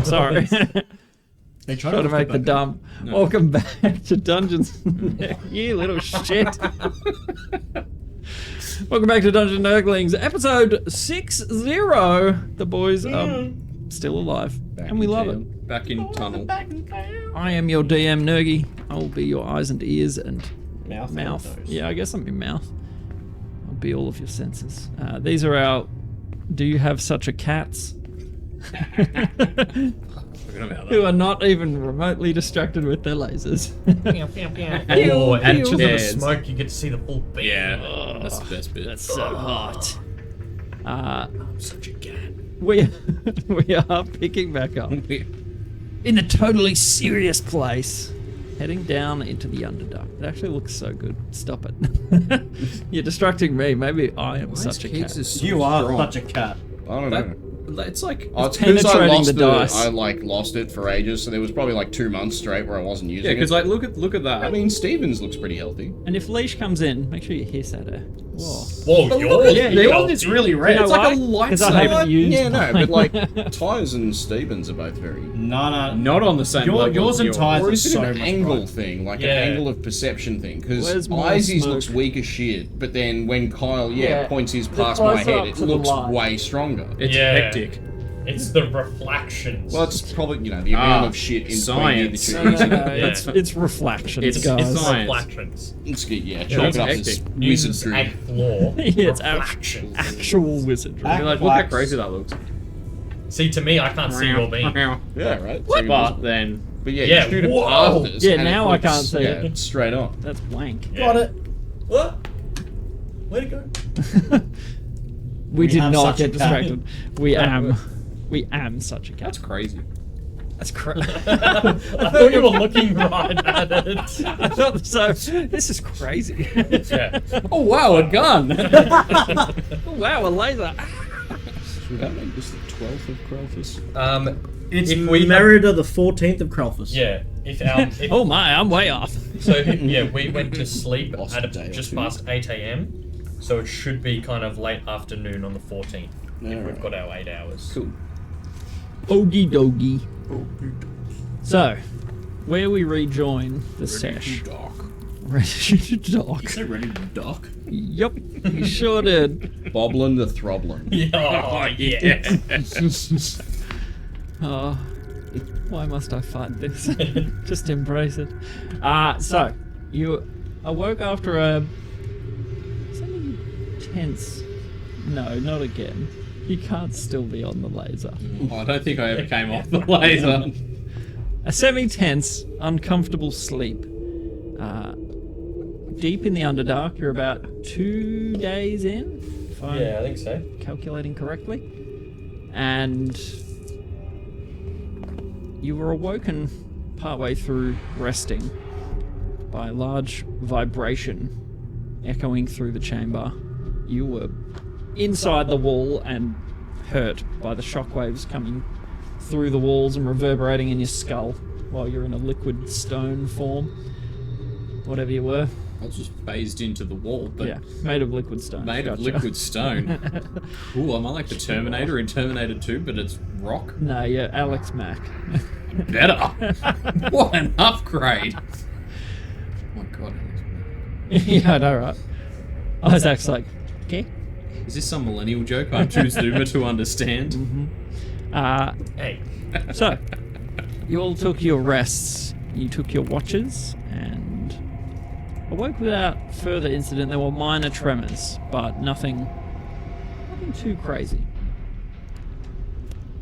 Sorry. They Trying to make the dump. No. Welcome back to Dungeons. You little shit. Welcome back to Dungeon Nerglings, episode 60. The boys are still alive, and we love it. Back in tunnel. I am your DM, Nergy. I will be your eyes and ears and mouth. Yeah, I guess I'm your mouth. I'll be all of your senses. These are our Do You Have Such a Cats? Who are not even remotely distracted with their lasers. And to the smoke, you get to see the full beam. Yeah, that's the best bit. That's so hot. I'm such a cat. We are picking back up in the totally serious place, heading down into the Underdark. It actually looks so good. Stop it. You're distracting me. Maybe I am such a cat. You are such a cat. I don't know. It's like it's because I lost the dice. I lost it for ages, so there was probably like 2 months straight where I wasn't using it. Yeah, because like look at that. I mean, Stevens looks pretty healthy. And if Leash comes in, make sure you hiss at her. Whoa, yours is really red. You know it's like why? a lightsaber. Because I haven't used Yeah, no, mine. but like Tyres and Stevens are both very. No. Not on the same level. Yours and Tyres Or are is it so an much angle bright. thing, like Yeah. an angle of perception thing? Because Where's more Isy's smoke? looks weak as shit, but then when Kyle, Yeah. points his The past my closer head, up it to the looks light. way stronger. It's Yeah. hectic. It's the reflections. Well, it's probably, the amount of shit in science. that you're using. It's reflections, It's guys. science. reflections. It's good, Yeah, chalk it's it up as hectic. Newton's wizardry. eighth law. Yeah, it's reflections. actual wizardry. Act- You're like, look how crazy that looks. See, to me, I can't see your beam. Yeah, right? What? But then, But yeah, Yeah, you shoot it whoa. past us. Yeah, and now it I looks, can't see it. straight on. That's blank. Yeah. Got it. What? Where'd it go? We did have not such a get cat. distracted. We am such a cat. that's crazy. That's crazy. I thought you were looking right at it. I thought so. This is crazy. Yeah. Oh wow, a gun! Oh, wow, a laser. Should that make this the 12th of Crowfus? It's If we Merida the 14th of Crowfus. Yeah. If Oh my, I'm way off. So yeah, we went to sleep Lost at a day or just two. past 8 a.m. So it should be kind of late afternoon on the 14th if we've got our 8 hours. Cool. Okie dokie. So, where we rejoin the sesh. Dark. Ready to dock. So ready to dock? Yup, you sure did. Boblin the Throblin. Oh yeah. Oh, why must I fight this? Just embrace it. So, you awoke after a semi-tense... No, not again. You can't still be on the laser. I don't think I ever came off the laser. A semi-tense, uncomfortable sleep. Deep in the Underdark, you're about 2 days in, if I'm Yeah, I think so. calculating correctly. And you were awoken partway through resting by a large vibration echoing through the chamber. You were inside the wall and hurt by the shockwaves coming through the walls and reverberating in your skull while you're in a liquid stone form. Whatever you were. I was just phased into the wall, but Yeah, made of liquid stone. made of Gotcha. liquid stone. Ooh, am I like the Terminator in Terminator 2, but it's rock? No, yeah, Alex Mack. Better! What an upgrade! Oh my god. Yeah, I know, right? Isaac's like, okay. Is this some millennial joke I'm too zoomer to understand? Hey. So, you all took your rests, you took your watches, and awoke without further incident. There were minor tremors, but nothing too crazy.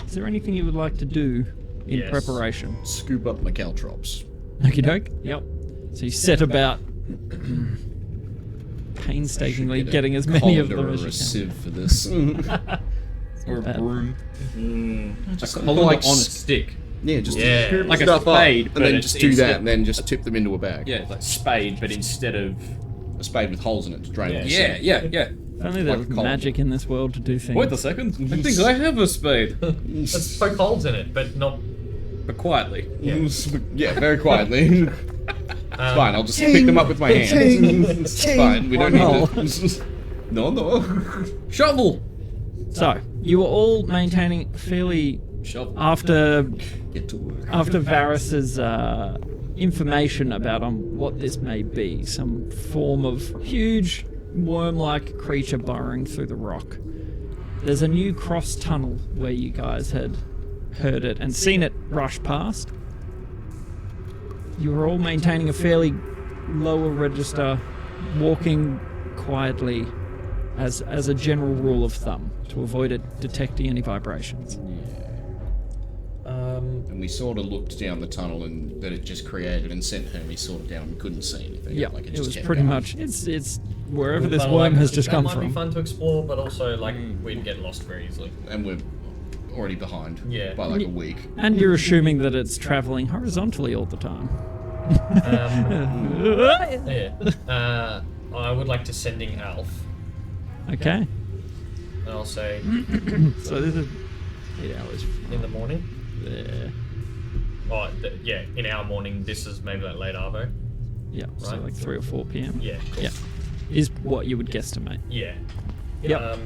Is there anything you would like to do in Yes. preparation? Scoop up my caltrops. Okie doke. Yep. So you set about painstakingly Should get a getting as many of colander them as or you a can. sieve for this. Or a bad. broom? Just A colander on a stick. Yeah, just Yeah. scoop Like a stuff spade, up, but and then it's just do instead- that, and then just tip them into a bag. Yeah, like spade, but instead of... A spade with holes in it to drain Yeah. all the Yeah, sieve. yeah. If only there Like was a colander. magic in this world to do things. Wait a second. I think I have a spade. Let's poke holes in it, but not. But quietly. Yeah, very quietly. It's fine, I'll just pick them up with my hands. It's fine, we don't need to... No. Shovel! So, you were all maintaining fairly Shovel. After Get to work. Varys's information about what this may be, some form of huge worm-like creature burrowing through the rock. There's a new cross tunnel where you guys had heard it and seen it rush past. You were all maintaining a fairly lower register, walking quietly as a general rule of thumb to avoid it detecting any vibrations. And we sort of looked down the tunnel and that it just created and sent Hermes sort of down. We couldn't see anything. Yeah, like it just was kept pretty going. much it's wherever this Kinda worm like, has just come That might be from. fun to explore, but also like we'd get lost very easily. And we're already behind Yeah. by like a week. And you're assuming that it's traveling horizontally all the time. Yeah. I would like to sending Alf, Okay. and I'll say So this is 8 hours. in the morning. There. Oh, yeah, in our morning. This is maybe like late Arvo. Yeah, so Right. like 3 or 4 p.m. Yeah. Cool. Yeah. Is what you would guesstimate. Yeah. Yep.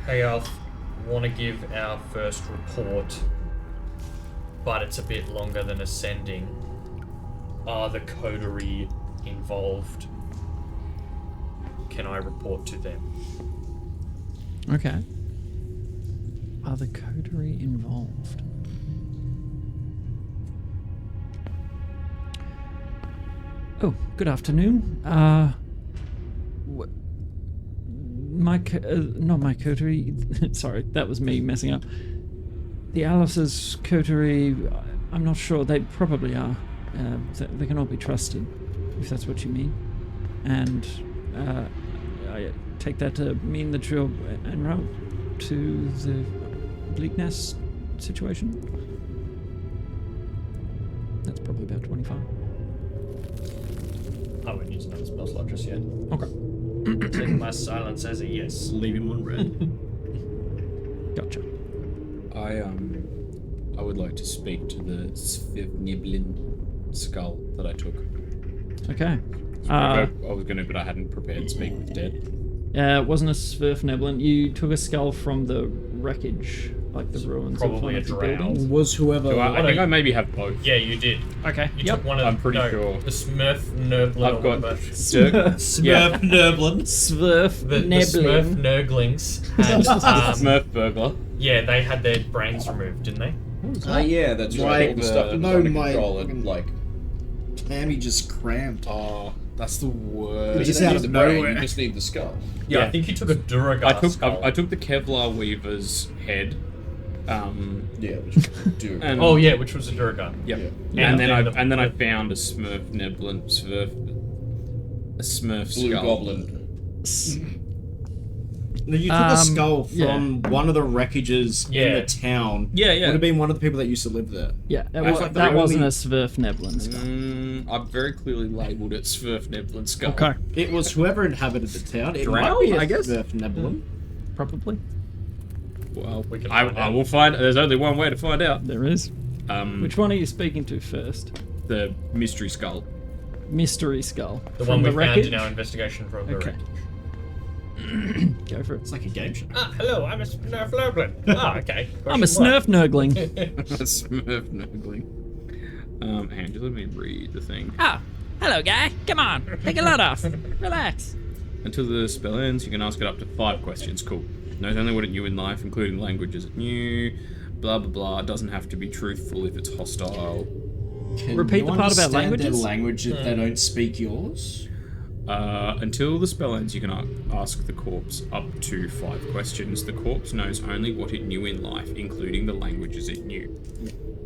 Hey Alf, want to give our first report, but it's a bit longer than ascending. Are the coterie involved? Can I report to them? Okay. Are the coterie involved? Oh, good afternoon. Not my coterie. Sorry, that was me messing up. The Alice's coterie, I'm not sure. They probably are. They can all be trusted, if that's what you mean. And I take that to mean that you're en route to the Bleaknest situation. That's probably about 25. I wouldn't use another spell slot just yet. Okay. Take my silence as a yes. Leave him on red. Gotcha. I would like to speak to the Svivniblin skull that I took. Okay. I was going to, but I hadn't prepared to speak with dead. It wasn't a Svirfneblin. You took a skull from the wreckage, like the ruins of one Probably a of the drow. buildings. Was whoever. So I think I maybe have both. Yeah, you did. Okay. You Yep. took one of I'm pretty no, sure. the Smurf Nerglings. I've got the Yeah. Nerblin. Smurf Svirfneblin. Nerglings had Smurf burglar. yeah, they had their brains removed, didn't they? Yeah, that's Like, right. All the stuff that was no, under my- control and like. Tammy just cramped. Oh, that's the It worst. just you don't out need of the brain, nowhere. you just need the skull. Yeah, Yeah. I think you took a Duragar skull. I took the Kevlar Weaver's head. Yeah, which do. And Oh yeah, which was a Duragar. Yep. Yeah. And then And I the- found a Smurf Neblin a Smurf Blue skull. Goblin. No, you took a skull yeah. from one of the wreckages in Yeah. the town. Yeah, yeah. Would have been one of the people that used to live there. Yeah, that, I was, thought that the wasn't a only- Svirfneblin skull. I've very clearly labelled it Smurf Neblin skull. Okay. It was whoever inhabited the town. It Drow, might be a I guess? Nebulum. Probably. Well, We can find I out. will find. There's only one way to find out. There is. Which one are you speaking to first? The mystery skull. Mystery skull. The From one we the found wreckage? in our investigation from the Okay. wreckage. Go for it. It's like a game show. Ah, hello, I'm a Smurf Nerglin. Ah, okay. I'm a Snurf Nergling. Smurf Nurgling. Hang on, just let me read the thing. Ah, hello, guy. Come on. Take a load off. Relax. Until the spell ends, you can ask it up to 5 questions. Cool. Knows only what it knew in life, including languages it knew. Blah blah blah. It doesn't have to be truthful if it's hostile. Can Repeat you the part about understand their languages? language if they don't speak yours? Until the spell ends, you can ask the corpse up to 5 questions. The corpse knows only what it knew in life, including the languages it knew.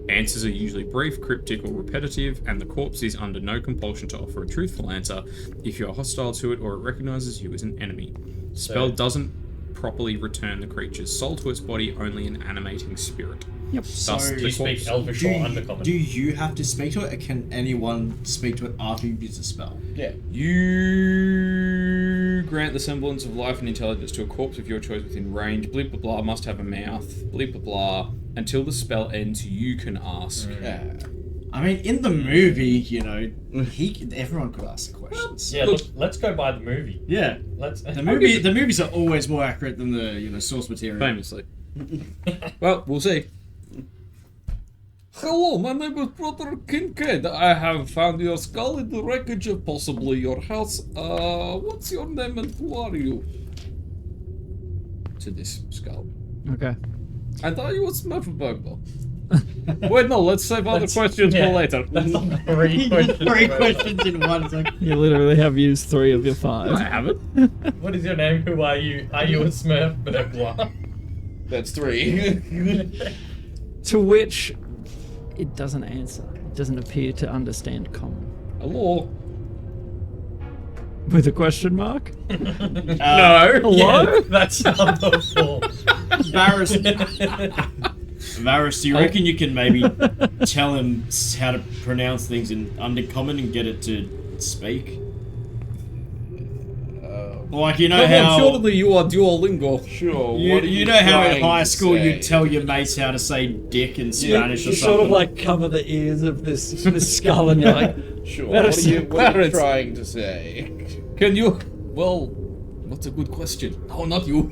Answers are usually brief, cryptic, or repetitive, and the corpse is under no compulsion to offer a truthful answer if you are hostile to it or it recognizes you as an enemy. Spell doesn't properly return the creature's soul to its body, only an animating spirit. Yep. Thus, Do the you speak corpse- Elvish Do or you, Undercommon? do you have to speak to it, or can anyone speak to it after you use the spell? Yeah. You grant the semblance of life and intelligence to a corpse of your choice within range. Bleep blah blah must have a mouth. Bleep blah blah. Until the spell ends, you can ask. Yeah. I mean, in the movie, you know, everyone could ask questions. Yeah, look, let's go by the movie. Yeah. Let's. The movies are always more accurate than the source material. Famously. Well, we'll see. Hello, my name is Brother Kincaid. I have found your skull in the wreckage of possibly your house. What's your name and who are you? To this skull. Okay. And are you a Smurf burglar? Wait, no, let's save other questions for later. That's like 3 questions. 3 questions in one. It's like, You literally have used 3 of your I 5. haven't. What is your name? Who are you? Are you a Smurf burglar? That's 3. To which it doesn't answer. It doesn't appear to understand common. Hello. With a question mark? No. Hello? Yeah, that's number 4. Varus, do you reckon you can maybe tell him how to pronounce things in Undercommon and get it to speak? Like, you know Come on, how... surely you are Duolingo. Sure. You know how in high school you tell your mates how to say dick in Spanish or You something? sort of like cover the ears of this skull and you're like, Sure. That What is are you parents. trying to say? Can you? Well, what's a good question? No, not you.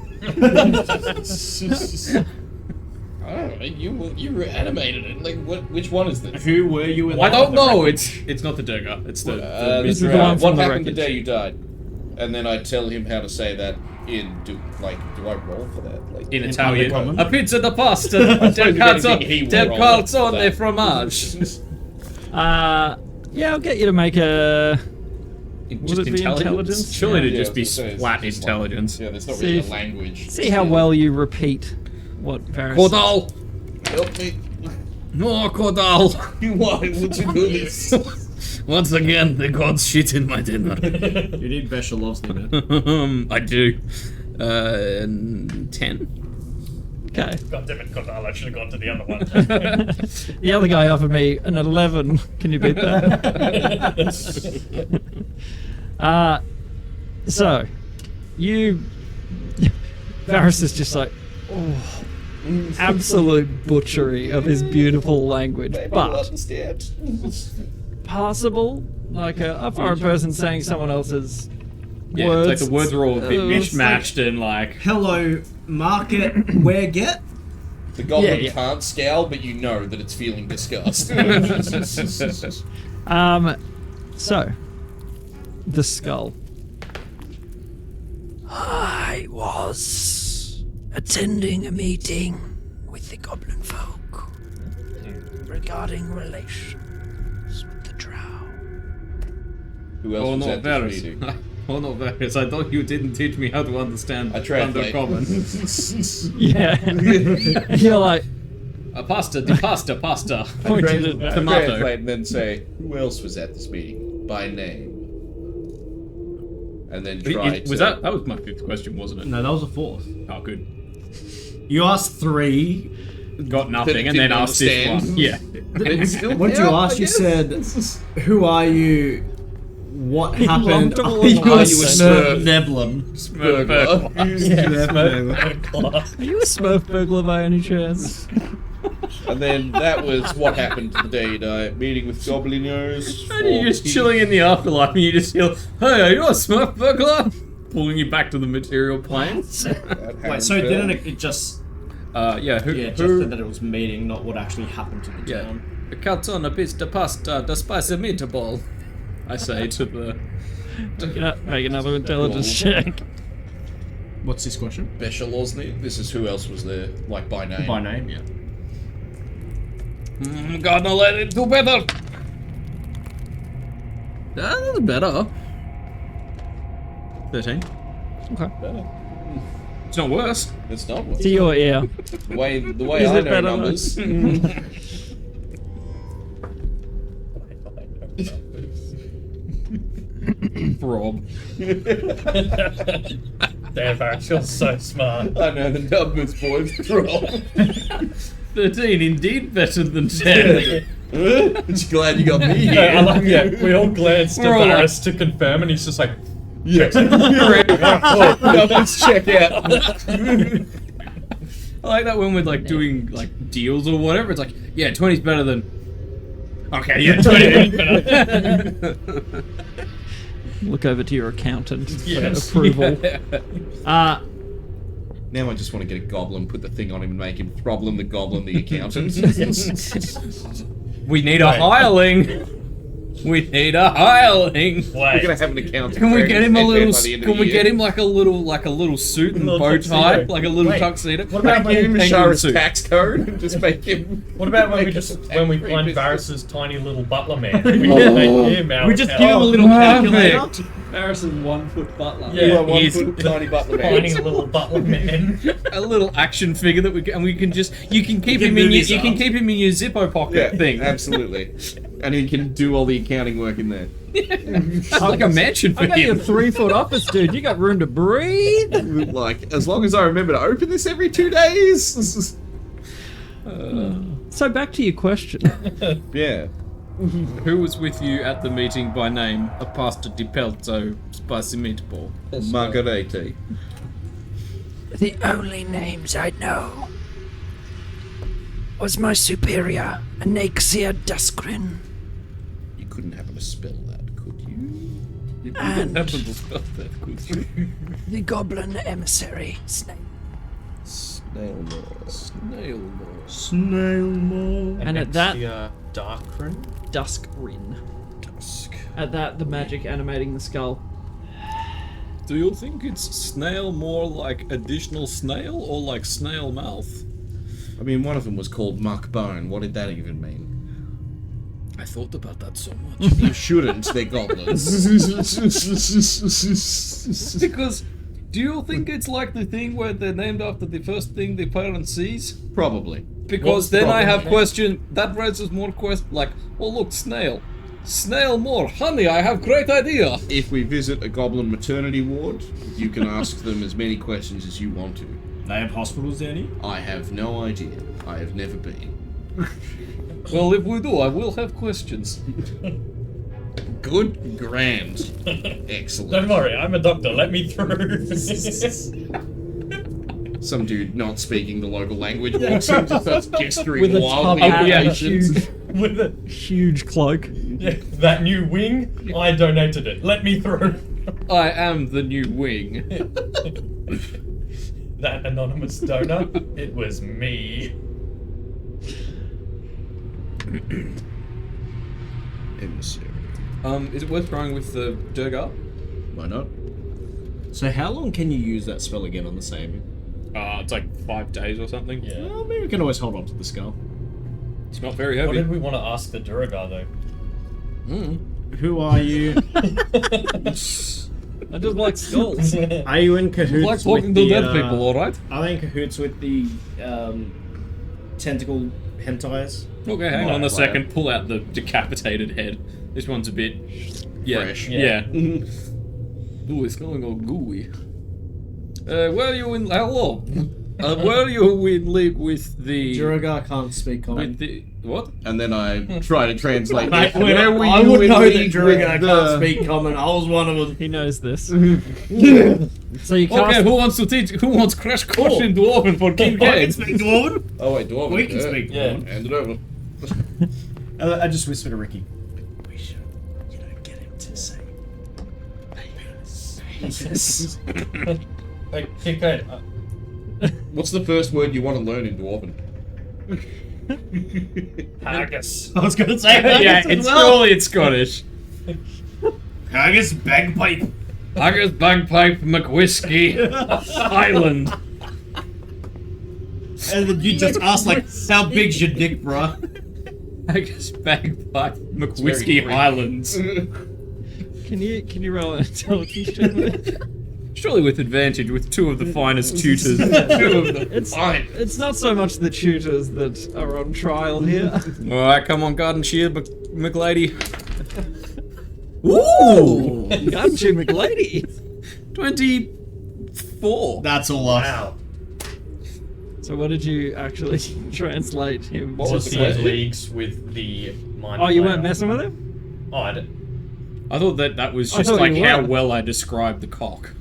Oh, you were animated it. Like, which one is this? Who were you in I that? don't know. It's not the Durga. It's the This is Mr. the one what from the happened the wreckage. day you died? And then I tell him how to say that in do I roll for that? Like in Italian. Undercommon? A pizza da pasta, del calzone fromage. yeah, I'll get you to make a... Just it be intelligence? Surely Yeah. it'd just be I was gonna say, flat it's just intelligence. Yeah, there's not See really if- a language. See how well you repeat what Varus says. Cordal! Help me. No, Cordal! Why would you do this? Once again, the gods shit in my dinner. You need Beshalovsky, man. I do. 10? Okay. God damn it, Cordal, I should have gone to the other one. The other guy offered me an 11. Can you beat that? So, you... Varus is just like, oh, absolute butchery of his beautiful language, Maybe you'll but understand. passable, like a foreign person saying someone else's Yeah, words. it's like the words are all a bit It's mishmashed and like... Hello, market, where get? The goblin Yeah. can't scowl, but you know that it's feeling disgust. So, the skull. I was attending a meeting with the goblin folk regarding relations with the drow. Who else Oh was no, at this Varus. meeting? Oh no, Varus, I thought you didn't teach me how to understand I translate. Undercommon. Yeah. You're like, Pasta, di pasta, pasta. pointed at that. Tomato. Translate and then say, who else was at this meeting? By name. And then try to... Was that was my 5th question, wasn't it? No, that was a 4th. Oh, good. You asked 3. Got nothing, and Didn't then asked this understand. one. Yeah. It's still What did you count, ask? I You guess. said, who are you? What happened? lumped them all Are in you a one Smurf sentence. Neblin? Burglar. Are you a Smurf burglar by any chance? And then that was what happened the day you died. Meeting with goblinos. And you're just chilling in the afterlife, and you just feel, hey, are you a Smurf burglar? Pulling you back to the material plane. Wait, so didn't it just... Yeah, who? Yeah, just who said that it was meeting, not what actually happened to the yeah. town. A calzone, a pizza, pasta, the spicy meatball. I say to the... Make another intelligence check. What's this question? Beshalosny. This is who else was there, like by name. By name, yeah. Gonna let it do better. That's better. 13. Okay. It's not worse. It's not what. To your ear. The way Is I it know better? numbers. Rob. Damn, Varus, you're so smart. I know the numbers, boys. Roll. 13, indeed better than 10. Just glad you got me Yeah, here. I like, yeah, we all glanced at We're all Varus to confirm, and he's just like, Numbers check out. I like that when we're like doing like deals or whatever. It's like, yeah, 20's better than. Okay, yeah, 20 is better. Look over to your accountant for Yes. approval. Now I just want to get a goblin, put the thing on him and make him Problem the Goblin, the accountant. We need a hireling. We need a hireling. We're gonna have an accountant. Can we get him a little? By the end of Can the we year. get him like a little suit and Little bow tie, tuxedo. like a little Wait, tuxedo? what about Give him penguin Shara's suit. tax code and just make him. What about when make we him when we free find business. Varys's tiny little butler man? We can make him our We just our give him a little perfect. calculator. Harrison's 1 foot butler. Yeah. You are 1 He's- foot tiny butler tiny man. little butler man. A little action figure that we can just you can keep You him can in do your this you can up. keep him in your Zippo pocket Yeah, thing. absolutely. And he can do all the accounting work in there. It's like a mansion for I got you a him. 3 foot office, dude. You got room to breathe. Like, as long as I remember to open this every 2 days. So back to your question. Yeah. Who was with you at the meeting by name? A pasta di pelto spicy meatball. Margarete. The only names I know was my superior, Anaxia Duskrin, You couldn't happen to spell that, could you? and Happen to spell that, could you? the goblin emissary, Snape. Snailmore. Snailmore. Snailmore. And at that, Darkrin. Duskrin. Dusk. At that, the magic animating the skull. Do you think it's snail more like additional snail or like snail mouth? I mean, one of them was called Muck Bone. What did that even mean? I thought about that so much. You shouldn't, they're goblins. Because do you think it's like the thing where they're named after the first thing the parent sees? Probably. Because What's the then I problem? have question that raises more question like, well look, snail. Snail more. Honey, I have great idea. If we visit a goblin maternity ward, you can ask them as many questions as you want to. They have hospitals down here? I have no idea. I have never been. Well, if we do, I will have questions. Good, grand, excellent. Don't worry, I'm a doctor. Let me through. Some dude not speaking the local language walks in, just starts gesturing With a wildly. top at hat and a patients. With a Huge cloak. that new wing, I donated it. Let me through. I am the new wing. That anonymous donor, it was me. Emissary. Is it worth trying with the Durgar? Why not? So how long can you use that spell again on the same? It's like 5 days or something. Yeah. Well, maybe we can always hold on to the skull. It's not very What heavy. did we want to ask the Duragar though? Who are you? I just like skulls. Are you in cahoots Like talking with to the, dead people, alright? Are they in cahoots with the tentacle hentais? Okay, hang Right, on a right. second. Pull out the decapitated head. This one's a bit... Yeah. Fresh. Yeah. Ooh, it's going all gooey. Were you in... Hello. Were you in league with the... Duragar can't speak common. With the... What? And then I try to translate. Mate, that. Where were I you would in know that league Duragar with can't speak common. I was one of them. He knows this. So you cast. Okay, who wants to teach... Who wants crash course in Dwarven for King I can Kane? speak Dwarven. Oh wait, Dwarven. We can speak Yeah. Dwarven. Hand it over. I just whispered to Ricky. We should, get him to say. Penis. Hey, Kiko, What's the first word you want to learn in Dwarven? haggis. I was gonna say Yeah, it's surely it's Scottish. Haggis bagpipe. Haggis, bagpipe, McWhiskey, Island. And then you just ask like, how big's your dick, bruh? Haggis, bagpipe, very McWhiskey, British. Highlands. Can you roll an intelligence check with it? Surely with advantage, with two of the finest tutors. Two of them. It's not so much the tutors that are on trial here. Alright, come on, garden shear, McLady. Ooh! Got you, McLady. 24. That's all I. Wow. So what did you actually translate him What to was the say? question? Leagues with the mind. Oh, you flayer. weren't messing with him? Oh, I did. I thought that was I just thought like you how were. well I described the cock.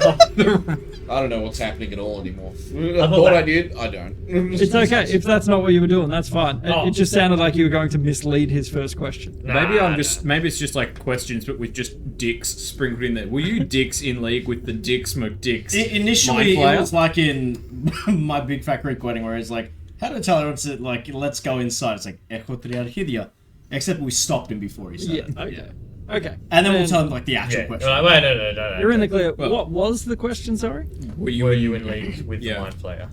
I don't know what's happening at all anymore. I thought thought that- I did. I don't. It's okay if that's not what you were doing. That's fine. Oh. It just sounded like you were going to mislead his first question. Maybe it's just like questions, but with just dicks sprinkled in there. Were you dicks in league with the Dick Smoke Dicks? Initially, Mind it was like in my Big Fat Greek Wedding, where it's like, how do I tell everyone to, like, let's go inside? It's like, Echo Triarchidia. Except we stopped him before he Yeah. started. Okay. Okay. And then we'll tell him, like, the actual Yeah. question. Wait, no. You're in the clear. Well- What was the question? Sorry. Were Were you in league with Yeah. the Mind Flayer?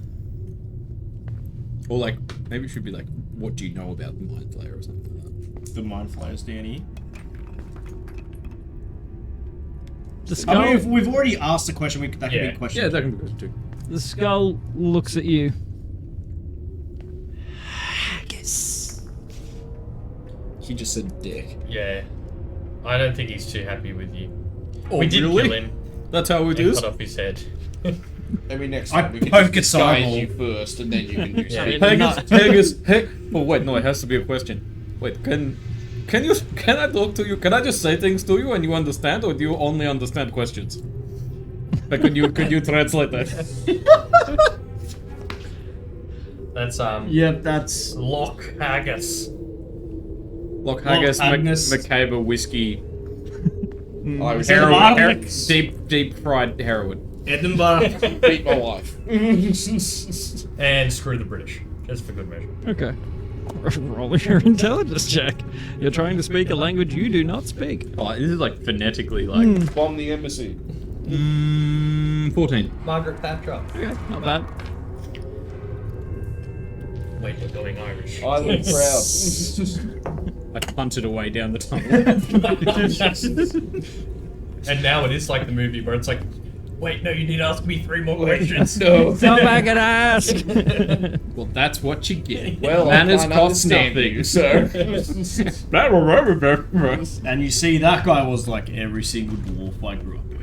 Or like, maybe it should be like, what do you know about the Mind Flayer or something like that? The Mind Flayers, Danny. The skull. I mean, if we've already asked a question, that can be Yeah. a question. Yeah, that can be good too. The skull looks at you. Haggis. He just said dick. Yeah. I don't think he's too happy with you. Oh, We did really? kill him That's how we do and this? cut off his head. Maybe next I time we can poke just its disguise eyeball. you first, and then you can do Yeah. something. Haggis. Oh wait, no, it has to be a question. Wait, can I talk to you? Can I just say things to you and you understand, or do you only understand questions? Like, could you translate that? That's Yep, that's... Loch Haggis. Loch Haggis, Agnes. Macabre whiskey, Irish heroin, Heroin. deep fried heroin. Edinburgh. beat my wife. And screw the British. Just for good measure. Okay. Roll your intelligence check. You're trying to speak a language you do not speak. Oh, this is like phonetically like. Bomb the embassy. 14. Margaret Thatcher. Okay, not bad. Wait, we're going Irish. I look proud. I punted away down the tunnel. And now it is like the movie where it's like, wait, no, you need to ask me 3 more questions. No. Come back and ask. Well, that's what you get. Well, manners I can't cost understand nothing. you, sir. And you see, that guy was like every single dwarf I grew up with.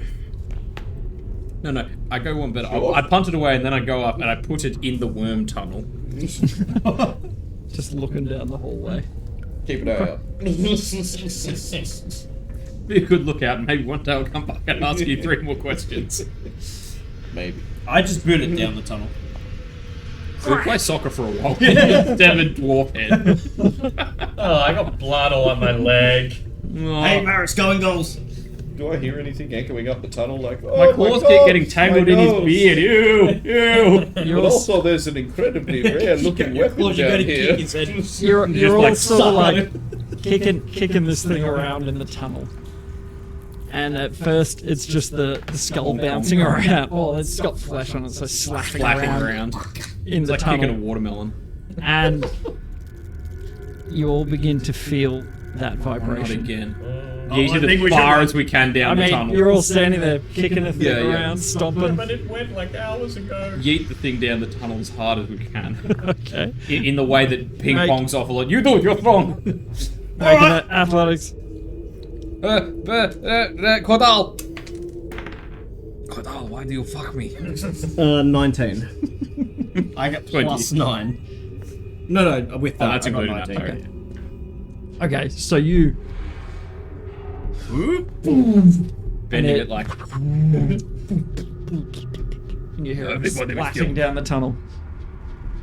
No, I go one better. Sure. I punt it away and then I go up and I put it in the worm tunnel. Just looking down the hallway. Keep an eye out. Be a good lookout, and maybe one day I'll come back and ask you 3 more questions. Maybe. I just boot it down the tunnel. We'll play soccer for a while. Devon dwarf head. Oh, I got blood all on my leg. Hey, Maris, going goals. Do I hear anything echoing up the tunnel? Like, oh My claws God, keep getting tangled my in his nose. beard. Ew. But also, there's an incredibly rare looking weapon Claws, you down gotta here. kick his head. You're just, all like, sort of suck on like it. kicking this thing around in the tunnel. And at first, it's just the skull bouncing around. Well, it's got flesh on it, so slapping Flapping around around. in It's the like kicking a tunnel. watermelon. And you all begin to feel that Not vibration. again. I Yeet it think we as far should- as we can down I the mean, tunnel. you're all standing there kicking the thing Yeah, yeah. around, stomping. But it went like hours ago. Yeet the thing down the tunnel as hard as we can. Okay. In the way that ping Make- pongs off a lot. You do it, you're strong. Making it athletics. Kodal! Kodal, why do you fuck me? 19. I got 20. plus 9. No, with that. Oh, that's I got including that, 19. okay. Okay, so you Bending it like. you hear it Everybody was splashing killed. down the tunnel.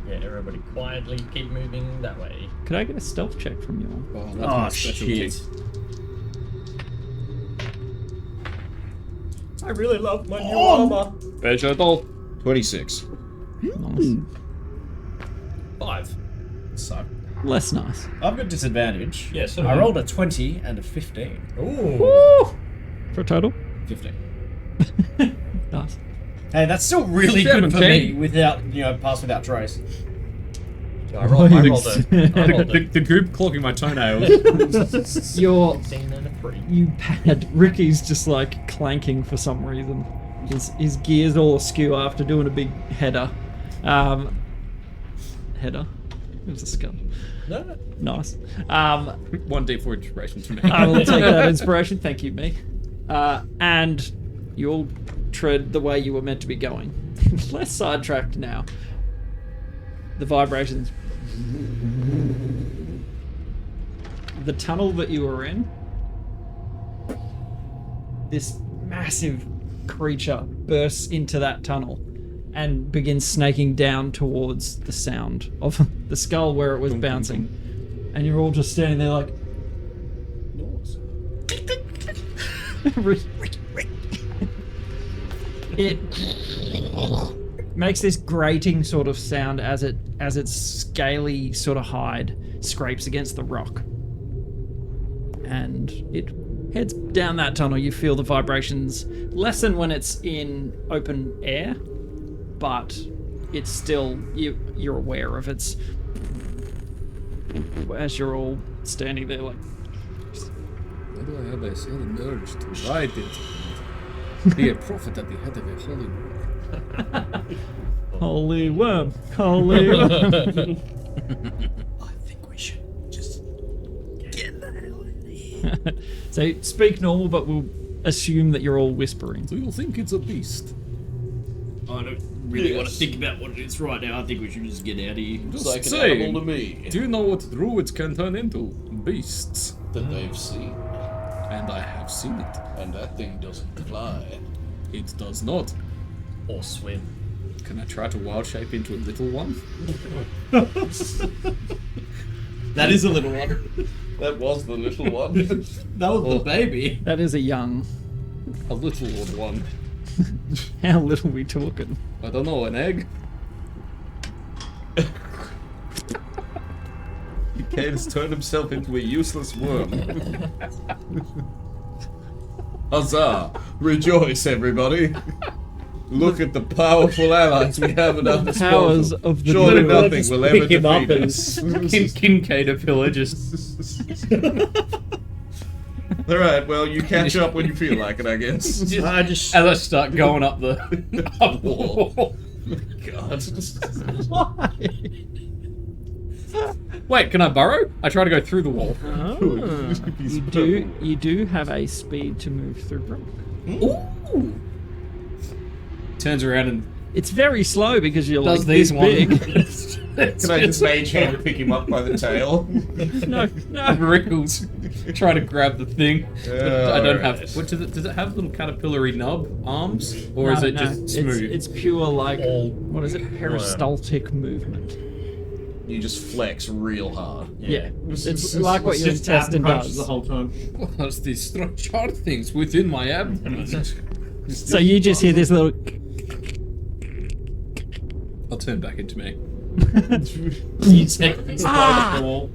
Yeah, everybody quietly keep moving that way. Could I get a stealth check from you all? Oh, that's Oh, my specialty. shit. I really love my new armor. Vegetal. 26. Nice. 5. So, Less nice. I've got disadvantage. Yeah, so I do rolled a 20 and a 15. Ooh. For a total? 15. Nice. Hey, that's still really good for me 17. without, pass without trace. I rolled The goop clogging my toenails. You're 16 and a 3. you had Ricky's just like clanking for some reason. His gears all askew after doing a big header. Header. It was a skull. No. Nice. 1d4 inspiration to me. I will take that inspiration. Thank you, me. And you all tread the way you were meant to be going. Less sidetracked now. The vibrations. The tunnel that you were in. This massive creature bursts into that tunnel and begins snaking down towards the sound of the skull where it was bouncing. And you're all just standing there like... It makes this grating sort of sound as its scaly sort of hide scrapes against the rock. And it heads down that tunnel. You feel the vibrations lessen when it's in open air, but it's still, you're aware of its, as you're all standing there like... Why do I have a sudden urge to ride it? Be a prophet at the head of a holy world. Holy worm, holy worm. I think we should just get the hell in here. So speak normal, but we'll assume that you're all whispering. Do you think it's a beast? I don't really want to think about what it is right now. I think we should just get out of here. It's Just like an saying. animal to me. Do you know what druids can turn into? Beasts. That they've seen. And I have seen it. And that thing doesn't fly. It does not. Or swim. Can I try to wild shape into a little one? That is a little one. That was the little one. That was the baby. That is a young. A little old one. How little we talking? I don't know, an egg? He can't turn himself into a useless worm. Huzzah! Rejoice, everybody! Look at the powerful allies we have at our disposal. Powers of the Surely druid. nothing will ever Pick him up defeat and us. Caterpillar just... Alright, well, you catch up when you feel like it, I guess. I just... As I start going up the... up wall. God. Why? Wait, can I burrow? I try to go through the wall. You do have a speed to move through rock. Ooh! Turns around and It's very slow because you're does like these this one. big. Can I just mage hand pick him up by the tail? No. wriggles, try to grab the thing. But I don't Alright. have. What does it have? Little caterpillary nub arms, or is No, it no, just smooth? It's pure like All what is it? Peristaltic movement. You just flex real hard. Yeah, it's like what your Just intestine punches does. the whole time. What's these structure things within my abdomen? So you just hear this little. I'll turn back into me. You take these by the wall.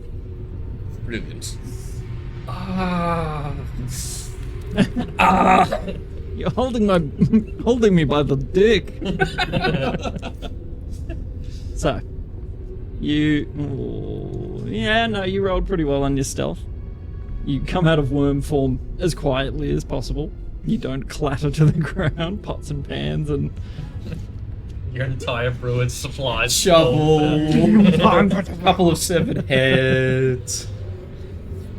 Brilliant. You're holding me by the dick. So, you rolled pretty well on your stealth. You come out of worm form as quietly as possible. You don't clatter to the ground, pots and pans, and Your entire brewer's supplies. Shovel. A couple of severed heads.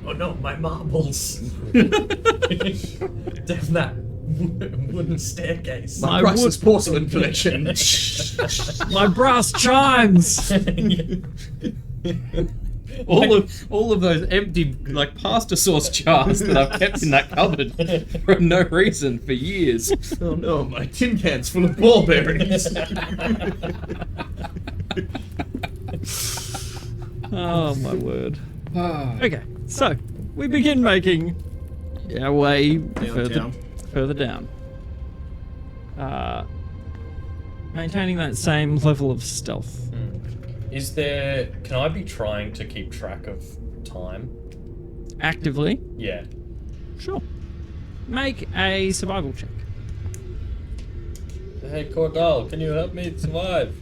Oh no, my marbles. Down that wooden staircase. My Priceless porcelain collection. my brass chimes. All of those empty like pasta sauce jars that I've kept in that cupboard for no reason for years. Oh no, my tin can's full of ballberries. Oh my word. Okay, so we begin making our way further down. Maintaining that same level of stealth. Can I be trying to keep track of time? Actively, Yeah. sure. Make a survival check. Hey Cordell, can you help me survive?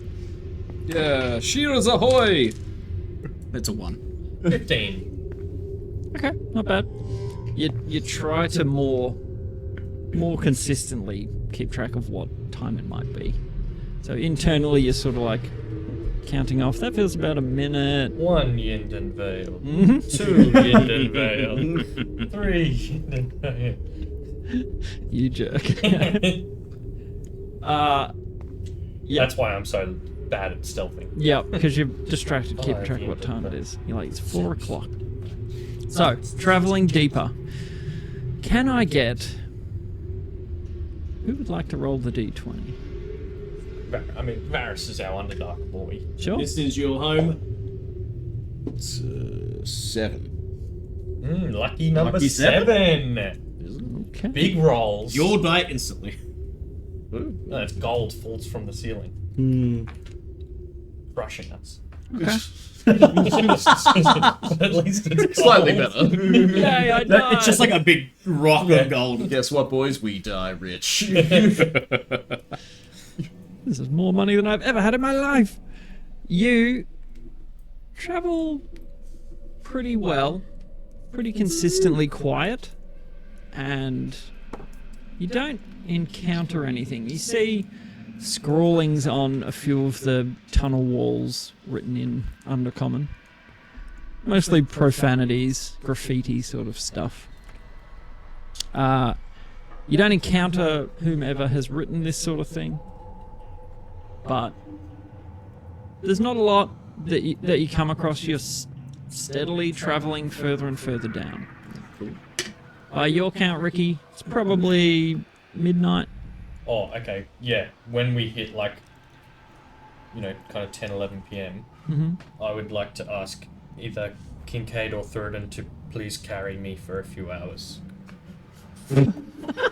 Yeah, Shearers ahoy! It's a 1. 15. Okay, not bad. You try to more consistently keep track of what time it might be. So internally, you're sort of like counting off. That feels about a minute. 1 Yinden Vale. Mhm. 2 Yinden Vale. 3 Yinden Vale. You jerk. Yeah. That's why I'm so bad at stealthing. Yeah, because you're distracted keeping 5 track of what Yinden time it Vale. is. You're like, it's 4 o'clock. So, traveling deeper. Can I get Who would like to roll the d20? I mean, Varys is our Underdark boy. Sure. This is your home. It's 7. Lucky number Lucky 7. Okay. Big rolls. You'll die instantly. No, it's gold falls from the ceiling. Crushing us. Okay. But at least it's Slightly gold. better. Yay, I died. It's just like a big rock of gold. Guess what, boys? We die rich. This is more money than I've ever had in my life. You travel pretty well, pretty consistently quiet, and you don't encounter anything. You see scrawlings on a few of the tunnel walls written in Undercommon. Mostly profanities, graffiti sort of stuff. You don't encounter whomever has written this sort of thing, but there's not a lot that you come across. You're steadily traveling further and further down. By your count, Ricky, it's probably midnight. Oh, okay. Yeah. When we hit, like, kind of 10, 11 p.m., I would like to ask either Kincaid or Thurden to please carry me for a few hours.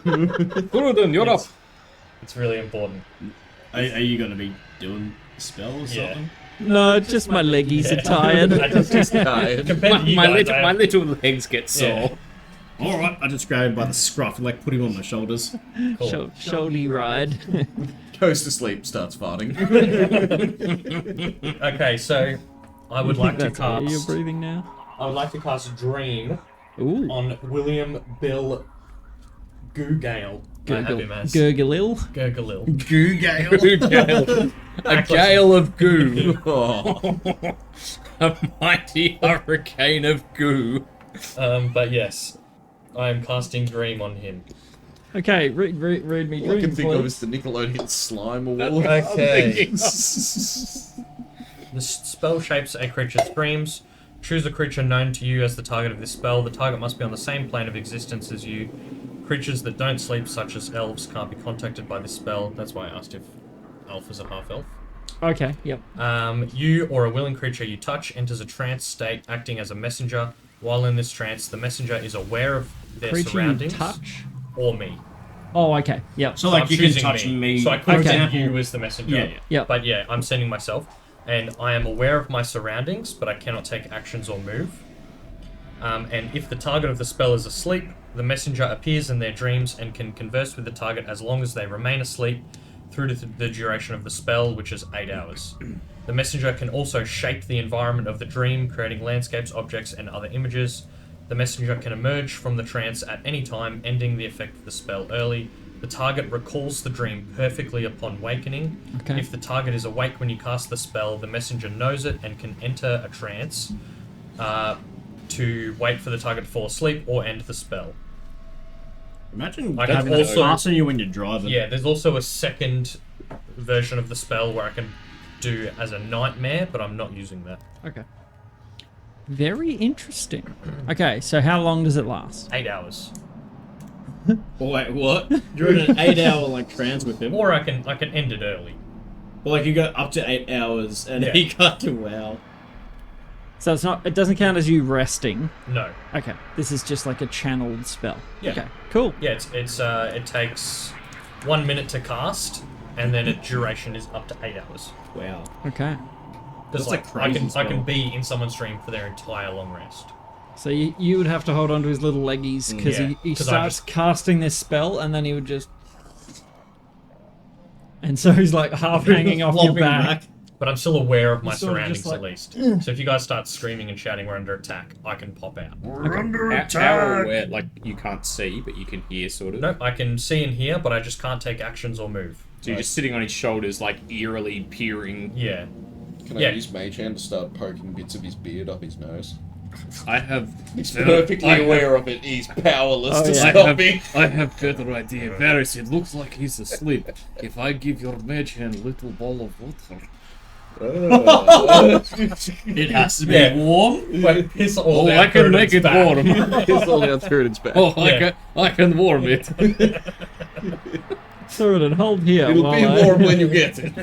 Thurden, you're up. It's really important. Are you going to be doing a spell or Yeah. something? No, just my leggies are tired. I just Tired. compared to you My guys, little legs get sore. Yeah. Alright, I just grab him by the scruff and put him on my shoulders. Cool. Shoulder ride. Goes to sleep, starts farting. Okay, so I would like to That's how you're cast. breathing now. I would like to cast Dream Ooh. on William Bill Googale. I have him as Gurglil. Gurgalil. Goo gale. Gale. A gale of goo. Oh. A mighty hurricane of goo. But yes, I am casting Dream on him. Okay, read me All I dreams, can think of please. is the Nickelodeon slime award. Okay. The spell shapes a creature's dreams. Choose a creature known to you as the target of this spell. The target must be on the same plane of existence as you. Creatures that don't sleep, such as elves, can't be contacted by this spell. That's why I asked if elf is a half-elf. Okay, yep. You or a willing creature you touch enters a trance state, acting as a messenger. While in this trance, the messenger is aware of their Creature you surroundings touch? or me. Oh, okay, yep. So, I'm you can choosing touch me. So I could Okay. send you as the messenger. Yeah. Yep. But yeah, I'm sending myself. And I am aware of my surroundings, but I cannot take actions or move. And if the target of the spell is asleep, the messenger appears in their dreams and can converse with the target as long as they remain asleep through to the duration of the spell, which is 8 hours. The messenger can also shape the environment of the dream, creating landscapes, objects, and other images. The messenger can emerge from the trance at any time, ending the effect of the spell early. The target recalls the dream perfectly upon wakening. Okay. If the target is awake when you cast the spell, the messenger knows it and can enter a trance to wait for the target to fall asleep or end the spell. Imagine I can having also- that fasten you when you're driving. Yeah, there's also a second version of the spell where I can do as a nightmare, but I'm not using that. Okay. Very interesting. Okay, so how long does it last? 8 hours. Wait, what? You're in an 8-hour trance with him. Or I can end it early. Well, you go up to 8 hours and Yeah. he can't do well. So it doesn't count as you resting. No. Okay, this is just like a channeled spell. Yeah. Okay, cool. Yeah, it takes 1 minute to cast, and then its duration is up to 8 hours. Wow. Okay. Because That's a crazy I can spell. be in someone's stream for their entire long rest. So you would have to hold on to his little leggies because Yeah, he 'cause I starts just- casting this spell and then he would just... And so he's like half hanging off your Flopping back. But I'm still aware of my You're sort of just surroundings like, at least. So if you guys start screaming and shouting we're under attack, I can pop out. How aware, you can't see, but you can hear, sort of. Nope, I can see and hear, but I just can't take actions or move. So you're just sitting on his shoulders, eerily peering. Yeah. Can Yeah. I use Mage Hand to start poking bits of his beard up his nose? I have. He's perfectly aware of it. He's powerless to yeah. stop me. I have better idea. Varys, it looks like he's asleep. If I give your mage hand a little bowl of water. It has to be Yeah. warm. Wait, piss all Oh, down I can Thurden's make it back. warm. He's all down through its back. Oh, Yeah. I can warm it. Throw it and hold here. It'll while be I- warm when you get it.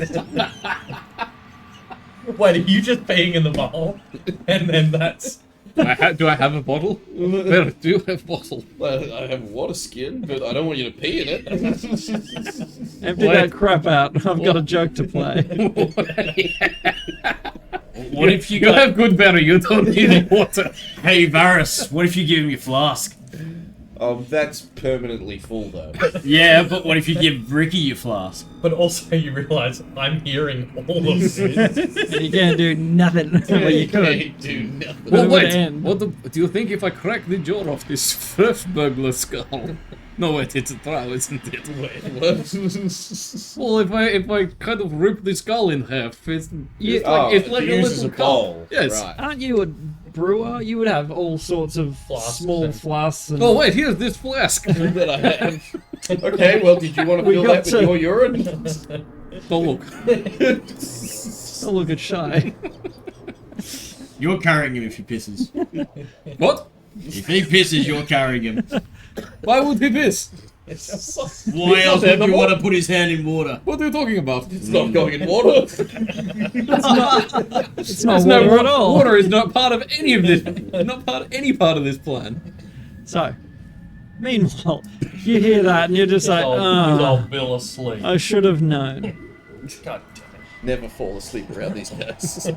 Wait, are you just peeing in the bowl? And then that's... Do I have a bottle? Where do you have bottle? I have water skin, but I don't want you to pee in it. Empty that crap out. I've got a joke to play. What if you You got... have good berry, you don't need water. Hey, Varys, what if you give him your flask? That's permanently full though. Yeah, but what if you give Ricky your flask? But also you realise I'm hearing all of this. You can't do nothing. Well, you could. Can't do nothing. But Well, it would wait. end. Do you think if I crack the jaw of this first burglar skull? No, wait, it's a trial, isn't it? Well, if I kind of rip the skull in half, it's like a uses little a cup. bowl. Yes. Right. Aren't you a brewer? You would have all sorts of Flasks small and- flasks. And... Oh wait, here's this flask. That I have. Okay, well, did you want to We fill got that with to- your urine? Oh look. Oh, look at Shy. You're carrying him if he pisses. What? If he pisses, you're carrying him. Why would he piss? Why else would you want to put his hand in water? What are you talking about? It's not going in water. It's not There's water no at all. Water is not part of any of this. Not part of any part of this plan. So, meanwhile, you hear that and you're just like, Is oh, old Bill asleep? I should have known. God damn it. Never fall asleep around these guys.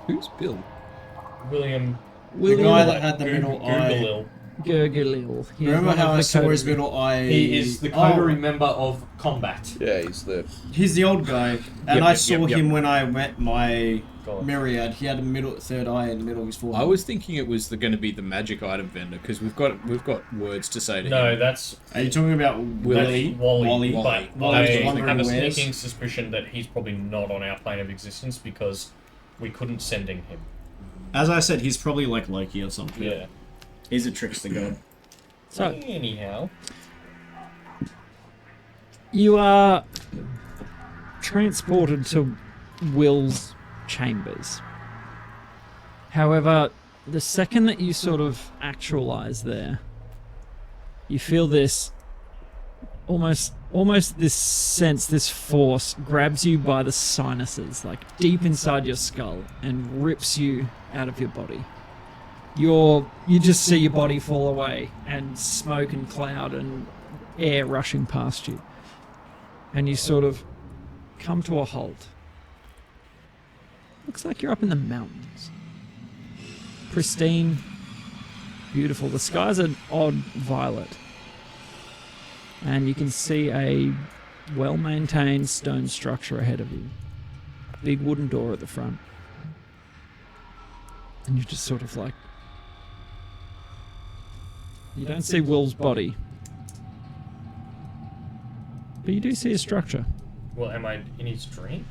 Who's Bill? William The guy that had the middle eye. Googalil. Gurgulil. He is Remember one how of I the saw his coterie. middle eye? He is the coterie member of Combat. Yeah, he's the. He's the old guy, and Yep, I yep, saw yep, yep. him when I met my Go on. myriad. He had a third eye in the middle of his forehead. I was thinking it was going to be the magic item vendor because we've got words to say to No, him. that's Are you talking about Willie? that's Wally. But Wally I was have wondering a where's. sneaking suspicion that he's probably not on our plane of existence because we couldn't sending him. As I said, he's probably like Loki or something. Yeah. He's a trickster god. So, Anyhow, you are transported to Will's chambers. However, the second that you sort of actualize there, you feel this almost this sense, this force grabs you by the sinuses, like deep inside your skull, and rips you out of your body. You just see your body fall away, and smoke and cloud and air rushing past you. And you sort of come to a halt. Looks like you're up in the mountains. Pristine, beautiful. The sky's an odd violet. And you can see a well-maintained stone structure ahead of you. Big wooden door at the front. And you're just sort of like... You don't see Will's body. But you do see a structure. well, am I in his dream?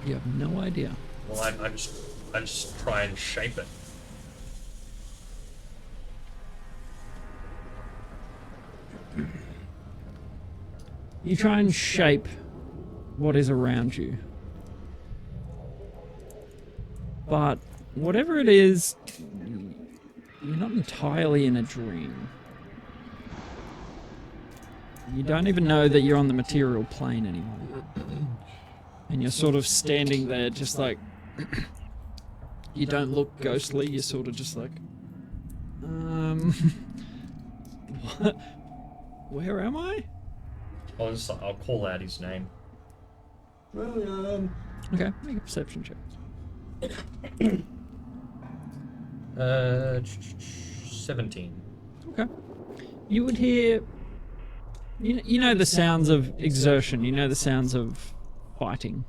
You have no idea. Well, I just try and shape it. You try and shape what is around you. But whatever it is, you're not entirely in a dream. You don't even know that you're on the material plane anymore. And you're sort of standing there just like... You don't look ghostly, you're sort of just like... What? Where am I? I'll call out his name. Okay, make a perception check. 17. Okay. You would hear... You know the sounds of exertion, you know the sounds of fighting.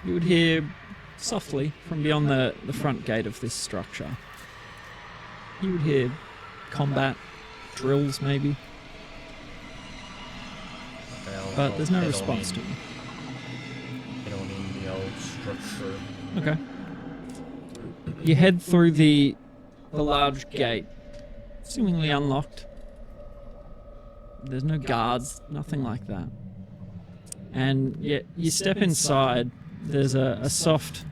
You would hear softly from beyond the front gate of this structure. You would hear combat, drills maybe, but there's no response to them. Get on in the old structure. Okay. You head through the large gate, seemingly unlocked. There's no guards, nothing like that. And yet you step inside. There's a soft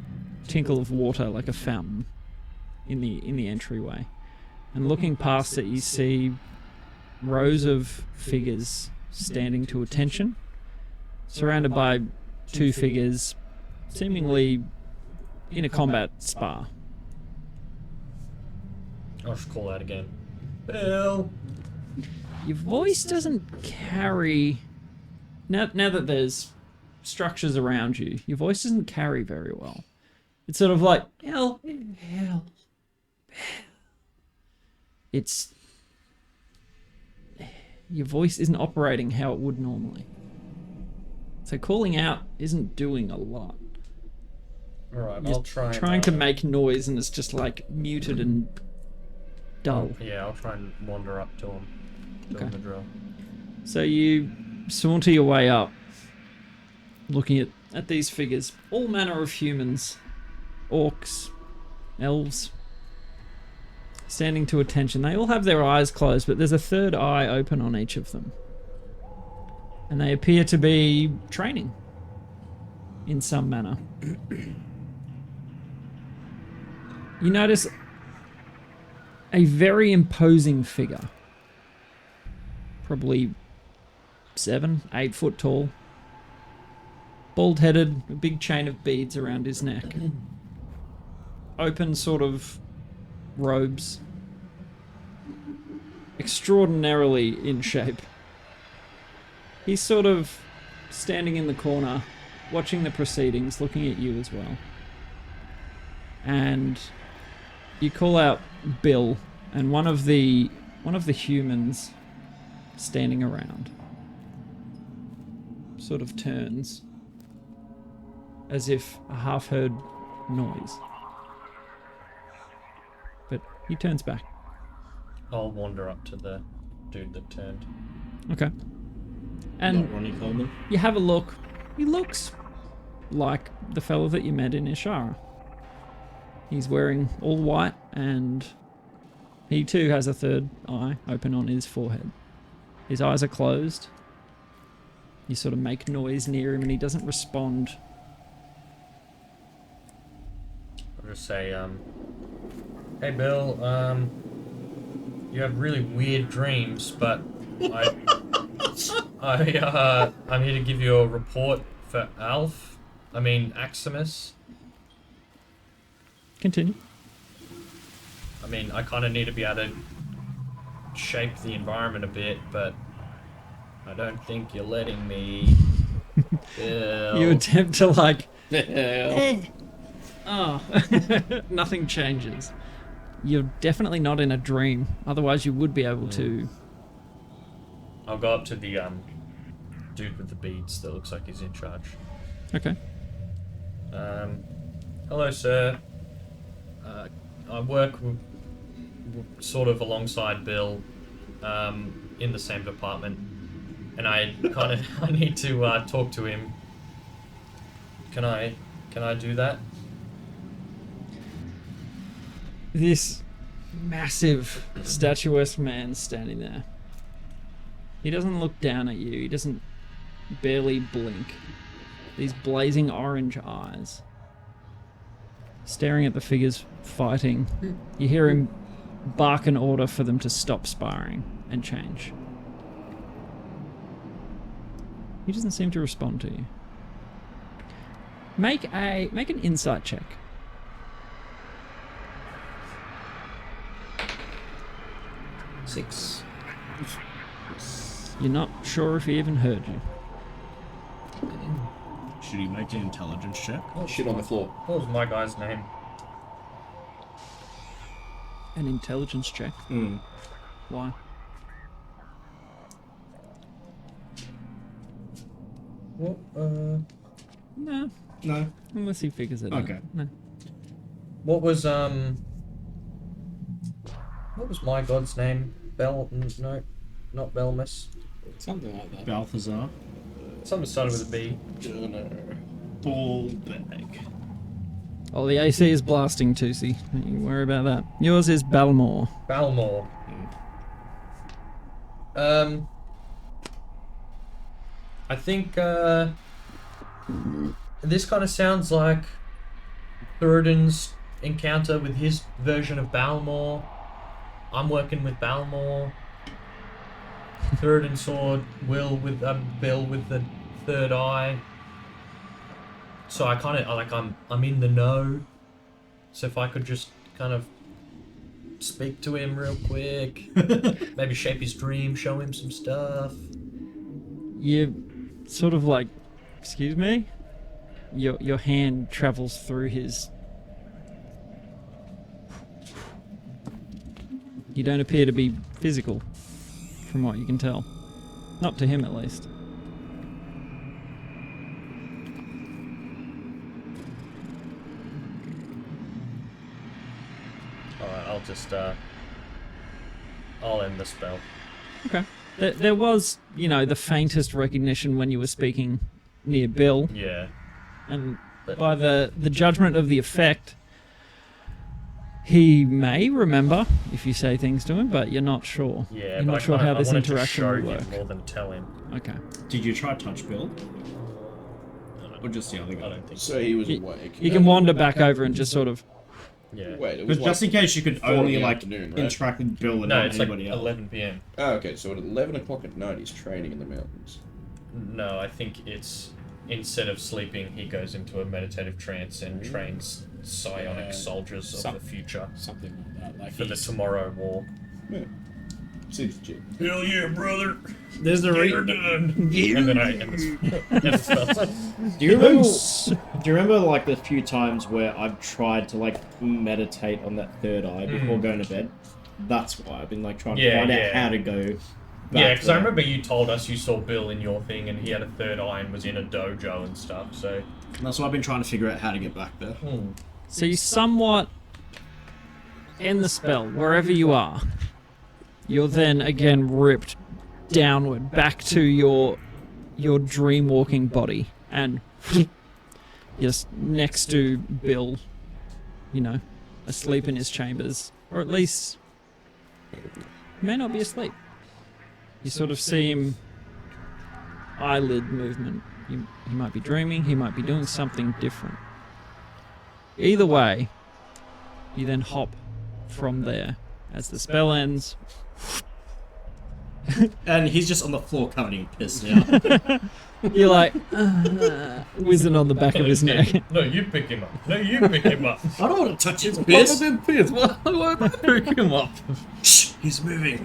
tinkle of water, like a fountain, in the entryway. And looking past it, you see rows of figures standing to attention, surrounded by 2 figures seemingly in a combat spa. I'll just call out again. Bill! Your voice doesn't carry... Now that there's structures around you, your voice doesn't carry very well. It's sort of like, hell. It's... Your voice isn't operating how it would normally. So calling out isn't doing a lot. Alright, You're I'll try and, trying to make noise and it's just like muted and dull. Yeah, I'll try and wander up to him. Doing the drill. So you saunter your way up, looking at these figures. All manner of humans. Orcs. Elves. Standing to attention. They all have their eyes closed, but there's a third eye open on each of them. And they appear to be training in some manner. You notice a very imposing figure. Probably 7, 8 foot tall. Bald-headed, a big chain of beads around his neck. Open sort of robes. Extraordinarily in shape. He's sort of standing in the corner, watching the proceedings, looking at you as well. And you call out Bill, and one of the humans standing around sort of turns as if a half-heard noise. But he turns back. I'll wander up to the dude that turned. Okay. And Not Ronnie Coleman. you have a look. He looks like the fellow that you met in Ishara. He's wearing all white, and he too has a third eye open on his forehead. His eyes are closed. You sort of make noise near him, and he doesn't respond. I'll just say, hey Bill, you have really weird dreams, but I'm here to give you a report for Aximus. Continue. I mean, I kind of need to be able to shape the environment a bit, but I don't think you're letting me. Bill. You attempt to like... Oh, nothing changes. You're definitely not in a dream. Otherwise, you would be able to. I'll go up to the dude with the beads that looks like he's in charge. Okay. Hello, sir. I work sort of alongside Bill in the same department, and I need to talk to him. Can I do that? This massive, statuesque man standing there. He doesn't look down at you. He doesn't barely blink. These blazing orange eyes. Staring at the figures fighting. You hear him bark an order for them to stop sparring and change. He doesn't seem to respond to you. Make an insight check. Six. You're not sure if he even heard you. Should he make an intelligence check? Shit on the floor. What was my guy's name? An intelligence check. Why? What? No. No. Unless he figures it out. Okay. No. What was my god's name? No, not Belmus. Something like that. Balthazar. Something started with a B. Ballbag. Oh, the AC is blasting, Tootsie. Don't you worry about that. Yours is Balmore. Balmore. I think this kind of sounds like Thoradin's encounter with his version of Balmore. I'm working with Balmore. Theoden saw Bill with the third eye. So I kind of I'm in the know. So if I could just kind of speak to him real quick, maybe shape his dream, show him some stuff. You sort of like, excuse me? Your hand travels through his. You don't appear to be physical, from what you can tell. Not to him, at least. Alright, I'll just, I'll end the spell. Okay. There was, the faintest recognition when you were speaking near Bill, Yeah. and by the judgment of the effect, he may remember if you say things to him, but you're not sure. Yeah, You're but not sure how this wanted to interaction show will him work. more than tell him. Okay. Did you try touch Bill? Or just the other I guy? don't think So so. he was You- awake. You can wander back over and just sort of. Yeah. Wait, it was Because just in case you could 4 in only the like afternoon, right? interact with Bill and No, not it's like anybody else. 11 p.m. Oh, okay, so at 11 o'clock at night he's training in the mountains. No, I think it's instead of sleeping, he goes into a meditative trance and trains psionic Yeah, soldiers of the future Something like that. Like for the he's- tomorrow war. Yeah. Seems legit. Hell yeah, brother! There's the Get her done! And then I end the spell. Do you remember? Do you remember like the few times where I've tried to like meditate on that third eye before going to bed? That's why I've been like trying to Yeah, find out yeah. how to go. Yeah, back because I there. remember you told us you saw Bill in your thing and he had a third eye and was in a dojo and stuff, so... That's why I've been trying to figure out how to get back there. So you somewhat end the spell wherever you are. You're then again ripped downward back to your dream walking body, and just next to Bill, asleep in his chambers, or at least he may not be asleep. You sort of see him eyelid movement. He might be dreaming. He might be doing something different. Either way, you then hop from there as the spell ends. And he's just on the floor covered in piss now. You're like whizzing on the back of his neck. No, you pick him up. No, you pick him up. I don't want to touch his What piss. did piss? Why would I pick him up? Shh, he's moving.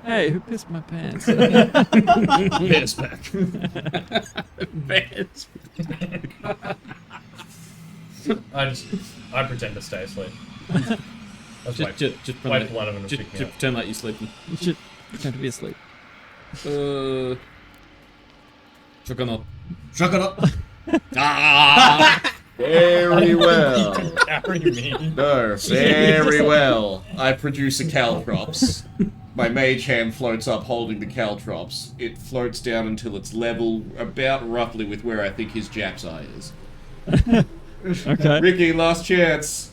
Hey, who pissed my pants? Piss back. Beds. I pretend to stay asleep. That's why. Just Wait pretend, for one of them to just, pick me just up. pretend like you're sleeping. You should pretend to be asleep. Juggernaut. Chuck it up. Very well. Carry me. No, very well. I produce a caltrops. My mage hand floats up holding the caltrops. It floats down until it's level, about roughly with where I think his Jap's eye is. Okay. Ricky, last chance.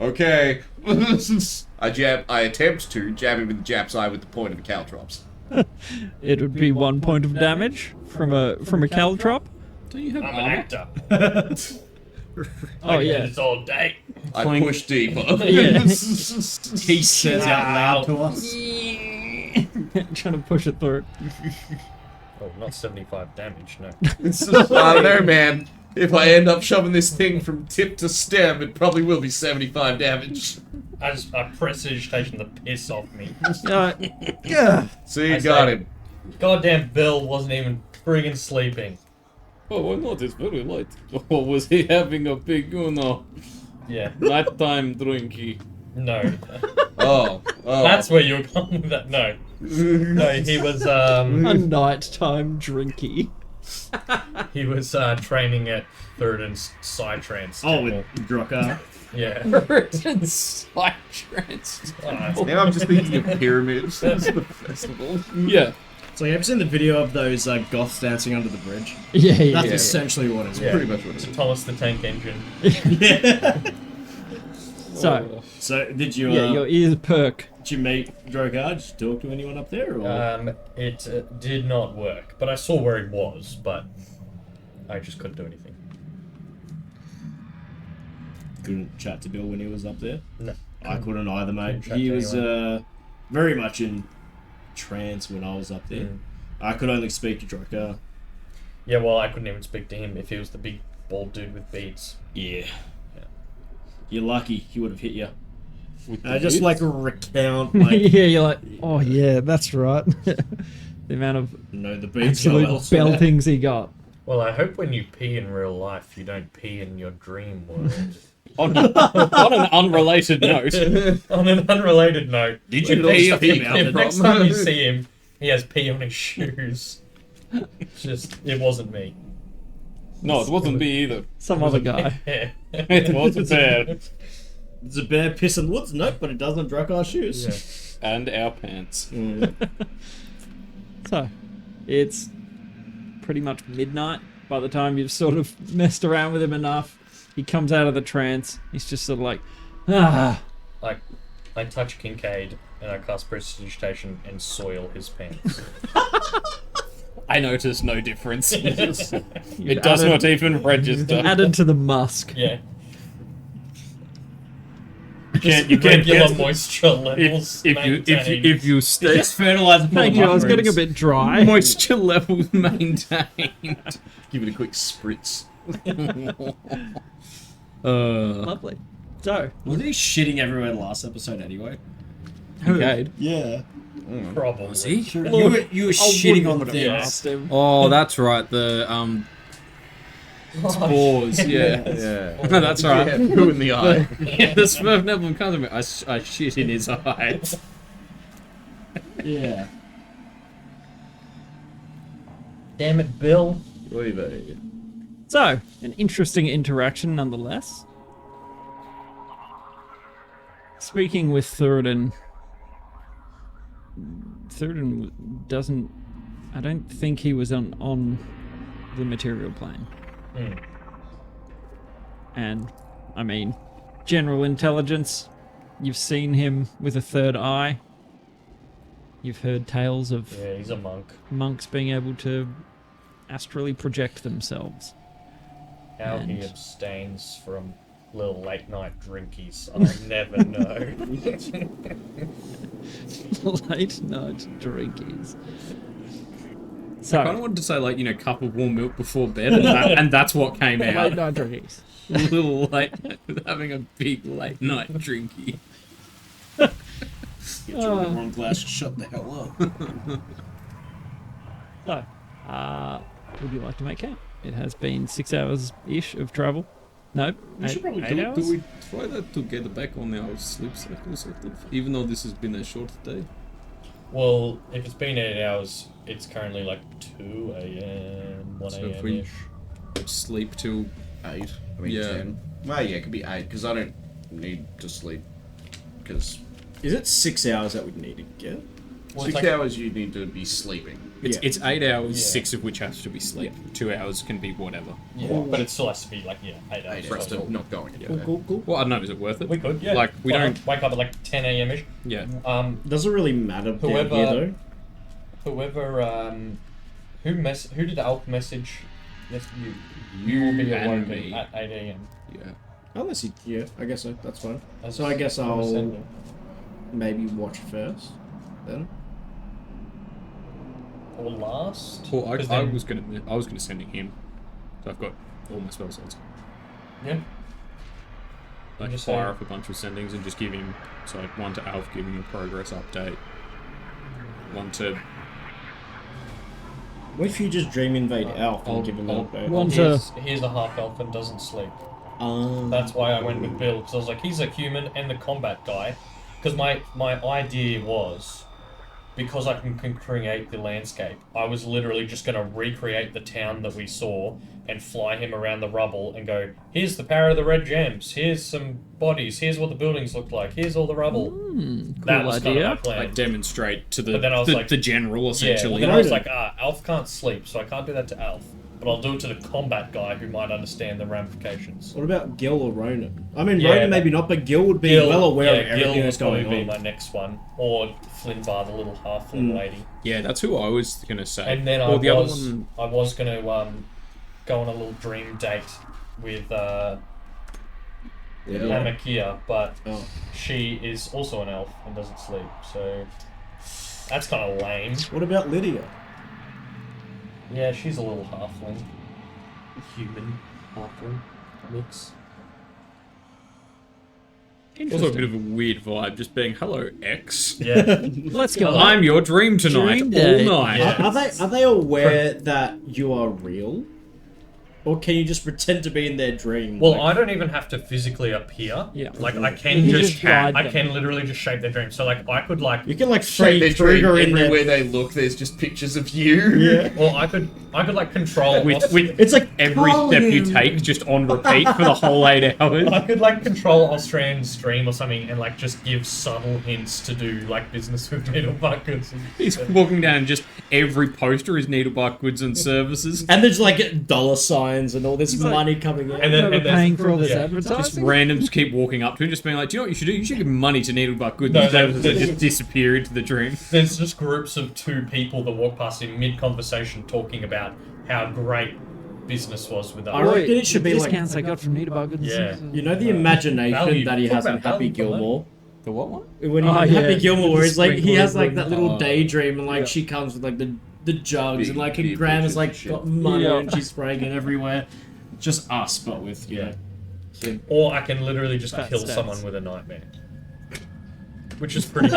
Okay. I attempt to jab him in the Jap's eye with the point of the caltrops. It would be 1 point of damage from a caltrop. Don't you have I'm an armor? actor. Oh yeah. It's all day. I Clink. push deeper. Yeah. He says out loud to us. Trying to push it through. Oh, not 75 damage, no. I don't know, man. If I end up shoving this thing from tip to stem, it probably will be 75 damage. I prestidigitation the piss off me. Yeah. See, I got say- him. Goddamn Bill wasn't even friggin' sleeping. Oh, why not? It's very light. Or was he having a big, Yeah. nighttime drinky? No. Oh. That's where you were going with that. No. No, he was A nighttime drinky. training at Third and Psytrance. Oh, with Drucker. Yeah. Psytrance. Now I'm just thinking of pyramids. That's the festival. Yeah. So you ever seen the video of those goths dancing under the bridge? Yeah, yeah. That's yeah. essentially what it is. Yeah. Pretty much what it is. Thomas the Tank Engine. So, So did you? your ears perk. Did you meet Drogar? Did you talk to anyone up there? Or? It did not work, but I saw where he was, but I just couldn't do anything. Couldn't chat to Bill when he was up there. No. I couldn't either, mate. Couldn't chat He to was anyone. very much in trance when I was up there. Mm. I could only speak to Drakkar. Yeah, well, I couldn't even speak to him if he was the big bald dude with beads. Yeah. Yeah. You're lucky he would have hit you. With Just beads? like a recount, like Yeah, you're like, oh yeah, that's right. The amount of the beats go absolute elsewhere. beltings he got. Well, I hope when you pee in real life, you don't pee in your dream world. On an unrelated note, On an unrelated note, Did you the pee next- him the out? next time you see him, he has pee on his shoes. It wasn't me. no, it wasn't me either. Some other guy. It wasn't there. It's a bear pissing woods, nope, but it does on Drakkar's shoes. Yeah. And our pants. So, it's pretty much midnight by the time you've sort of messed around with him enough. He comes out of the trance. He's just sort of like, I touch Kincaid and I cast Prestidigitation and soil his pants. I noticed no difference. You've It does added- not even register. added to the musk. Yeah. You can't Regular get moisture levels maintained. if you stay Just fertilizer for Thank the you, I was getting a mushrooms. bit dry. moisture levels maintained. Give it a quick spritz. Lovely. So, Wasn't he shitting everywhere last episode anyway? Okay. Yeah. Probably. See? You were shitting on the have things. asked him. Oh, that's right. The spores. Yeah. Yeah. No, that's right. Yeah, poo in the eye. Yeah, the Smurf never comes to me. I shit in his eyes. Yeah. Damn it, Bill. So, an interesting interaction nonetheless. Speaking with Theoden doesn't... I don't think he was on the material plane. Hmm. And, I mean, general intelligence. You've seen him with a third eye. You've heard tales of Yeah, he's a monk. monks being able to astrally project themselves. How he And- abstains from little late night drinkies, I'll never know. Late night drinkies. I So, kind of wanted to say, like, cup of warm milk before bed, and that's what came late out. night drinkies. A little late, having a big late night drinky. Get your wrong glass, shut the hell up. So, would you like to make camp? It has been 6 hours-ish of travel. No, We should probably eight do hours? Do we try that to get back on our sleep cycle, sort of? Even though this has been a short day. Well, if it's been 8 hours, it's currently like 2 a.m., 1 So a.m. if we- ish. Sleep till 8. I mean, Yeah. 10. Well, yeah, it could be 8, because I don't need to sleep. Because Is it 6 hours that we need to get? Well, 6 it's like- hours you need to be sleeping. it's 8 hours, Yeah. 6 of which has to be sleep. 2 hours can be whatever. Yeah, but it still has to be like 8 hours. 8 hours total. of not going. Yeah. Cool. Well, I don't know, is it worth it? We could, yeah. Like, we Why don't. not? Wake up at like 10 a.m. ish. Yeah. Doesn't really matter down Whoever- here though. Whoever who did Alp message? Yes, you will be and awoken me. at 8 a.m. Yeah. Unless you, yeah, I guess so. That's fine. That's So I guess what we're I'll sending. maybe watch first. Then. Or last. Well, I 'Cause then- was gonna send it him. So I've got all my spell slots. Yeah. Like Just fire say- off a bunch of sendings and just give him one to Alf, give him a progress update. One to What if you just dream invade Alf and give him an update? One to He's a half elf and doesn't sleep. Um, That's why I went with Bill, because I was like, he's a human and the combat guy. Because my idea was, because I can create the landscape, I was literally just going to recreate the town that we saw and fly him around the rubble and go, here's the power of the red gems, here's some bodies, here's what the buildings look like, here's all the rubble. cool That was kind of my idea. plan. like demonstrate to the But then I was like- the general Yeah, well, essentially. then I was like, Alf can't sleep, so I can't do that to Alf. But I'll do it to the combat guy who might understand the ramifications. what about Gil or Ronan? I mean, Yeah, Ronan maybe not, but Gil would be well aware of everything Gil that's would probably going be on. my next one, or Flinbar, the little halfling lady. Yeah, that's who I was gonna say. And then or I the was other one. gonna go on a little dream date with Lamakia, but Oh. she is also an elf and doesn't sleep. So That's kind of lame. What about Lydia? Yeah, she's a little halfling. Human halfling mix. Also a bit of a weird vibe, just being, hello, X. Yeah. Let's go. I'm your dream tonight, Dream day. all night. Yeah. Are they aware that you are real? Or can you just pretend to be in their dream? Well, like, I don't even have to physically appear. Yeah. Like I can You just just guide I them. can literally just shape their dreams. So like I could like, you can like Shape their Freddy dream. Krueger in Everywhere there. they look, there's just pictures of you. Yeah. or I could like control. With It's like every call step you him. take just on repeat for the whole 8 hours. I could like control Australian stream or something and like just give subtle hints to do like business with Needlebark Goods. He's walking down and just every poster is Needlebark Goods and Services. And there's like dollar signs and all this like- money coming in. And then We're paying for all this yeah. Just advertising. randoms keep walking up to him, just being like, do you know what you should do? You should give money to Needlebark Goods No, and Services no, and just disappear into the dream. There's just groups of 2 people that walk past him mid-conversation talking about how great business was with us. I reckon it should be like, discounts I got from Needlebark Goods and Yeah. Services. you know, the imagination Value. that he Talk has in about Happy value for money. Gilmore. The what one? When he Oh, in yeah. Happy Gilmore, where he's like, he has like that little Oh. daydream, and like Yeah. she comes with like the jugs, Big, and like big her grandma's bitches like and shit. got money, Yeah. and she's spraying it everywhere. Just us, but with you know. Or I can literally just Fat kill stats. someone with a nightmare. Which is pretty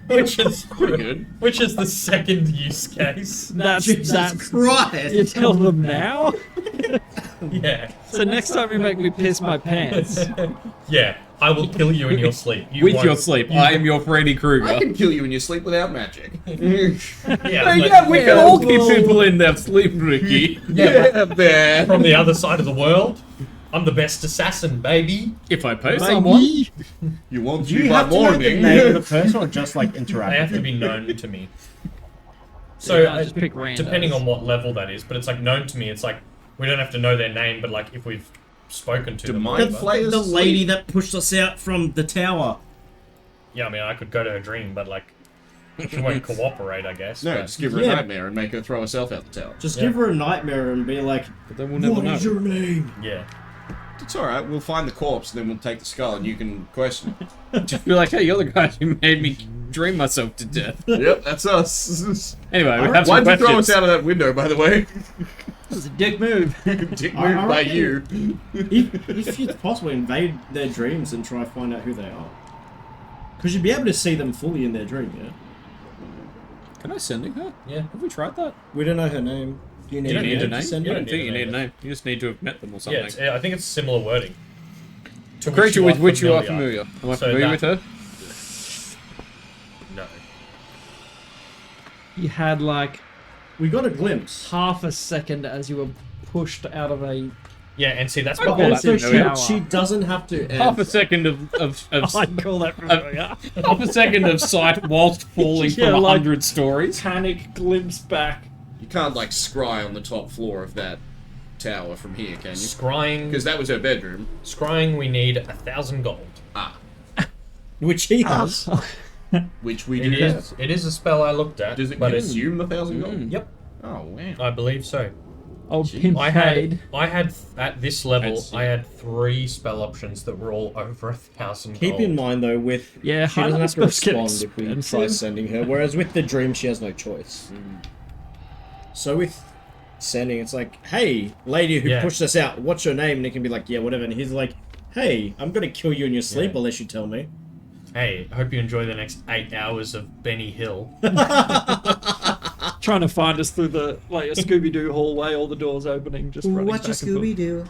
which is Pretty good. Which is the second use case. That's Christ! you tell them now. Yeah. So next time you make me piss my pants. Yeah. I will kill you in your sleep. You With won't- your sleep, I am your Freddy I Krueger. can kill you in your sleep without magic. Yeah, Yeah, we can all keep people in their sleep, Ricky. yeah, but man. from the other side of the world, I'm the best assassin, baby. If I pay someone. You won't Do you see by have to know the morning. name of the person, or just like interact? They have with to them? be known to me. So, You can't just pick randos. depending on what level that is, but it's like known to me. It's like we don't have to know their name, but like if we've spoken to Do them. or mind whatever. flayers The sleep? lady that pushed us out from the tower. Yeah, I mean, I could go to her dream, but like she won't cooperate, I guess. No, but- just give her Yeah. a nightmare and make her throw herself out the tower. Just Yeah. give her a nightmare and be like, But then we'll never "What know. is your name?" yeah. It's alright, we'll find the corpse and then we'll take the skull and you can question it. Just be like, hey, you're the guy who made me dream myself to death. Yep, that's us. Anyway, we have some Why'd you throw questions. us out of that window, by the way? It was a dick move. Dick I moved by reckon- you. If it's possible, invade their dreams and try to find out who they are. Because you'd be able to see them fully in their dream, yeah? Can I sending her? Yeah. Have we tried that? We don't know her name. Do you need, You You don't need a to name? send I her? don't think you need a need a name. name. You just need to have met them or Yeah, something. it's, I think it's similar wording. To A creature you with are which you are familiar. Am I So familiar that- with her? No. You had like We got a glimpse. half a second as you were pushed out of a. Yeah, and see that's I call probably that so familiar. shower. She doesn't have to Half a answer. second of I'd call that familiar. half a second of sight whilst falling Yeah, from like- 100 stories. Panic glimpse back. You can't, like, scry on the top floor of that tower from here, can you? scrying. Because that was her bedroom. Scrying, we need 1,000 gold. Ah, Which he has. which we It do have. is. It is a spell I looked at. Does it but it's, consume 1,000 gold? Yep, Oh, wow. I believe so. Old I had Pimpade. at this level, Fancy. I had 3 spell options that were all over 1,000 Keep gold. in mind though, with Yeah, she doesn't have to highlight spells get respond if we try expensive. sending her. Whereas with the dream, she has no choice. So with sending, it's like, "Hey, lady who Yeah. pushed us out, what's your name?" And it can be like, "Yeah, whatever." And he's like, "Hey, I'm gonna kill you in your sleep Yeah. unless you tell me." Hey, I hope you enjoy the next 8 hours of Benny Hill. Trying to find us through the like a Scooby Doo hallway, all the doors opening, just running back and forth. Doo?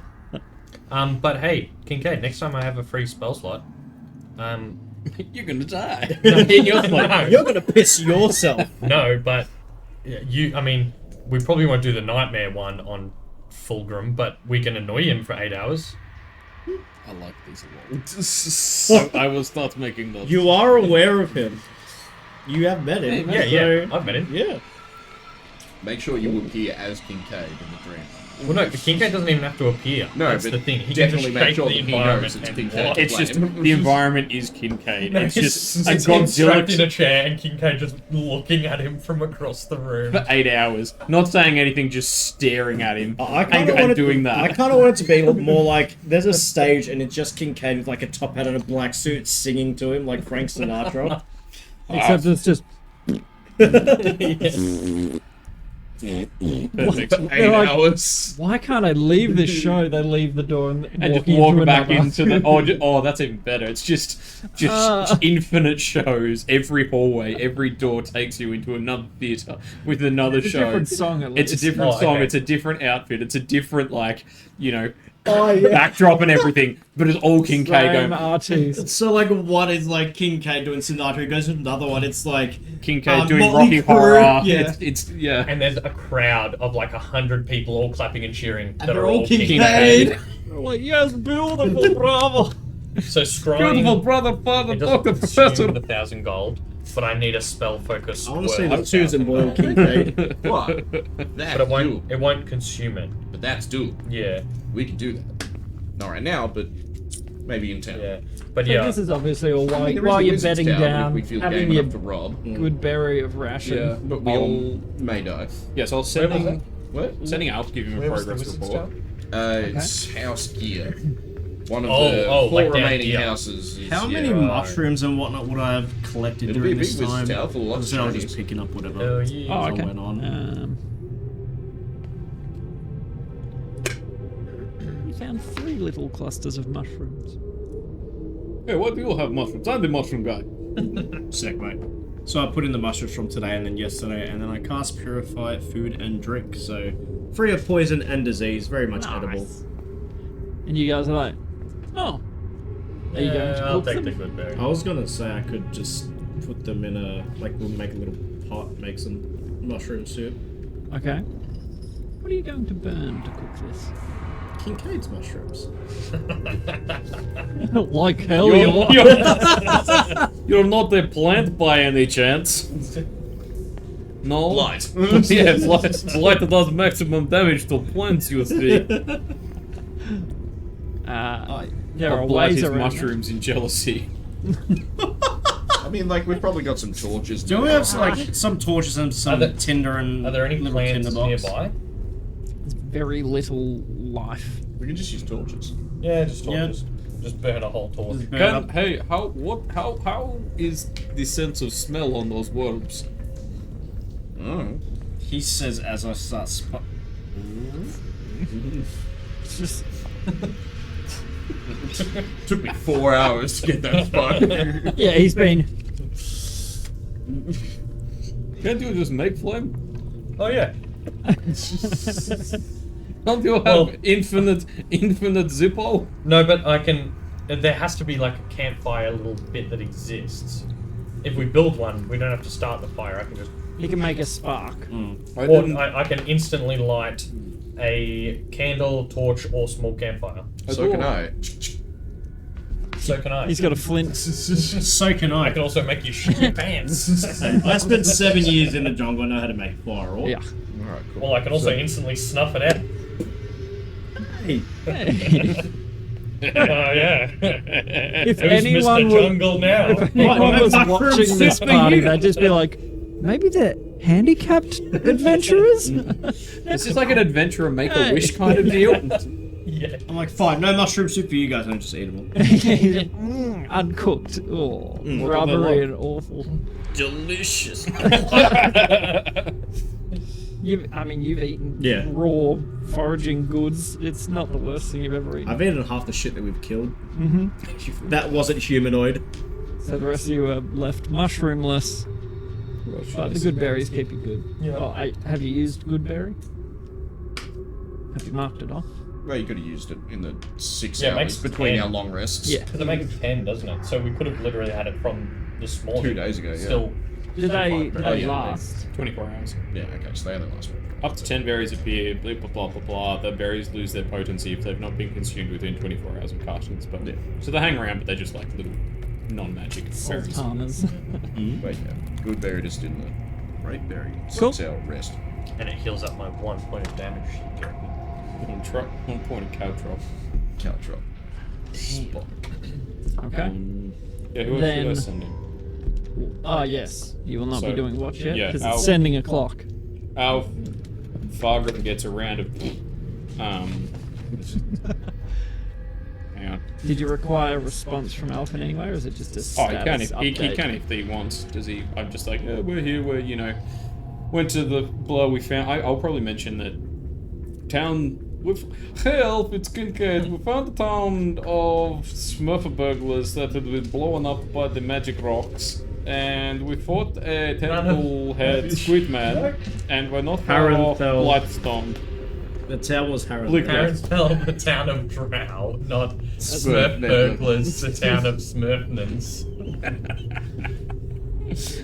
But hey, Kincaid, next time I have a free spell slot, You're gonna die. In your sleep. no, You're gonna piss yourself. no, but I mean, we probably won't do the nightmare one on Fulgrim, but we can annoy him for 8 hours. I like these a lot. I will start making those. You are aware of him. You have met him. Yeah, so- I've met him. Yeah. Make sure you appear as Kincaid in the dream. Well, no, the Kincaid doesn't even have to appear. No, That's but the thing. He can just definitely make shape sure the that he environment knows it's and Kincaid. walk. It's just Flame. the environment is Kincaid. No, It's just a it's him strapped in a Godzilla chair and Kincaid just looking at him from across the room. for 8 hours, not saying anything, just staring at him I kind of and want doing that. I kind of want it to be more like there's a stage and it's just Kincaid with like a top hat and a black suit singing to him like Frank Sinatra. Except it's just Perfect. 8 like- hours. Why can't I leave this show? They leave the door and And just into walk back another. into the. Oh, that's even better. It's just infinite shows. Every hallway, every door takes you into another theater with another It's a show. different song at It's a least. different Oh, song. okay. It's a different outfit. It's a different Oh, backdrop and everything. But it's all Kincaid Same going. artist. So like one is like Kincaid doing Sinatra, goes to another one, it's like Kincaid doing Motley Rocky Crue, Horror. yeah. It's yeah. And there's a crowd of like 100 people all clapping and cheering. that they're are all Kincaid. Kincaid. Like, yes, beautiful, bravo. So Beautiful scrying, brother, father, it doctor, doesn't professor. consume the 1,000 gold, but I need a spell focus. I want to see worth the Susan 1,000 Boyle gold. Kincaid. What? But That's it won't. doable. It won't consume it. But that's doable. Yeah, We can do that. Not right now, but maybe in town. yeah. But So yeah, this is obviously all I while, mean, there is while a you're wizard's bedding town down, if we feel having game your enough to rob. good berry of ration. Yeah. But we all may die. Yeah, so I was Where was sending What? sending Alf to give him a where was the progress wizard's report. town? It's House Gear. One of Oh, the oh, four like down remaining here. houses. Is, How yeah. many Right. mushrooms and whatnot would I have collected It'll be during a big this wizard's time? town full of lots of I was Chinese. just picking up whatever Oh, yeah. Oh, as I okay. went on. You found 3 little clusters of mushrooms. Hey, why do you all have mushrooms? I'm the mushroom guy. Sick, mate. So I put in the mushrooms from today and then yesterday, and then I cast Purify Food and Drink, so free of poison and disease, very much edible. And you guys are like, oh, are you going to I'll cook take the them? good berry. I was gonna say I could just put them in a, like, we'll make a little pot, make some mushroom soup. Okay. What are you going to burn to cook this? Kincaid's mushrooms. Like hell you are. You're not a plant by any chance. No. Light. Yes, light does maximum damage to plants, you see. There are Blight ways his around mushrooms in jealousy. I mean, like, we've probably got some torches. Do we have some torches and some Are there- tinder and Are there any little plants tinderbox? nearby? There's very little life. We can just use torches. Yeah, just Yeah. torches. Just burn a whole torch. Just burn up. Hey, how is the sense of smell on those worms? Oh. He says as I start It's just Took me 4 hours to get that spot. yeah, he's been Can't you just make flame? Oh yeah. Don't you have Well- infinite Zippo? No, but I can. There has to be like a campfire little bit that exists. If we build one, we don't have to start the fire. I can just. he can make a spark. Or I can instantly light a candle, torch, or small campfire. So can I. So can I. He's got a flint. So can I I. can also make you shit your pants. I spent 7 years in the jungle. I know how to make fire. Or Yeah. Alright, cool. Well, I can also instantly snuff it out. Hey, Oh yeah. If Who's anyone Mr. would, Jungle now? anyone was Mushroom watching this soup for party, you. they'd just be like, maybe they're handicapped adventurers. This is like an adventurer make-a-wish kind of deal. Yeah. I'm like, fine, no mushroom soup for you guys. I'm just eatable. Uncooked. Oh, what rubbery they and awful. Delicious. You've eaten Yeah. raw foraging goods. It's not the worst thing you've ever eaten. I've eaten half the shit that we've killed. Mm-hmm. That wasn't humanoid. So the rest of you are left mushroomless. But the good berries keep you good. Yeah. Oh, have you used good berry? Have you marked it off? Well, you could have used it in the 6 Yeah, it hours makes between 10. our long rests. Yeah. Because it makes 10, doesn't it? So we could have literally had it from this morning. 2 days ago, yeah. Still. Do they Oh, yeah. last? 24 hours. Yeah, okay, so they only last one. Up to 10 berries appear, blah blah blah blah blah. The berries lose their potency if they've not been consumed within 24 hours of casting the spell. Yeah. So they hang around, but they're just like little non-magic berries. Sultanas. Wait, yeah. Good berry just in the great berry. Cool. 6 hour rest. And it heals up my 1 point of damage. One point of caltrop. Caltrop. Spot. Okay. Yeah, who else Then- should I send in? Oh, yes. You will not be So, doing watch yet, yeah, because I'll- it's sending a clock. Our Fargrim gets a round of hang on. Did you require a response from Alf in any way, or is it just a Oh, he can status if he update? can if he wants. Does he? I'm just like, we're here. We're went to the blow. We found. I'll probably mention that town with help. It's Kincaid. We found the town of Smurfer burglars that had been blown up by the magic rocks, and we fought a tentacle head squid man, and we're not far off Harenfell. Blightstone. The town was Harold. Harenfell, the town of Drow, not Smurf burglars, the town of Smurfnans.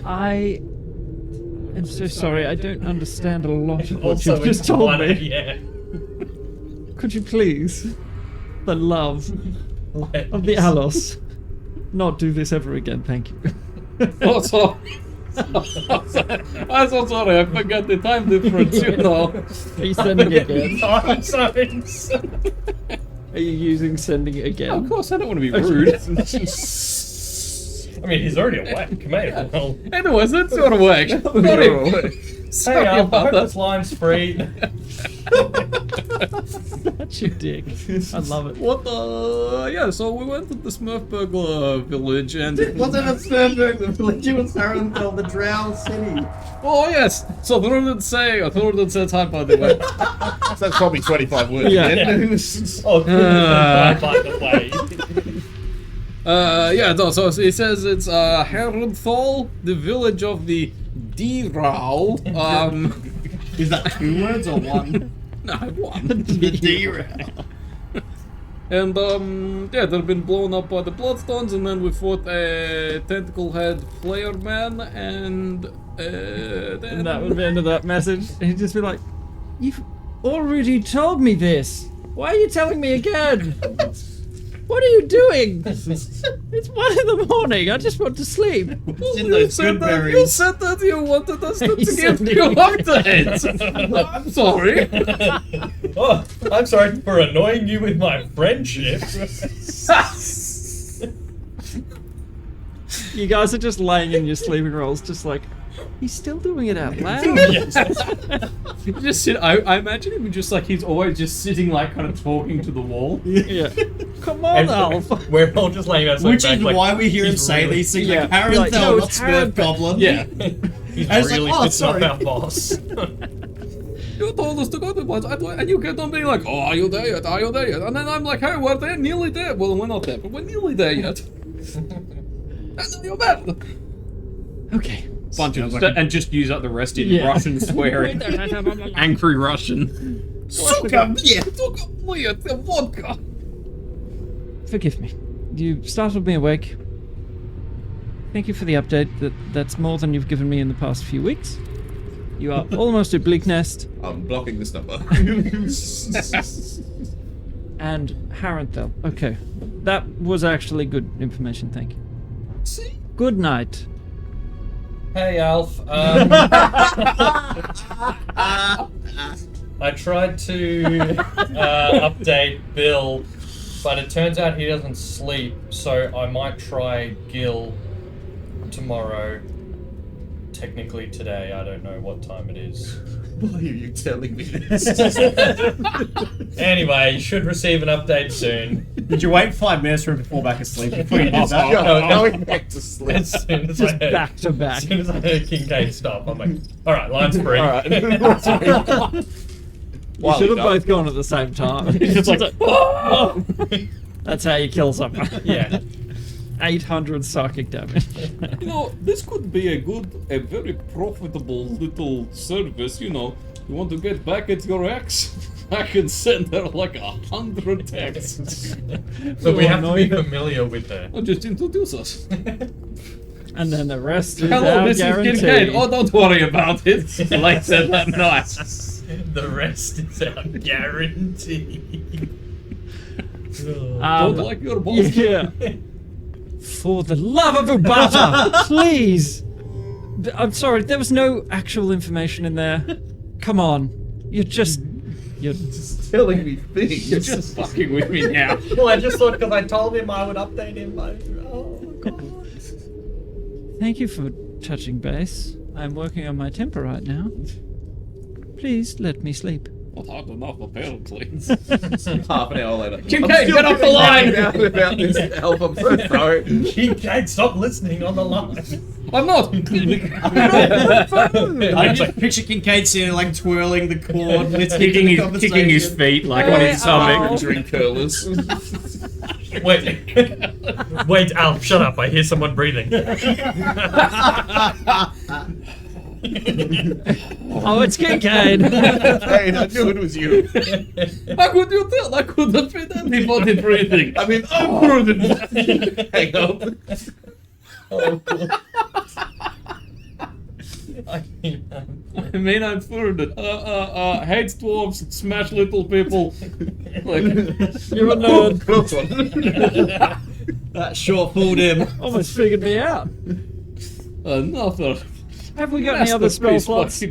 I am so sorry. I don't understand a lot of what Also you've just in told one, me. yeah. Could you please, the love of the Alos, not do this ever again? Thank you. Oh, sorry. I'm so sorry. I forgot the time difference. Are you sending again? Time zones. Are you using sending again? Of course, I don't want to be rude. I mean, he's already awake, mate. Well, Anyways, let's go to work. Sorry hey, Alf, I about hope that. this line's free. That's your dick. I love it. What the? Yeah, so we went to the Smurf burglar village and. Wasn't a Sternberg the village? It was Harenfell, the Drow city. Oh, yes! So I didn't say time, by the way. So that's probably 25 words. Yeah. Oh, by the way. Yeah, no, so it says it's Harenthal, the village of the D-Row. Is that 2 words or 1? No, one. The D-Row. And yeah, they've been blown up by the Bloodstones, and then we fought a tentacle head player man, and then And that would be the end of that message. And he'd just be like, "You've already told me this. Why are you telling me again? What are you doing? It's 1 in the morning. I just want to sleep." You said that you wanted us to give you updates. I'm sorry. Oh, I'm sorry for annoying you with my friendship. You guys are just laying in your sleeping rolls, just like, he's still doing it out loud. You just sit. I imagine him just like he's always just sitting, like kind of talking to the wall. Yeah. Come on, And Alf. we're all just laying outside. Which is why we hear him say really- these things Yeah. like Harenfell, Like, no, not it's Smurf Harenfell. Goblin. Yeah. He's I was like, really oh, pissing sorry. off our boss. You told us to go to once, and you kept on being like, "Oh, are you there yet? Are you there yet?" And then I'm like, "Hey, we're there, nearly there." Well, we're not there, but we're nearly there yet. And then you're back. Okay. Bunch of Sounds like and just use up the rest in Yeah. Russian swearing, angry Russian. Suka, the vodka. Forgive me. You startled me awake. Thank you for the update. That's more than you've given me in the past few weeks. You are almost at Bleaknest I'm blocking this number. and Harenthal. Okay. That was actually good information, thank you. See? Good night. Hey, Alf. I tried to update Bill, but it turns out he doesn't sleep, so I might try Gil tomorrow. Technically today, I don't know what time it is. Why are you telling me this? Anyway, you should receive an update soon. Did you wait 5 minutes for him to fall back asleep before you did that? No, Going back to sleep. As soon as I heard, Back to back. as soon as I heard Kincaid stop, I'm like, alright, line's free. You should have both gone at the same time. It's like, oh! That's how you kill someone. Yeah. 800 psychic damage. You know, this could be a very profitable little service. You know, you want to get back at your ex? I can send her like 100 texts. But we have to be familiar with her. Or just introduce us. And then the rest is Hello, our this is guarantee. Kincaid. Oh, don't worry about it. Later that night. The rest is our guarantee. Don't like your boss. Yeah. For the love of Ubata, please. I'm sorry, there was no actual information in there. Come on. You're Just telling me things. You're just fucking with me now. Well, I just thought because I told him I would update him. Oh, God. Thank you for touching base. I'm working on my temper right now. Please let me sleep. Not hard enough, apparently. Half an hour later. Kincaid, get off the line! About this elf, I'm so sorry. Kincaid, stop listening on the line. I'm not! I just picture Kincaid sitting like twirling the cord, listening to the conversation. Kicking his feet like on his stomach. Drink curlers. Wait, Alf, shut up. I hear someone breathing. Oh, it's Kincaid. Hey, I knew it was you. How could you tell? I could have been anybody breathing. I mean, I'm prudent. Hang on. I mean, I'm prudent. Hates dwarves, smash little people. Like, You're a nerd. Close one. That short fooled him. Almost figured me out. another. Have we got any other spell slots?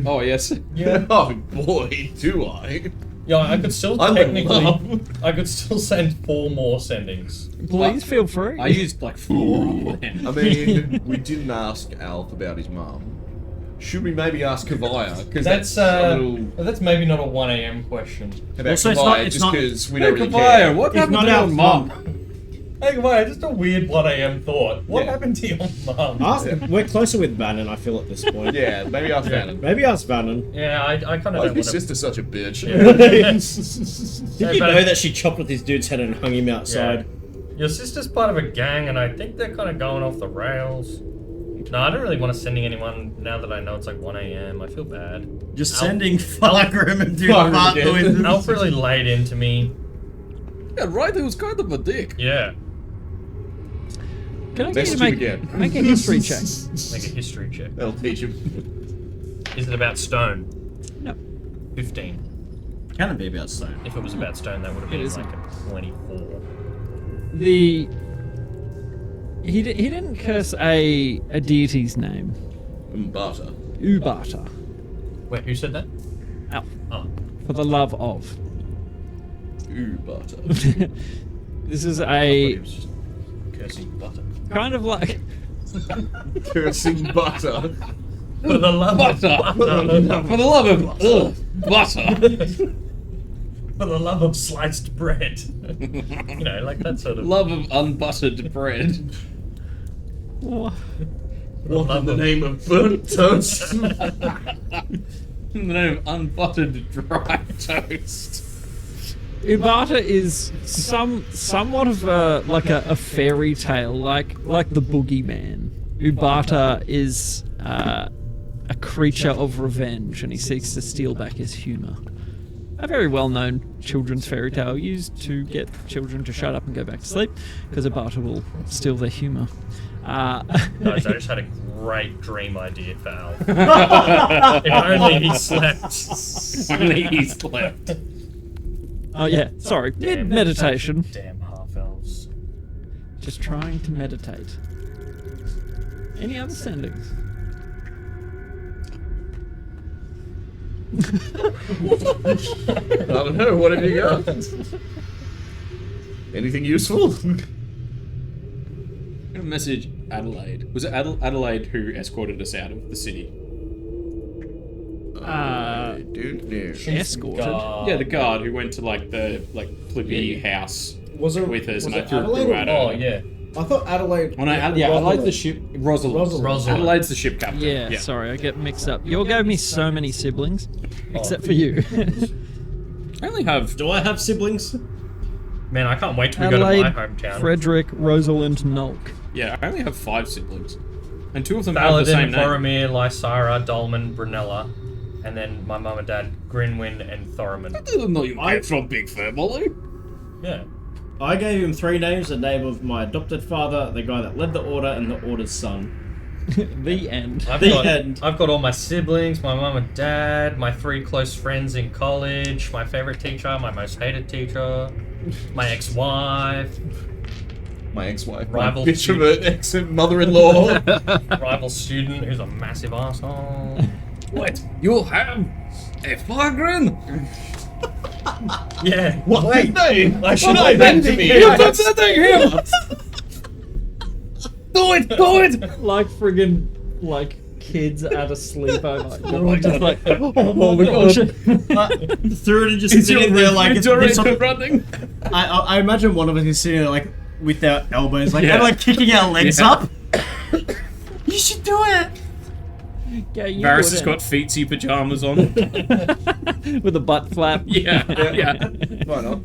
Oh, yes. Yeah. Oh boy, do I. Yeah, I could still I would technically. love- I could still send 4 more sendings. Please feel free. I used like 4 of them. I mean, we didn't ask Alf about his mum. Should we maybe ask Kavaya? Because That's a little. that's maybe not a 1 a.m. question. About Also, it's Kavaya, not- it's just not- because we Hey, don't really Kavaya, care. what It's happened not to your our mum? Hey, wait, just a weird 1 a.m. thought. What Yeah. happened to your mum? We're closer with Bannon, I feel, at this point. Yeah, maybe ask Bannon. Maybe ask Bannon. Yeah, I kind of Oh, don't your want to. sister's such a bitch. Did you but- know that she chopped with his dude's head and hung him outside? Your sister's part of a gang, and I think they're kind of going off the rails. No, I don't really want to sending anyone now that I know it's like 1 a.m. I feel bad. Just Alf- sending Fargrim and doing Fargrim fart again. noises. Alf really laid into me. Yeah, right, he was kind of a dick. Yeah, Can I get Best you to you make, again. make a history check? make a history check. That'll teach him. Is it about stone? No. 15. Can it be about stone? If it was about stone, that would have It been isn't. like a 24. He didn't curse a deity's name. Mbata. Ubata. Wait, who said that? Alf. Oh. For the love of. Ubata. This is I thought he a was just cursing butter. kind of like Cursing butter. For the love Butter! of butter. For the love of butter! For the love of sliced bread. You know, like that sort of. Love of unbuttered bread. oh, What in the name of burnt toast? In the name of unbuttered dry toast. Ubata is somewhat of a fairy tale, like the boogeyman. Ubata is a creature of revenge, and he seeks to steal back his humor. A very well-known children's fairy tale used to get children to shut up and go back to sleep, because Ubata will steal their humor. Guys, I just had a great dream idea for Al. If only he slept. Only he slept. Oh yeah, sorry, meditation. Damn half elves. Just trying to meditate. Any other sendings? I don't know, what have you got? Anything useful? I'm gonna message Adelaide. Was it Adelaide who escorted us out of the city? Dude, no. Escorted. Yeah, the guard who went to like the Clippy Yeah. house Was it with us, was and I it threw Adelaide threw or- at Oh, her. yeah. I thought Adelaide. Oh, no, Adelaide's the ship. Rosalind. Rosalind. Adelaide's the ship captain. Yeah, sorry, I get mixed up. You all gave me so many siblings, except for you. I only have. Do I have siblings? Man, I can't wait till we go to Adelaide, my hometown. Frederick, Rosalind, Nulk. Yeah, I only have 5 siblings, and 2 of them have the Paladin, same name. Boromir, Lysira, Dolmen, Brunella, and then my mum and dad, Grinwyn and Thoruman. I didn't know you came from big family. Yeah. I gave him 3 names: the name of my adopted father, the guy that led the order, and the order's son. The end. I've The got, end. I've got all my siblings, my mum and dad, my 3 close friends in college, my favorite teacher, my most hated teacher, my ex-wife, My ex-wife. Rival My bitch of an ex-mother-in-law. rival student who's a massive asshole. What? You have a Fargrim? Yeah. What's his name? I should What have happened been to me? here. You're presenting him! Do it! Do it! Like friggin' like kids at a sleepover. You're all just like, oh my gosh. Through it and just Is sitting your there like refrigerator running? I imagine one of us is sitting there like with our elbows like Yeah. and like kicking our legs Yeah. up. You should do it. Yeah, you Varys has wouldn't. got feetsy pajamas on. With a butt flap. Yeah, yeah. Why not?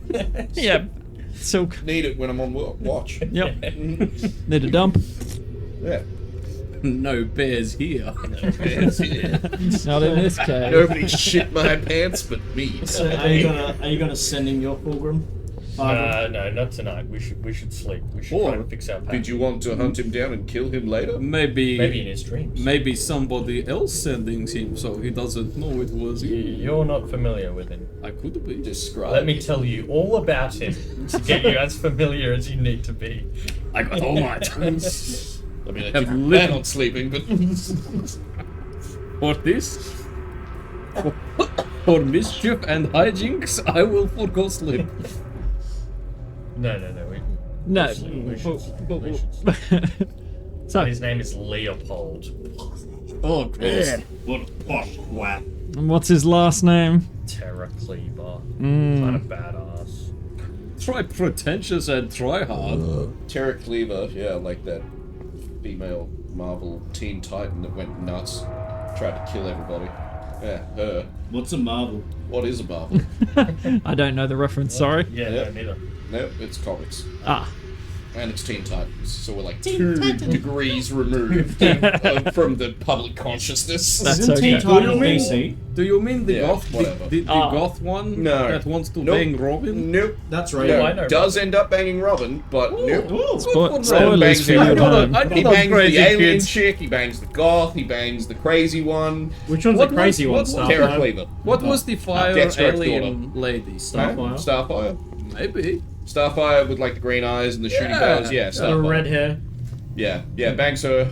Yeah. Silk. Need it when I'm on watch. Yep. Need a dump. Yeah. No bears here. Not in this case. Nobody shit my pants but me. So are you gonna send in your pilgrim? No, not tonight. We should sleep. We should try Or and fix our pack. Did you want to hunt him down and kill him later? Maybe Maybe in his dreams. maybe somebody else sending him so he doesn't know it was you. You're not familiar with him. I could be. Describe. Let me tell you all about him to get you as familiar as you need to be. I got all my times. I mean, I Have didn't lived- plan on sleeping, but For this, for mischief and hijinks, I will forgo sleep. No. No. So, His name is Leopold. Oh, God. What a posh whap. and what's his last name? Terra Cleaver. Mm. Kind of badass. Try pretentious and try hard. Terra Cleaver, yeah, like that female Marvel Teen Titan that went nuts, tried to kill everybody. Yeah, her. What's a marvel? What is a Marvel? I don't know the reference, sorry. Yeah, Yeah. no, neither. No, it's comics. Ah. And it's Teen Titans, so we're like 2 degrees removed from the public consciousness. That's Isn't Teen okay. Titans DC? Do you mean the Yeah, goth, whatever. the Ah. goth one No. that wants to Nope. bang Robin? Nope. That's right. No, I know does end up banging Robin, but nope. Spoilers for you I at know home. He bangs crazy the alien kids. chick, he bangs the goth, he bangs the crazy one. Which one's What the crazy was- one? what- Terra Starfire? Cleaver. What was the fire Deathstroke's alien lady? Starfire? Starfire. Maybe. Starfire with like the green eyes and the shooting Yeah. bells. Yeah, The Starfire. red hair. Yeah, bangs her.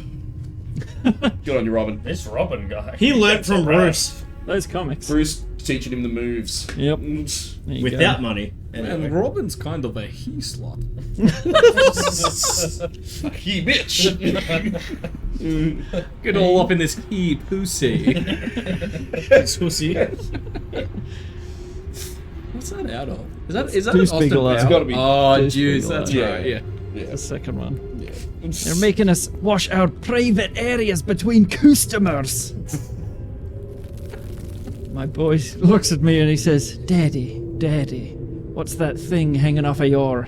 Good on you, Robin. This Robin guy. He learnt from Bruce Those comics. Bruce teaching him the moves. Yep. Mm. There you without go. money. And Anyway. Robin's kind of a he slut. He bitch. Get all up in this he pussy. Pussy. What's that out of? Is that Too an Spiegel Austin out. Powers? It's gotta be Oh, Too juice. Spiegel That's out. right. Yeah. The second one. Yeah. They're making us wash out private areas between customers. My boy looks at me and he says, Daddy, what's that thing hanging off of your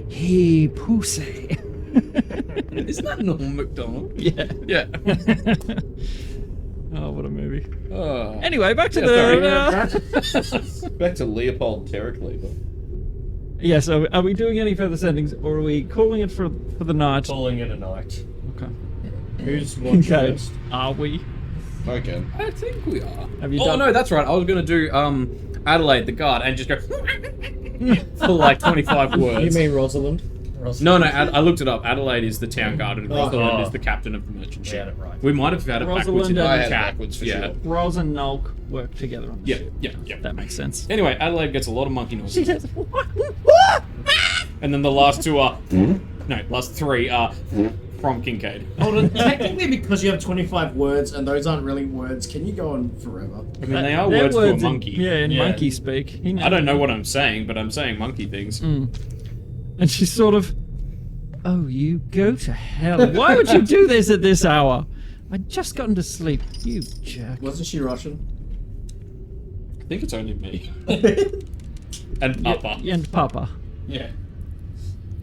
he pussy? Isn't that Norm Macdonald? Yeah. Yeah. Oh, what a movie. Oh. Anyway, back to Yeah, the... Back to Leopold and Terra Cleaver. yeah, so are we doing any further sendings or are we calling it for the night? Calling it a night. Okay. Who's watching Okay. first? Are we? Okay. I think we are. Have you oh done- no, that's right. I was gonna do Adelaide the guard and just go for like 25 words. You mean Rosalind? No, I looked it up. Adelaide is the town guard and Rosalind Oh. is the captain of the merchant We ship. had it right. We might have had it backwards in Rosalind the and- I had it chat. backwards for yeah. sure. Rose and Nulk work together on the Yeah, ship. yeah. That makes sense. Anyway, Adelaide gets a lot of monkey noises. She says, And then the last two are last three are from Kincaid. Hold on, technically because you have 25 words and those aren't really words, can you go on forever? I mean, they are They're words for a in- monkey. in Yeah. monkey speak. He knows. I don't know what I'm saying, but I'm saying monkey things. And she's sort of, oh, you go to hell. Why would you do this at this hour? I'd just gotten to sleep. You jerk. Wasn't she Russian? I think it's only me. And Papa. And Papa. Yeah.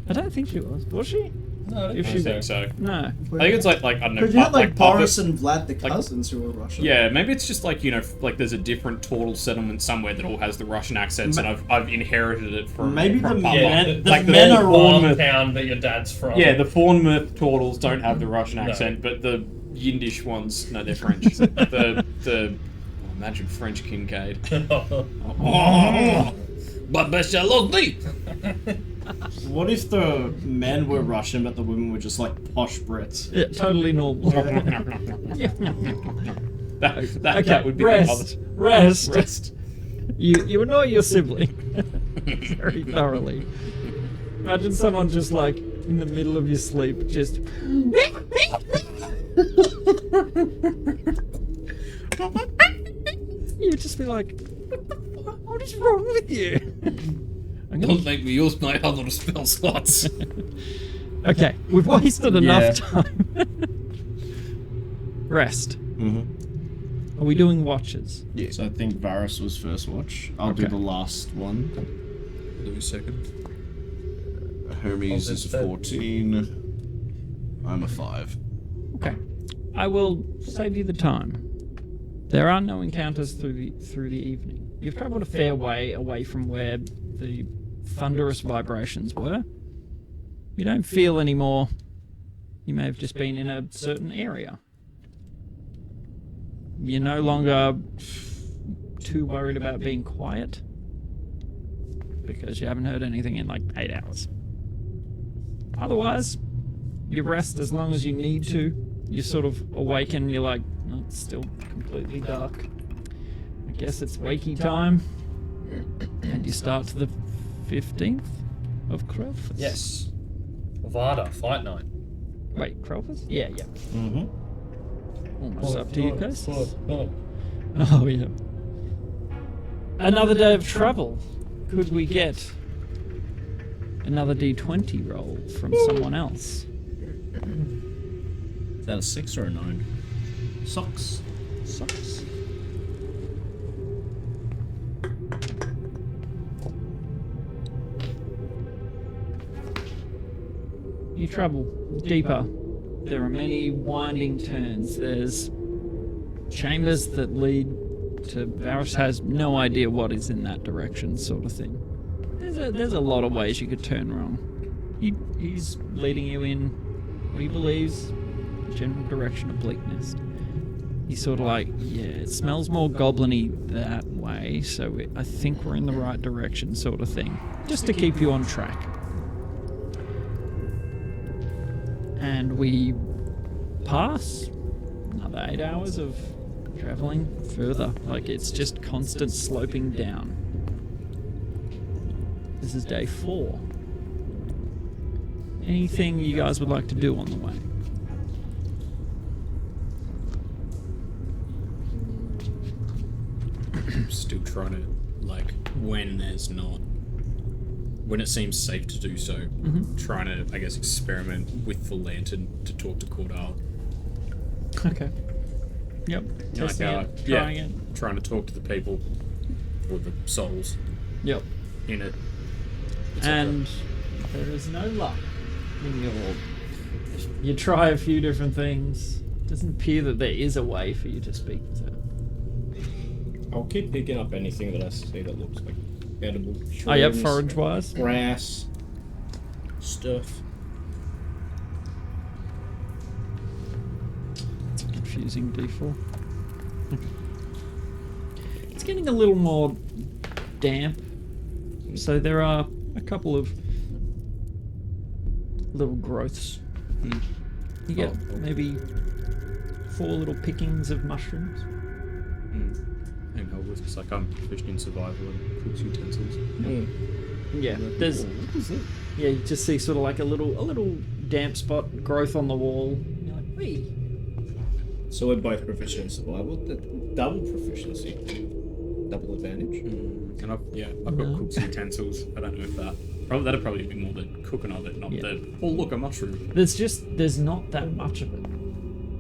I don't think she was. Was she? No, If I she think so. No. I think it's like I don't know. Because you had like Papa- Boris and Vlad the cousins who were Russian. Yeah, maybe it's just like, you know, like there's a different turtle settlement somewhere that all has the Russian accents, and I've inherited it from Maybe from the Papa. men- the like men the are all- farm town that your dad's from. Yeah, the Bournemouth turtles don't have the Russian accent, but the Yiddish ones, no, they're French. Imagine French Kincaid. But What if the men were Russian but the women were just like posh Brits? Yeah, totally normal. that would be the rest. Rest. You annoy your sibling very thoroughly. Imagine someone just like in the middle of your sleep, just You'd just be like, what is wrong with you? I'm gonna... Don't make me use my other spell slots. Okay, we've wasted enough Yeah. time. Rest. Mm-hmm. Are we doing watches? Yeah. So I think Varus was first watch. I'll do Okay. the last one. Do a second. Hermes Oh, is that's 14. I'm a 5. Okay. I will save you the time. There are no encounters through the evening. You've travelled a fair way away from where the thunderous vibrations were. You don't feel any more. You may have just been in a certain area. You're no longer too worried about being quiet because you haven't heard anything in like 8 hours. Otherwise, you rest as long as you need to. You sort of awaken, you're like, oh, it's still completely dark. I guess it's wakey time. And you start to the 15th of Crowfus? Yes. Vada, fight night. Wait, Crowfus? Yeah. Mm-hmm. Almost up to you guys. Oh, yeah. Another day of travel. Could we get another D20 roll from someone else? Is that a 6 or a 9? Socks. Sucks. You travel deeper. There are many winding turns. There's chambers that lead to Varus has no idea what is in that direction, sort of thing. There's a lot of ways you could turn wrong. He's leading you in what he believes the general direction of Bleaknest. He's sort of like, yeah, it smells more goblin-y that way, so I think we're in the right direction, sort of thing. Just to keep you on track. And we pass another 8 hours of traveling further. Like, it's just constant sloping down. This is day 4. Anything you guys would like to do on the way? I'm still trying to, like, when it seems safe to do so, trying to, I guess, experiment with the lantern to talk to Cordell. Okay. Yep. Testing it, trying it. Trying to talk to the people, or the souls Yep. in it. And there is no luck in your... You try a few different things. It doesn't appear that there is a way for you to speak to them. I'll keep picking up anything that I see that looks like edible. Oh, yep, shrooms, forage-wise. grass, stuff. It's a confusing D4. It's getting a little more damp. So there are a couple of little growths. You get maybe 4 little pickings of mushrooms. And it's like I'm proficient in survival and cooks utensils. Yeah, there's yeah, you just see sort of like a little damp spot growth on the wall. You're like, wait. So we're both proficient in survival. Double proficiency. Double advantage. And I've got cooks utensils. I don't know if that'd probably be more the cooking of it, not the oh look, a mushroom. There's not that much of it.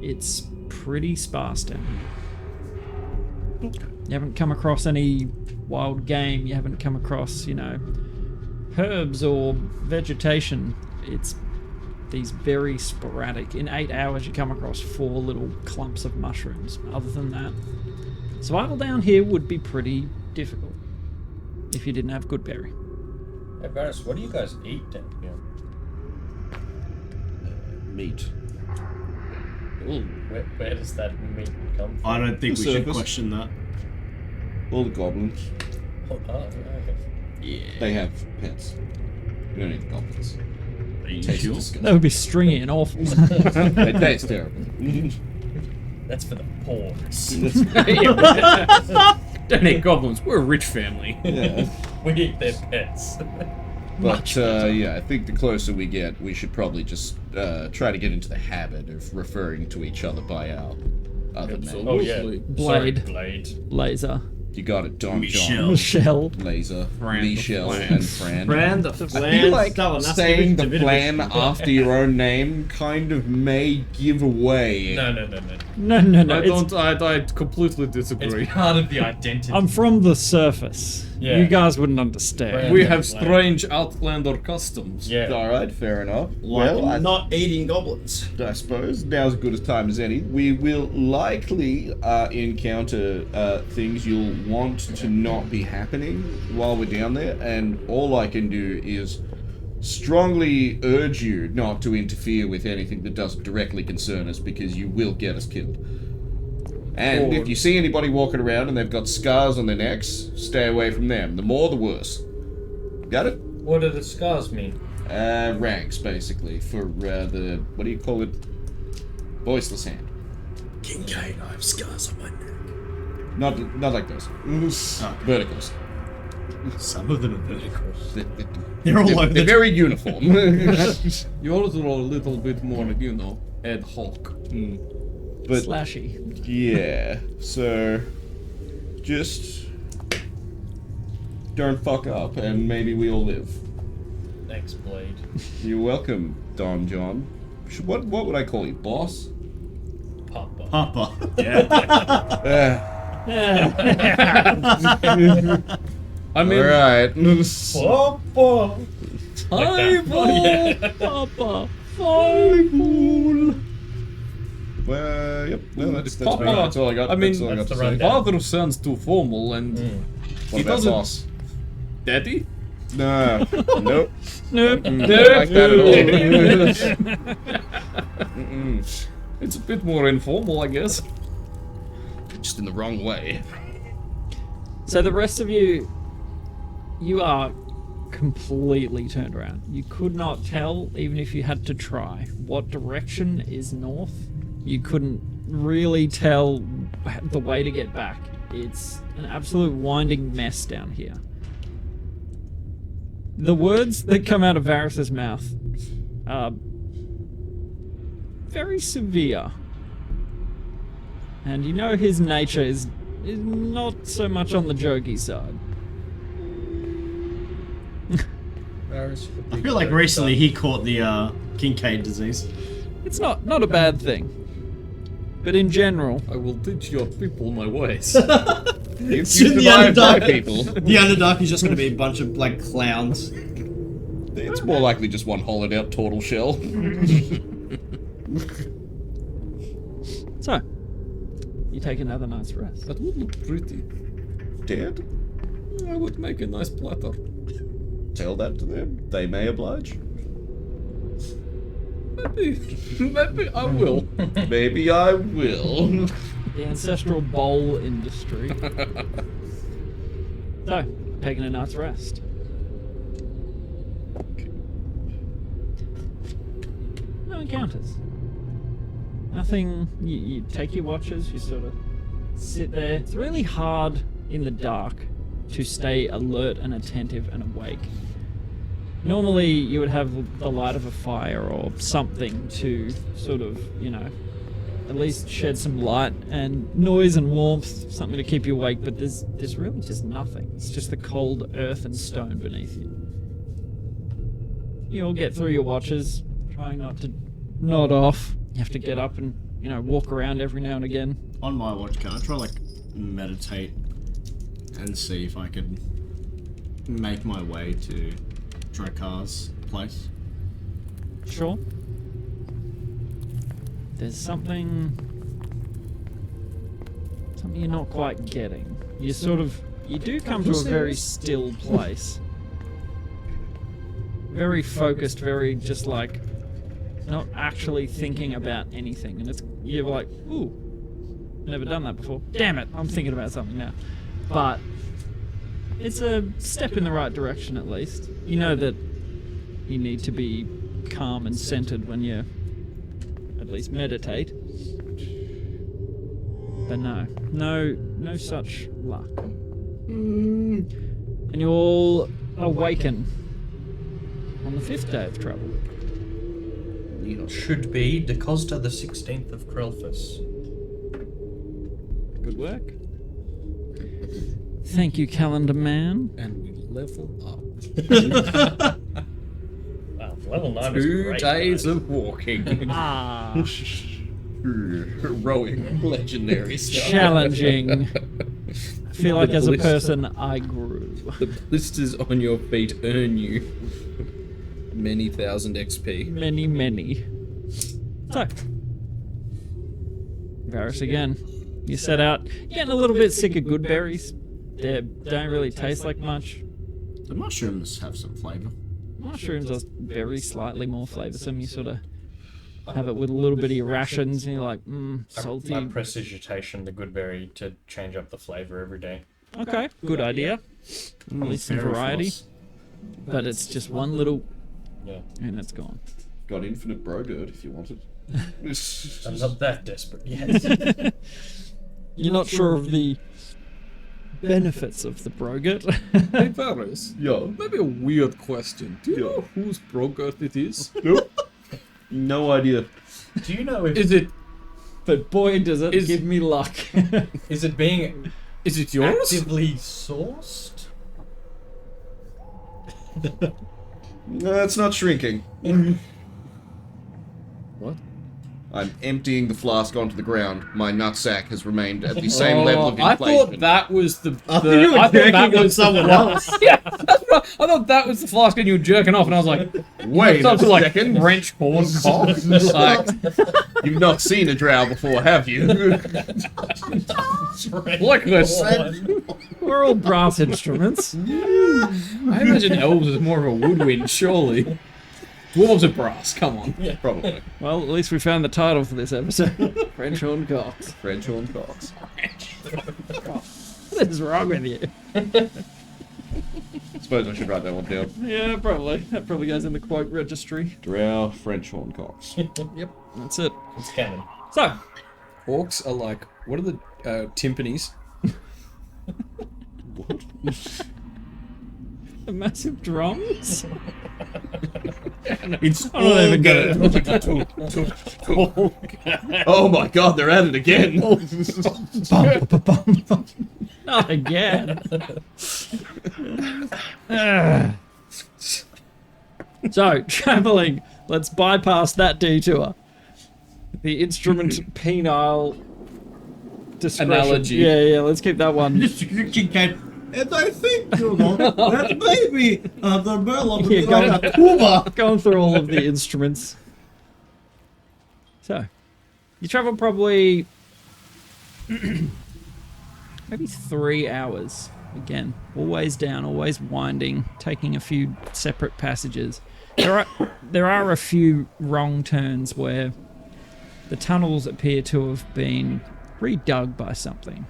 It's pretty sparse down here. You haven't come across any wild game. You haven't come across, herbs or vegetation. It's these very sporadic. In 8 hours, you come across 4 little clumps of mushrooms. Other than that, survival down here would be pretty difficult if you didn't have good berry. Hey, Varus, what do you guys eat down here? Meat. Ooh, where does that meat come from? I don't think The we should surface. question that. All the goblins. Oh, okay. Yeah. They have pets. We don't eat goblins. Are you Tastes sure? disgusting. That would be stringy and awful. They taste terrible. That's for the poors. Don't eat goblins. We're a rich family. Yeah. We eat their pets. But yeah, I think the closer we get, we should probably just try to get into the habit of referring to each other by our other names. Oh yeah. Blade. Sorry, Blade. Laser. You got it, Don Michelle. John, Michelle. Laser, Fran the Michelle, Flan. and Fran. Fran the I feel Flan. like Stalinowski, saying the Davidovich. plan after your own name kind of may give away. No. No. I It's, I completely It's disagree. part of the identity. I'm from the surface. Yeah. You guys wouldn't understand. Right. We Yeah, have like- strange Outlander customs. yeah. Alright, fair enough. Like Well, not eating goblins. I suppose now's as good a time as any. We will likely encounter things you'll want to not be happening while we're down there, and all I can do is strongly urge you not to interfere with anything that doesn't directly concern us, because you will get us killed. And if you see anybody walking around and they've got scars on their necks, stay away from them. The more, the worse. Got it? What do the scars mean? Ranks, basically, for the, what do you call it? Voiceless hand. Kincaid, I have scars on my neck. Not like those. Verticals. Some of them are verticals. They're, They're all over they're the very uniform. Yours are a little bit more, ad hoc. But Slashy. yeah, so just don't fuck up, and maybe we all live. Thanks, Blade. You're welcome, Don John. What would I call you, boss? Papa. Papa. Yeah. I mean, All right. Papa. Fireball! Papa! Fireball! Well, yep. No, that's Papa. that's all I got. I mean, that's all I got that's to the say. rundown. father sounds too formal, and What he about doesn't- boss? daddy. No. Nope. Nope. Don't like that at all. Mm-mm. It's a bit more informal, I guess. Just in the wrong way. So the rest of you are completely turned around. You could not tell, even if you had to try, what direction is north. You couldn't really tell the way to get back. It's an absolute winding mess down here. The words that come out of Varys's mouth are very severe. And you know his nature is not so much on the jokey side. I feel like recently he caught the Kincaid disease. It's not a bad thing. But in general, I will teach your people my ways. You Soon the survived my Underdark people. The Underdark is just going to be a bunch of like clowns. It's more likely just one hollowed out turtle shell. so you take another night's rest. That would look pretty. Dead? I would make a nice platter. Tell that to them. They may oblige. Maybe I will. Maybe I will. The ancestral bowl industry. So, taking a night's rest. No encounters. Nothing. You take your watches, you sort of sit there. It's really hard in the dark to stay alert and attentive and awake. Normally, you would have the light of a fire or something to sort of, at least shed some light and noise and warmth, something to keep you awake, but there's really just nothing. It's just the cold earth and stone beneath you. You all get through your watches, trying not to nod off. You have to get up and, walk around every now and again. On my watch, can I try like meditate and see if I could make my way to Drakar's place? Sure. There's something you're not quite getting. You do come to a very still place. Very focused, very just like not actually thinking about anything. And you're like, ooh, never done that before. Damn it, I'm thinking about something now. But it's a step in the right direction at least. You know that you need to be calm and centered when you at least meditate. But no such luck. And you all awaken on the 5th day of travel. Should be Da Costa the 16th of Krelfus. Good work. Thank you, Calendar Man. And we level up. Wow, level 9 is 2 great. days guys. of walking. Ah, Heroic, legendary stuff. challenging. I feel like The as a blister. person, I grew. The blisters on your feet earn you many thousand XP. Many. So, Varys again. You set out, getting a little bit sick of good berries. They don't really taste like much. The mushrooms have some flavour. Mushrooms are very slightly more flavoursome. You sort of have it with a little bit of your rations, and you're like, salty. I prestidigitation the goodberry to change up the flavour every day. Okay, good idea. At least some Fairy variety. floss. But it's just one little, Yeah. and it's gone. Got infinite brogurt if you wanted. I'm not that desperate yet. You're not sure of the benefits of the brogurt. Hey, Varys. Yo. Maybe a weird question. Do you know whose brogurt it is? Nope. No idea. Do you know if Is it But boy, does it Is- give me luck. is it being yours? actively sourced? No, it's not shrinking. What? I'm emptying the flask onto the ground. My nutsack has remained at the same level of I inflation. thought that was the. I thought you were jerking on someone else. Yeah, that's right. I thought that was the flask and you were jerking off, and I was like, Wait a something like second. French horn cock. Like, You've not seen a drow before, have you? like I said, We're all brass instruments. I imagine elves is more of a woodwind, surely. Dwarves are brass, come on. Probably. Well, at least we found the title for this episode. French horn cocks. French horn cocks. What is wrong with you? Suppose I should write that one down. Yeah, probably. That probably goes in the quote registry. Drow French horn cocks. Yep, that's it. It's canon. So, Orcs are like, what are the timpanis? the massive drums? It's I'm not even gonna. Oh my god, they're at it again! Not again. Ah. So, travelling. Let's bypass that detour. The instrument penile discretion. Analogy. Yeah, let's keep that one. And I think, you know, that maybe the melody Yeah, go like a tuba. Going through all of the instruments. So, you travel probably maybe 3 hours. Again, always down, always winding, taking a few separate passages. There are a few wrong turns where the tunnels appear to have been redug by something,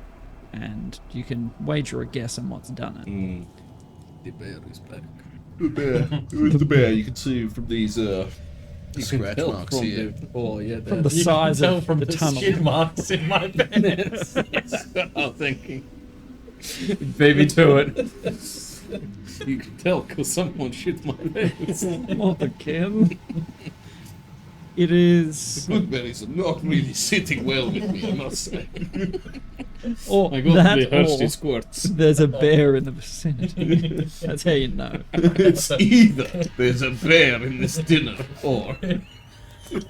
and you can wager a guess on what's done it. The bear is back. The bear. Who's the bear? You can see from these scratch marks here. Oh, yeah, From the You size can tell of from the tunnel. skid marks in my pants. That's what I'm thinking. Baby to it. You can tell because someone shit my pants. What the Kim? It is. Goodberries are not really sitting well with me, I must say. Or I got that, the thirsty or squirts. there's a bear in the vicinity. That's how you know. It's either there's a bear in this dinner, or...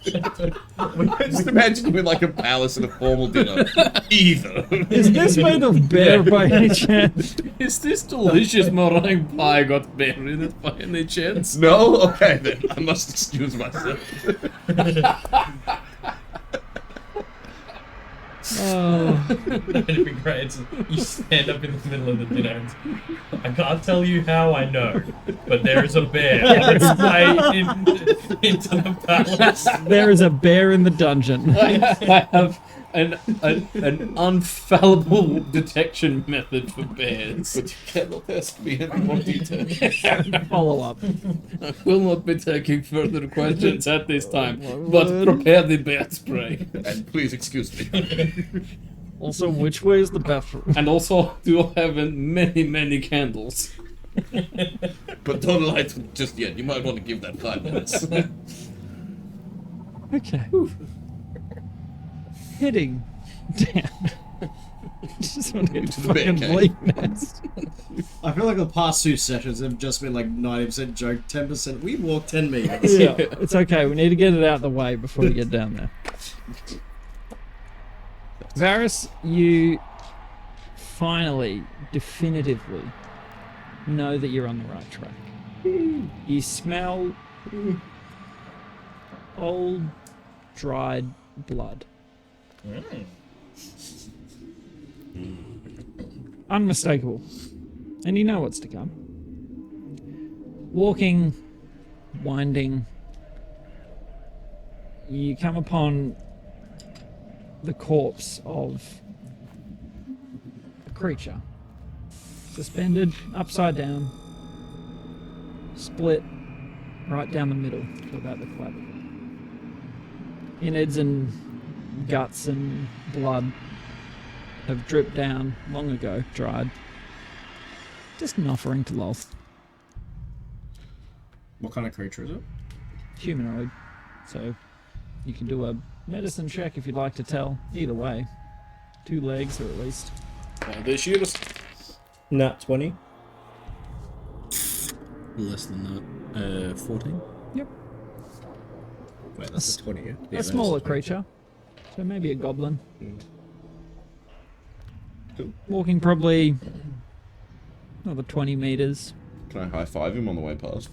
Just imagine you in like a palace at a formal dinner. Either. Is this made of bear by any chance? Is this delicious meringue pie got bear in it by any chance? No? Okay then. I must excuse myself. Oh, It'd be great. It's, you stand up in the middle of the dinner and I can't tell you how I know, but there is a bear on its way into the palace. there is a bear in the dungeon. I have an unfallible detection method for bears. But you cannot ask me any more detail. Follow up. I will not be taking further questions at this time, but prepare the bear spray. And please excuse me. Also, which way is the bathroom? And also, do I have many, many candles? But don't lie to just yet. You might want to give that 5 minutes. Okay. Heading down. Just want to get to the bear fucking cave. Bleaknest. I feel like the past 2 sessions have just been like 90% joke, 10% we walk 10 meters. Yeah, it's okay. We need to get it out of the way before we get down there. Varys, you finally, definitively know that you're on the right track. You smell old, dried blood. Unmistakable. And you know what's to come. Walking, winding, you come upon the corpse of a creature. Suspended, upside down, split right down the middle to about the clavicle. Innards and guts and blood have dripped down long ago, dried. Just an offering to Lolth. What kind of creature is it? Humanoid. So you can do a medicine check if you'd like to tell. Either way. 2 legs, or at least. They shoot us. Nat 20. Less than that. 14. Yep. Wait, that's a 20, yeah? A smaller creature. So maybe a goblin. Walking probably another 20 meters. Can I high five him on the way past?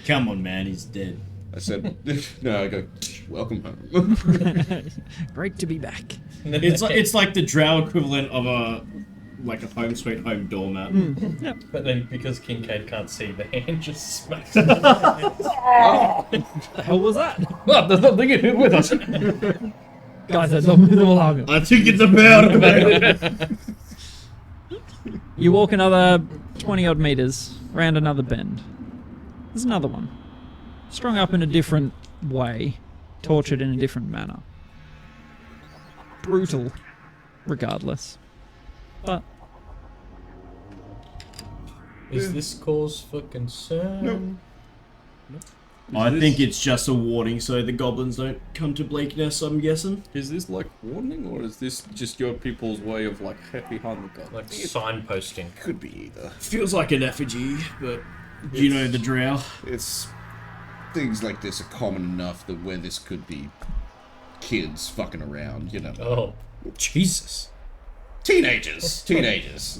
Come on, man, he's dead. I said, no, I go, welcome home. Great to be back. It's like the drow equivalent of a home sweet home doormat. Yep. But then because Kincaid can't see, the hand just smacks him. What the hell was that? Oh, there's nothing in here with us. Guys, that's not the alarm. I think it's about You walk another 20 odd meters, round another bend. There's another one. Strung up in a different way, tortured in a different manner. Brutal, regardless. But Is this cause for concern? I think it's just a warning so the goblins don't come to Bleaknest, I'm guessing. Is this like warning, or is this just your people's way of like happy Hanukkah? Like signposting. Could be either. Feels like an effigy, but you know the drow. It's things like this are common enough that where this could be kids fucking around, you know. Oh. Jesus. Teenagers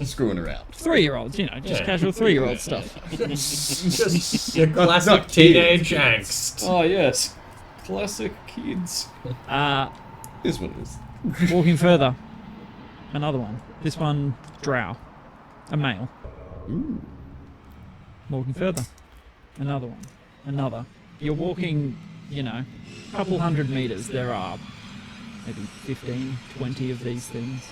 screwing around. 3-year-olds, you know, just casual 3-year-old stuff. Just your classic Not teenage kids. angst. Oh yes, classic kids. Is what it is. Walking further, another one. This one, drow. A male. Walking further, another one. Another. You're walking, you know, a couple 100 meters. There are maybe 15, 20 of these things.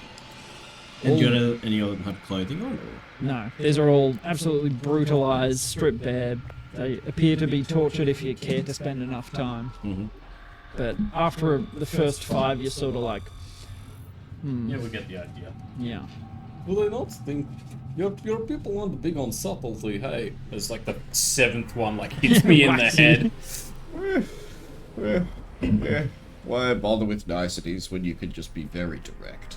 And any of them have clothing on? Or? No, these are all absolutely brutalized, stripped bare. They appear to be tortured if you care to spend enough time. Mm-hmm. But after the first 5, you're sort of like, Yeah, we get the idea. yeah. Do they not think your people aren't big on subtlety? Hey, It's like the 7th one like hits me in the head. Yeah. Why bother with niceties when you could just be very direct?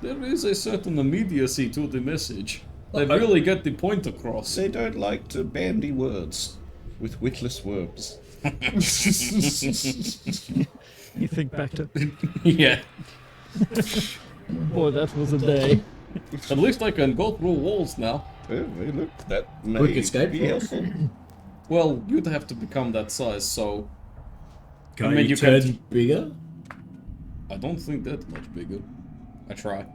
there is a certain immediacy to the message. They really get the point across. They don't like to bandy words with witless words. You think back to, Yeah. boy, that was a day. At least I can go through walls now. Oh, hey, look, that may Quick escape be force. helpful. Well, you'd have to become that size, so Can mean, you you turn can- bigger? I don't think that much bigger. I try.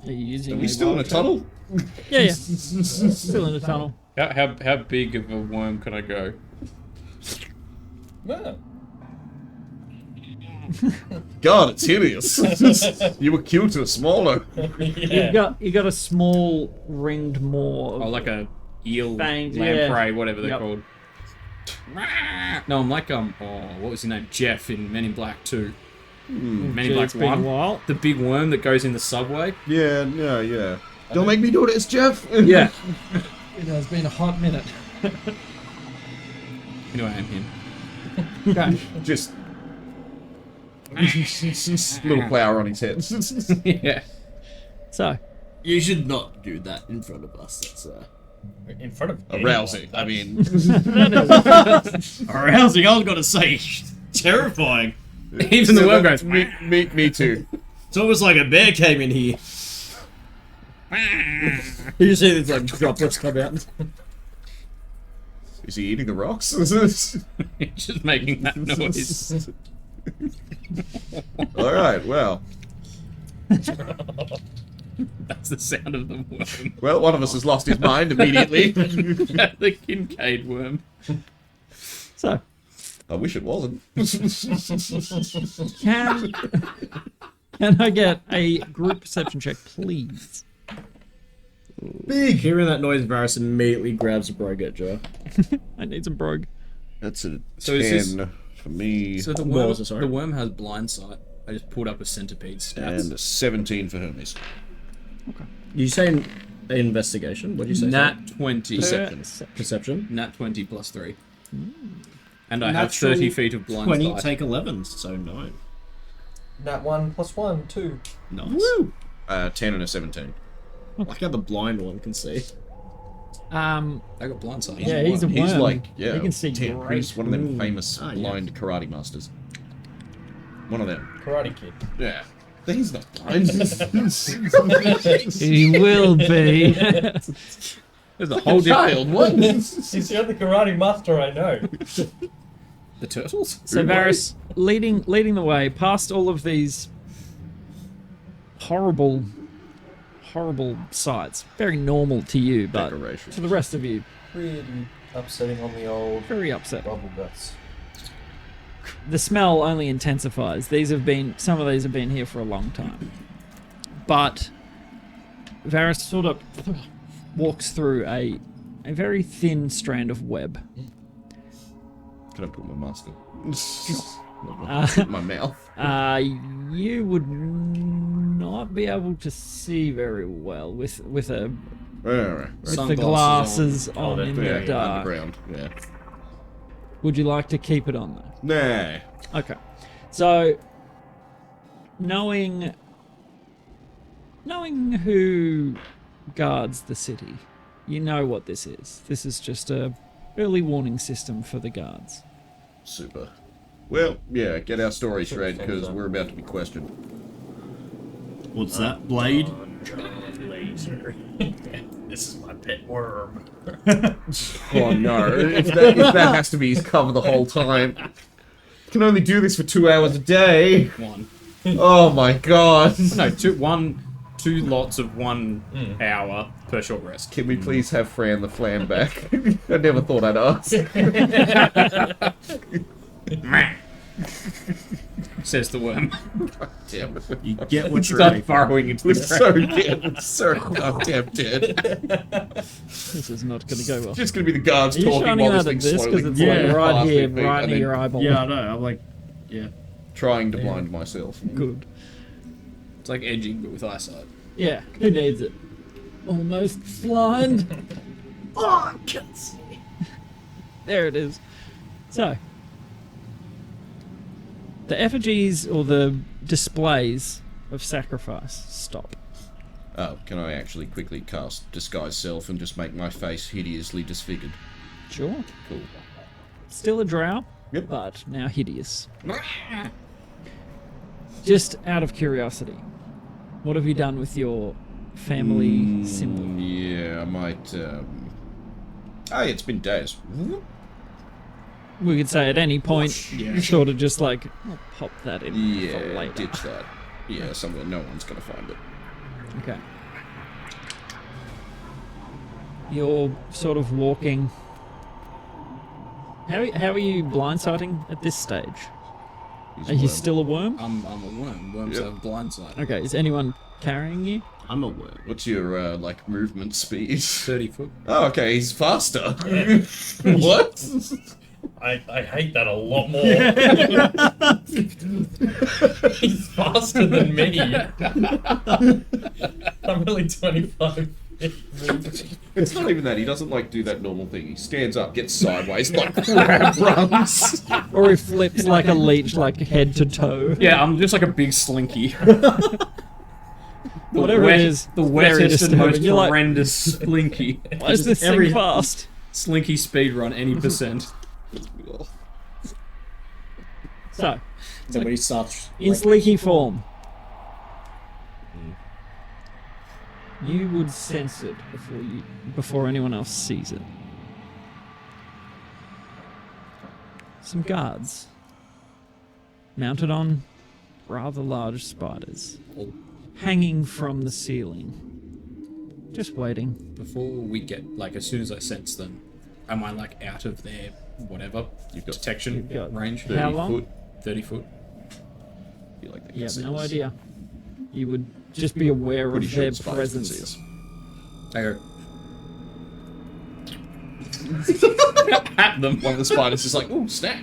Are you using Are we still in a wild tunnel? shape? Yeah. Still in the tunnel. How big of a worm can I go? Yeah. God, it's hideous. You were cute or smaller. You got a small ringed maw. Oh, like a eel, Fangs, lamprey, whatever they're Yep. called. No, I'm like what was his name? Jeff in Men in Black 2. Men in Black It's been a 1. while. The big worm that goes in the subway. Yeah. Don't make me do this, Jeff. Yeah. It has been a hot minute. Anyway, I'm him. Okay. Just little flower on his head. Yeah. So, You should not do that in front of us. That's In front of Arousing. I mean, arousing. I was gonna say terrifying. Even the worm goes. me too. It's almost like a bear came in here. You see these like droplets come out. Is he eating the rocks? Just making that noise. All right. Well, That's the sound of the worm. well, one of us has lost his mind immediately. The Kincaid worm. so I wish it wasn't. can I get a group perception check, please? Big. Hearing that noise, Varys immediately grabs a brogue jar. I need some brogue. That's a 10 So is for me, So the What worm, was it, sorry? the worm has blind sight. I just pulled up a centipede stats. and a 17 for Hermes. You say investigation? What did you say? Nat 20. Perception. Nat 20 plus 3. And I have Natural 30 feet of blind 20, sight. take 11, so 9. Nat 1 plus 1, 2. Nice. 10 and a 17. I like how the blind one can see. I got blind sight. Yeah, he's a worm. He's like, yeah, He can see 10. great. He's one of them famous Ah, yeah. blind karate masters. One of them. Karate Kid. Yeah. He's not blind. He will be. There's a whole Child, what? He's the only karate master I know. The turtles? So Varys, leading the way past all of these horrible sights. Very normal to you, but Decoration. to the rest of you, Really upsetting on the old very upset. bubble guts. The smell only intensifies. Some of these have been here for a long time. But Varys sort of walks through a very thin strand of web. Can I put my mask on? Uh, my mouth. You would not be able to see very well with the Sunglasses glasses on in Yeah, the dark. underground. Yeah. Would you like to keep it on there? Nah. Okay. So, knowing who guards the city, you know what this is. This is just a early warning system for the guards. Super. Well, yeah, get our story straight because we're about to be questioned. What's that? Blade? Laser. This is my pet worm. Oh no, if that has to be his cover the whole time. Can only do this for 2 hours a day. One. Oh my god. No, two lots of 1 hour per short rest. Can we please have Fran the Flam back? I never thought I'd ask. Says the worm. Damn it. You get what you're Start ready for. burrowing into the It's so dead. It's so goddamn dead. This is not going to go well. Just gonna be the guards Are you talking shining while out this at thing's this slowly because it's flying like right past here, their feet right and near then your eyeball? Yeah, I know. I'm like, yeah. trying to blind myself. Good. It's like edging, but with eyesight. Yeah. Who needs it? Almost blind. Oh, I can't see. There it is. So, the effigies or the displays of sacrifice stop. Oh, can I actually quickly cast Disguise Self and just make my face hideously disfigured? Sure. Cool. Still a drow, Yep. but now hideous. Just out of curiosity, what have you done with your family symbol? Yeah, I might, Hey, it's been days. We could say at any point, Yeah. sort of just like, I'll pop that in for Yeah, later. ditch that. Yeah, somewhere no one's gonna find it. Okay. You're sort of walking. How are you blindsiding at this stage? He's Are you worm. still a worm? I'm a worm. Worms Yep. have blind sight. Okay, is anyone carrying you? I'm a worm. What's your, like, movement speed? 30 foot. Oh, okay, he's faster. What? I hate that a lot more. He's faster than me. I'm only 25. It's not even that. He doesn't like do that normal thing. He stands up, gets sideways, like crab runs. Or he flips like a leech, like head to toe. Yeah, I'm just like a big slinky. Whatever it is, the very wettest and disturbing. most You're like, horrendous slinky. why is this Every- thing fast? Slinky speed run any percent. So, So when he starts... in slinky form, you would sense it before anyone else sees it. Some guards mounted on rather large spiders, hanging from the ceiling, just waiting. Before we get, like, as soon as I sense them, am I, like, out of their whatever detection got range? how long? 30 foot. 30 foot. You like that You have conceals. no idea. You would just be aware Pretty of sure their the spiders can see presence. I go. At them. One of the spiders is like, ooh, snap.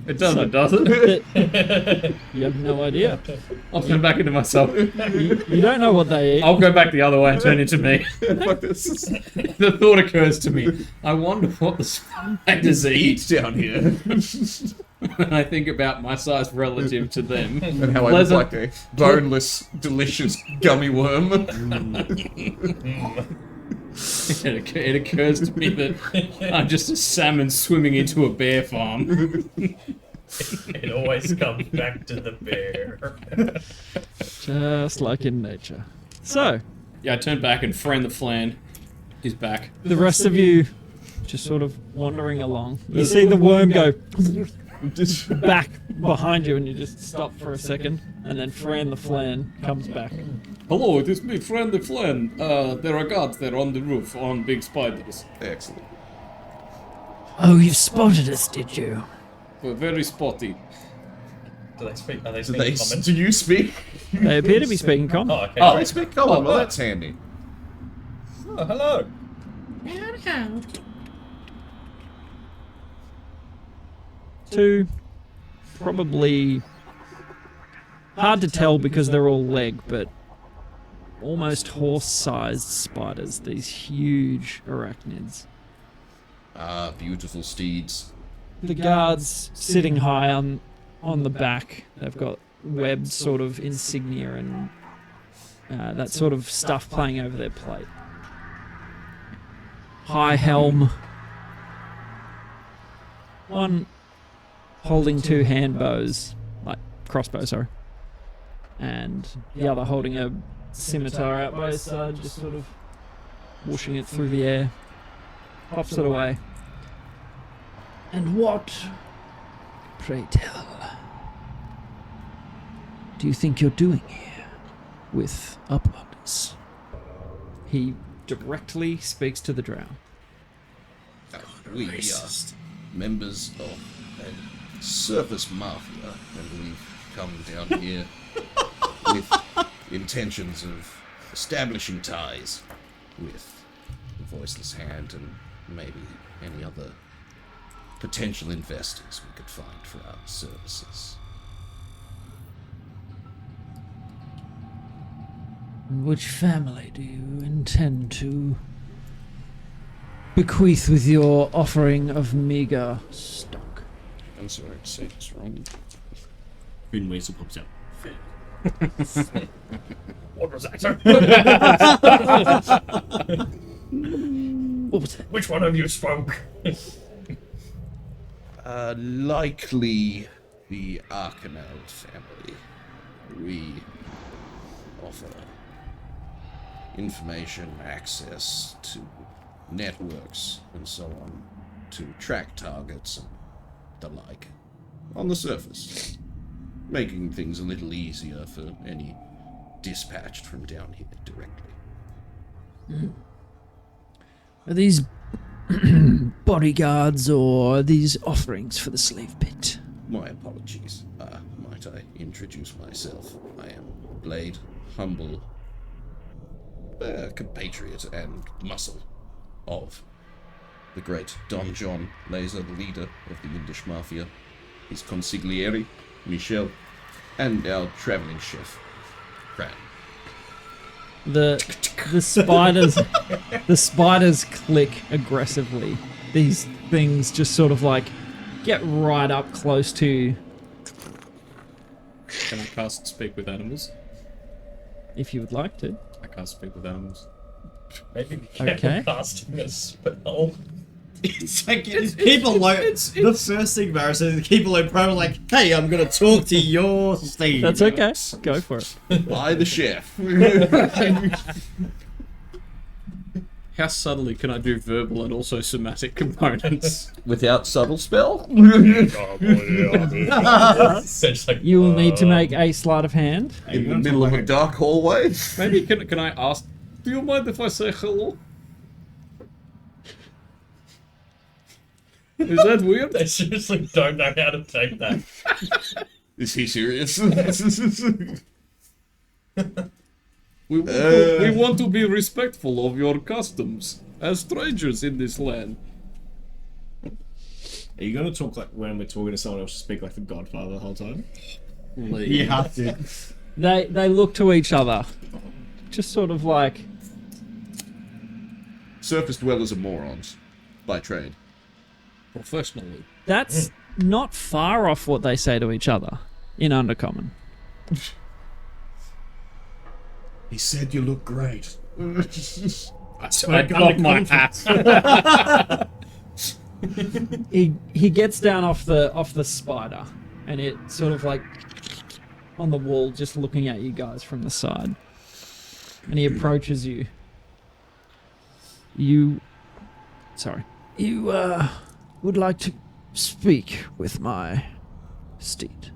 It doesn't, does it? You have no idea. I'll turn back into myself. You don't know what they eat. I'll go back the other way and turn into me. Fuck this. The thought occurs to me. I wonder what the spiders eat. Down here. When I think about my size relative to them. And how I look like a boneless, delicious gummy worm. It occurs to me that I'm just a salmon swimming into a bear farm. It always comes back to the bear. Just like in nature. So, Yeah, I turn back and Fran the Flan is back. the rest of you just sort of wandering along. You see the worm go back behind you and you just stop for a second. And then Fran the Flan comes back. Hello, it is me, Fran the Flan. There are guards there on the roof on big spiders. Excellent. Oh, you spotted us, did you? We're very spotty. Do they speak? Are they Do, speaking common? do you speak? They appear to be speaking common. Oh, okay. Oh, great. they speak common. Well, that's handy. Oh, hello. Two, probably hard to tell because they're all leg, but almost horse-sized spiders. These huge arachnids. Ah, beautiful steeds. The guards sitting high on the back. They've got webbed sort of insignia and that sort of stuff playing over their plate. High helm. One holding two hand bows, like crossbows, sorry. And the other holding a scimitar out by his side, just sort of whooshing it through the air. Pops it away. And what, pray tell, do you think you're doing here with Uplanders? He directly speaks to the drow. We are members of a surface mafia, and we've come down here with intentions of establishing ties with the Voiceless Hand and maybe any other potential investors we could find for our services. Which family do you intend to bequeath with your offering of meager stock? I'm sorry to say this wrong. Green Weasel pops out. What was that, sir? What was that? Which one of you spoke? Likely the Arcanel family. We offer information, access to networks, and so on, to track targets and the like. On the surface, making things a little easier for any dispatched from down here directly. Are these bodyguards or are these offerings for the slave pit? My apologies. Might I introduce myself? I am Blade, humble compatriot and muscle of the great Don John Laser, the leader of the Yindish Mafia, his consigliere, Michel, and our traveling chef, Fran. The spiders the spiders click aggressively. These things just sort of like get right up close to you. Can I cast Speak with Animals? If you would like to. I can't speak with animals. Maybe we Okay. can casting a spell. It's like keep alone. The first thing Barry says is keep alone. Probably like, hey, I'm gonna talk to your Steve. That's okay. Go for it. By the chef. How subtly can I do verbal and also somatic components? Without subtle spell? So just like, You will need to make a sleight of hand. In the middle of a dark hallway? Maybe can I ask? Do you mind if I say hello? Is that weird? They seriously don't know how to take that. Is he serious? We want to be respectful of your customs as strangers in this land. Are you gonna talk like when we're talking to someone else? Speak like the Godfather the whole time? Please. You have to. They look to each other. Just sort of like, Surface dwellers are morons. By trade. Professionally. that's not far off what they say to each other in Undercommon. He said you look great. I got my hat. He gets down off the spider, and it sort of like on the wall, just looking at you guys from the side. And he approaches you. You would like to speak with my steed.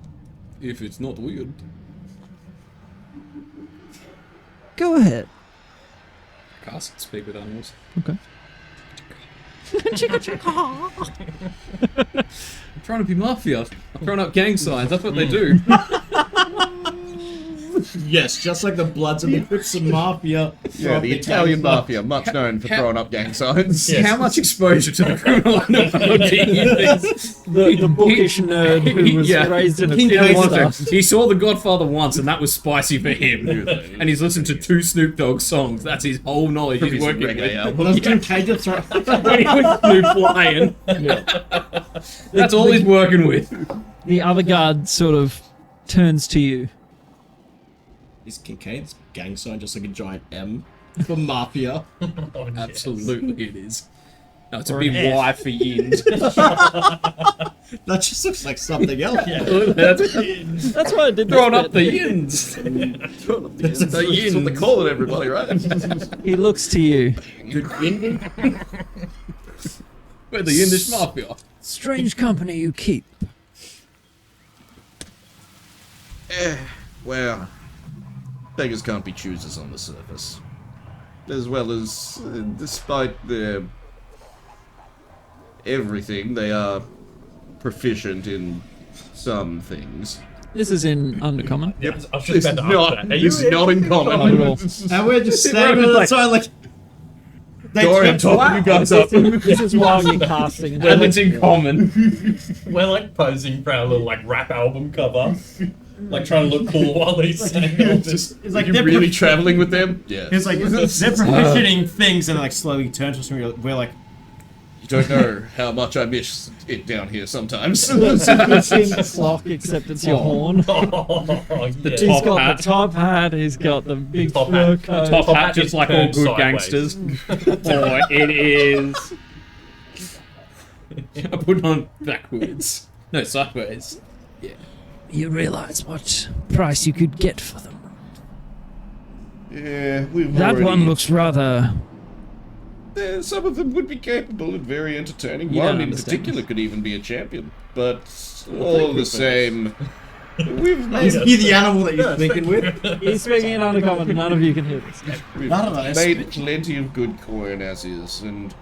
If it's not weird. Go ahead. Cast Speak with Animals. Okay. I'm trying to be mafia. I'm throwing up gang signs. That's what they do. Yes, just like the Bloods and the Crips and Mafia. Yeah, the Italian Mafia, much known for throwing up gang signs. Yes. How much exposure to the criminal underworld do you think? The bookish nerd who was Yeah. raised in a He didn't want fiesta. to. He saw The Godfather once, and that was spicy for him. And he's listened to 2 Snoop Dogg songs. That's his whole knowledge From he's his working reggae with. album. Those two cages throw. When he was Snoop Lion. That's all he's working with. The other guard sort of turns to you. Is Kincaid's gang sign just like a giant M for Mafia? Oh, yes. Absolutely it is. No, it's a Or big an F. Y for Yind. That just looks like something else. That's why I did Throwing this up the bit. Yins. That's what they call it, everybody, right? He looks to you. We're the Yindish Mafia. Strange company you keep. Well, beggars can't be choosers on the surface. As well as, despite their everything, they are proficient in some things. This is in Undercommon. I was just This is about to ask that. Are you this is not in Not at common. all. And we're just standing on the side like. Sorry, I'm talking you guys up. This is while you're casting. Well, it's in common. We're like posing for our little like rap album cover, like trying to look cool while he's saying all this. It's like Are you they're really traveling with them? Yeah. It's like they're proficient things and like slowly turn to us and we're like, You don't know how much I miss it down here sometimes. It's in the clock, except it's your horn. Oh, He's yeah. got hat. the top hat. He's got the big Top fur hat. coat. Top hat, hat just is like all turned good sideways. gangsters. Or it is. I put it on backwards. No, sideways. You realize what price you could get for them. Yeah, we've That already... one looks rather. Some of them would be capable and very entertaining. You One don't in understand. particular could even be a champion. But all the same, we've is he the animal that you're speaking with? He's speaking in Undercommon. None of you can hear this. We've None of us. made plenty of good coin as is, and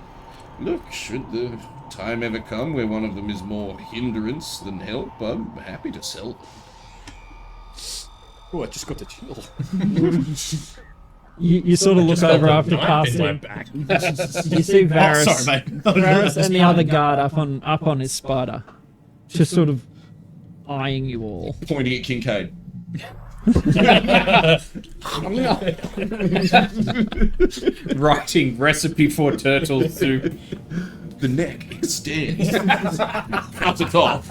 look, should the time ever come where one of them is more hindrance than help, I'm happy to sell them. Oh, I just got to chill. You sort of look Just got over the after knife in my casting. back. You see Varys, Oh, sorry, mate. Varys and the other guard up on his spider, just sort of eyeing you all. Pointing at Kincaid. Writing recipe for turtle soup. The neck extends. Cut it off.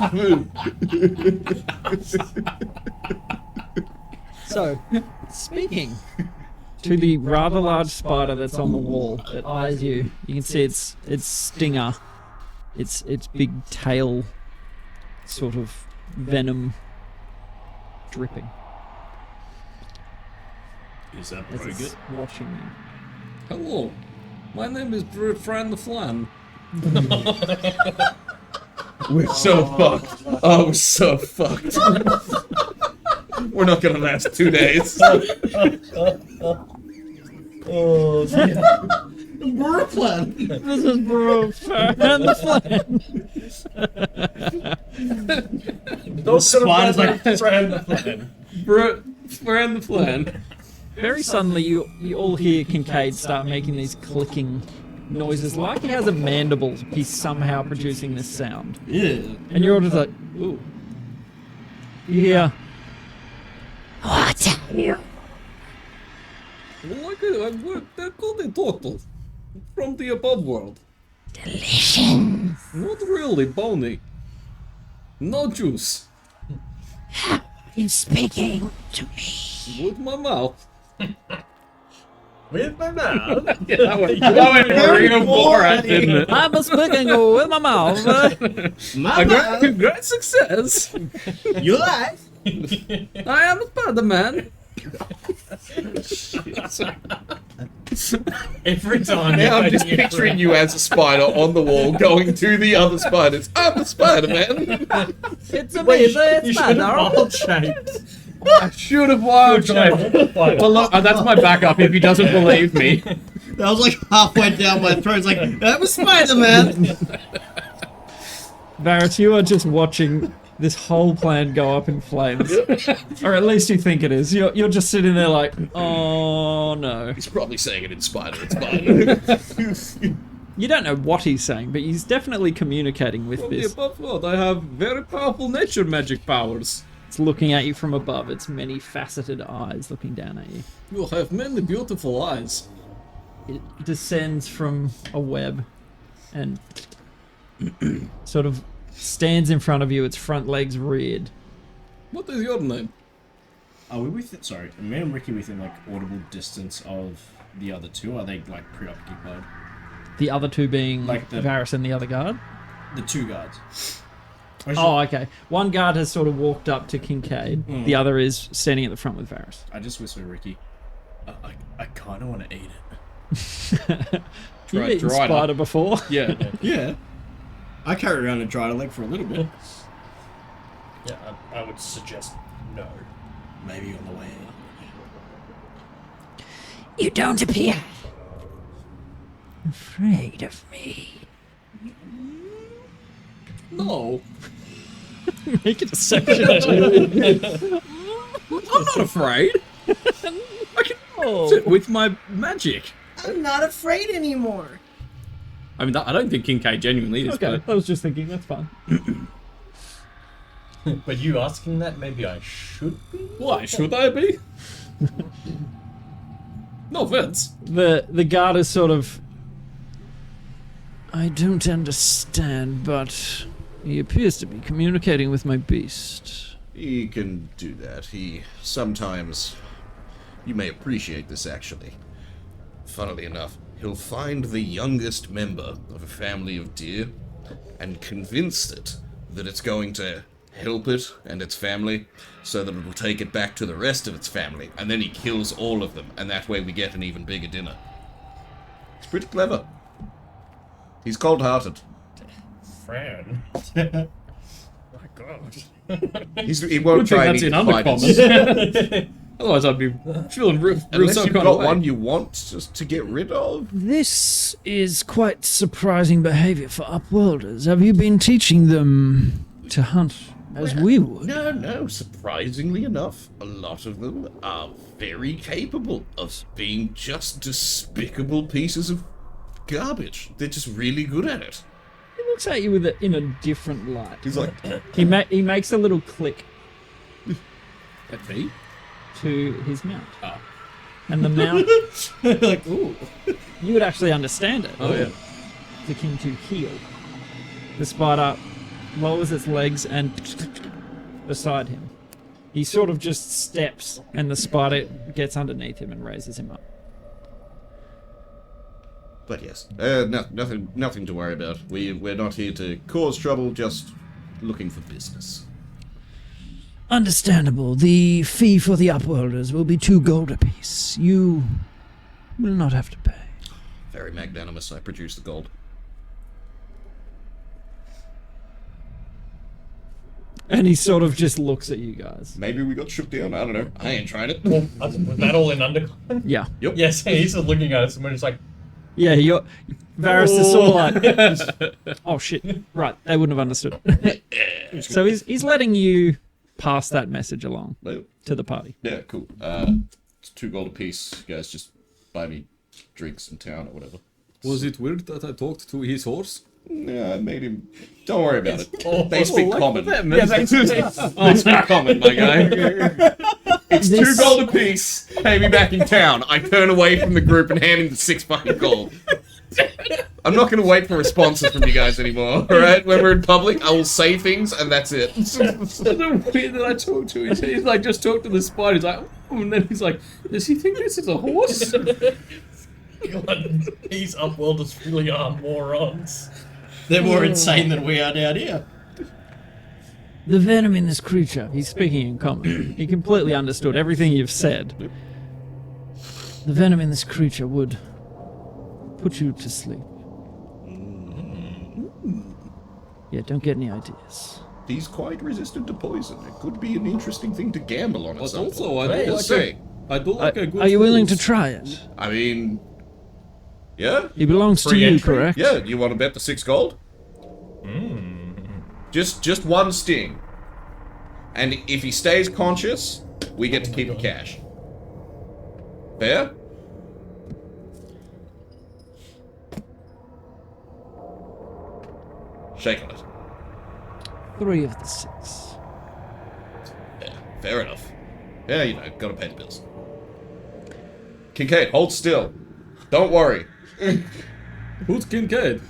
So, speaking to the rather large spider that's on the wall that eyes you, you can see its stinger, its big tail, sort of venom dripping Is that as very it's good? watching you. Hello, my name is Fran the Flan. We're so fucked. Oh, we're so fucked. We're not gonna last 2 days. Brooklyn! This is bro and the flan. Those spiders like Fran the Flan. Very suddenly, you all hear Kincaid start making these clicking noises, like he has a mandible. He's somehow producing this sound, Yeah. and you're all just like, ooh. You hear, They're called the turtles from the above world. Delicious. Not really bony. No juice. You speaking to me? With my mouth. With my mouth. That went real Borat, didn't it? I'm speaking with my mouth. A great success. You like? I am a Spider-Man. Every time. Now I'm just picturing you as a spider on the wall going to the other spiders. I'm the Spider-Man. It's amazing. You should have wild shaped. I should have wild shaped. Well, look, that's my backup if he doesn't believe me. That was like halfway down my throat. It's like, I'm a Spider-Man! Varys, you are just watching this whole plan go up in flames. Or at least you think it is. You're just sitting there like, oh no. He's probably saying it in spider. It's fine. You don't know what he's saying, but he's definitely communicating with From the this. above world, I have very powerful nature magic powers. It's looking at you from above. Its many faceted eyes looking down at you. You have many beautiful eyes. It descends from a web and sort of stands in front of you, its front legs reared. What is your name? Are we within, sorry, are me and Ricky within like audible distance of the other two? Are they like preoccupied? The other two being Like the- Varys and the other guard? The two guards. Oh, okay. One guard has sort of walked up to Kincaid. The other is standing at the front with Varys. I just whispered Ricky, I kind of want to eat it. You've eaten dried up. spider before. Yeah. Yeah. I carried around a dried leg for a little bit. Yeah, I would suggest no. Maybe on the way out. You don't appear afraid of me. No. Make it a section. I'm not afraid. I can use it with my magic. I'm not afraid anymore. I mean, I don't think Kincaid genuinely is, Okay, but I was just thinking, that's fine. But you asking that, maybe I should be? Why should I be? No offense. The guard is sort of... I don't understand, but he appears to be communicating with my beast. He can do that. He sometimes... You may appreciate this, actually. Funnily enough, he'll find the youngest member of a family of deer and convince it that it's going to help it and its family so that it will take it back to the rest of its family, and then he kills all of them, and that way we get an even bigger dinner. It's pretty clever. He's cold-hearted. Fran. My God. He won't good thing try that's and in eat fighters. undercommon. Otherwise, I'd be feeling real Unless so you've kind got of way. one you want just to get rid of. This is quite surprising behavior for Upworlders. Have you been teaching them to hunt as we would. No. Surprisingly enough, a lot of them are very capable of being just despicable pieces of garbage. They're just really good at it. He looks at you in a different light. He's like, He makes a little click At me? to his mount. Oh. And the mount, Like, ooh. you would actually understand it. Oh, yeah. It's akin to heel. The spider lowers its legs and beside him. He sort of just steps and the spider gets underneath him and raises him up. but yes, nothing to worry about. We're not here to cause trouble, just looking for business. Understandable. The fee for the Upworlders will be 2 gold apiece. You will not have to pay. Very magnanimous. I produce the gold. And he sort of just looks at you guys. Maybe we got shook down. I don't know. I ain't trying it. Was that all in undercommon? Yeah. Yep. Yes, he's just looking at us and we're just like, Yeah, you're... Varys is sort of like... Oh, shit. Right, they wouldn't have understood. So he's letting you pass that message along No. to the party. Yeah, cool. It's 2 gold apiece. You guys just buy me drinks in town or whatever. Was it weird that I talked to his horse? Yeah, I made him. Don't worry about it. They speak common. They They speak common, my guy. It's 2 gold apiece. Pay me back in town. I turn away from the group and hand him the 6 fucking gold. I'm not going to wait for responses from you guys anymore. All right, when we're in public, I will say things and that's it. the weird that I talked to. He's like, just talk to the spider. He's like, oh, and then he's like, does he think this is a horse? God, these Upworlders really are morons. They're more insane than we are down here. The venom in this creature, he's speaking in common. He completely understood everything you've said. The venom in this creature would put you to sleep. Yeah, don't get any ideas. He's quite resistant to poison. It could be an interesting thing to gamble on at But some also, point. I do Just like saying. I do like a good Are you willing to horse. try it? I mean, yeah, He belongs to Free you, entry? correct? yeah. You want to bet the 6 gold? Just 1 sting, and if he stays conscious, we get to keep the cash. Fair? Shake on it. 3 of the 6. Yeah, fair enough. Yeah, you know, gotta pay the bills. Kincaid, hold still. Don't worry. Who's Kincaid?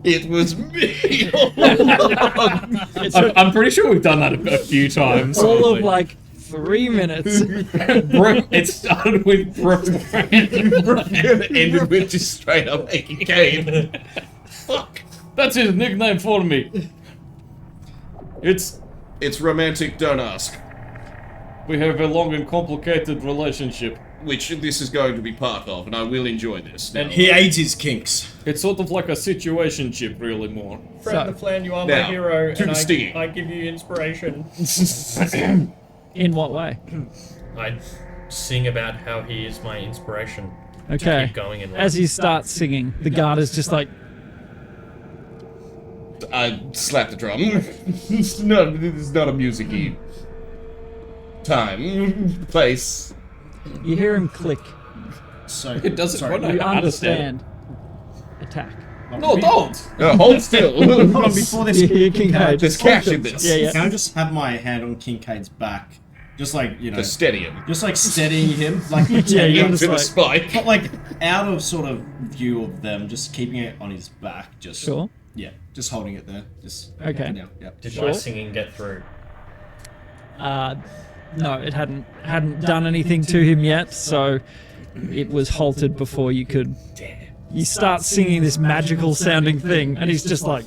It was me. I'm pretty sure we've done that a few times. All of honestly. like 3 minutes. It started with Brooke. It ended with just straight up a Kincaid. Fuck. That's his nickname for me. It's It's romantic, don't ask. we have a long and complicated relationship. Which this is going to be part of, and I will enjoy this. And Now, he aids his kinks. It's sort of like a situationship, really more. Friend the Flan, you are Now, my hero, to and the stinging. I give you inspiration. In what way? I sing about how he is my inspiration. Okay. Keep going in life. As you start singing, the guard is just like, I slap the drum. This is not a music-y time, place. you hear him click. So It doesn't. Sorry, I You don't understand. understand. Attack. No, don't. Hold still. Hold on, before this, You hear can I Kincaid. There's cash in this. Yeah, yeah. Can I just have my hand on Kincaid's back? Just like, you know, To steady him. just like steadying him, like Yeah, you're Into just the like, spike. but like out of sort of view of them, just keeping it on his back, just sure. yeah, just holding it there, just Okay. now, yeah. Did Sure. my singing get through? No, it hadn't done anything to him yet, so it was halted before you could. You start singing this magical sounding thing, and he's just like,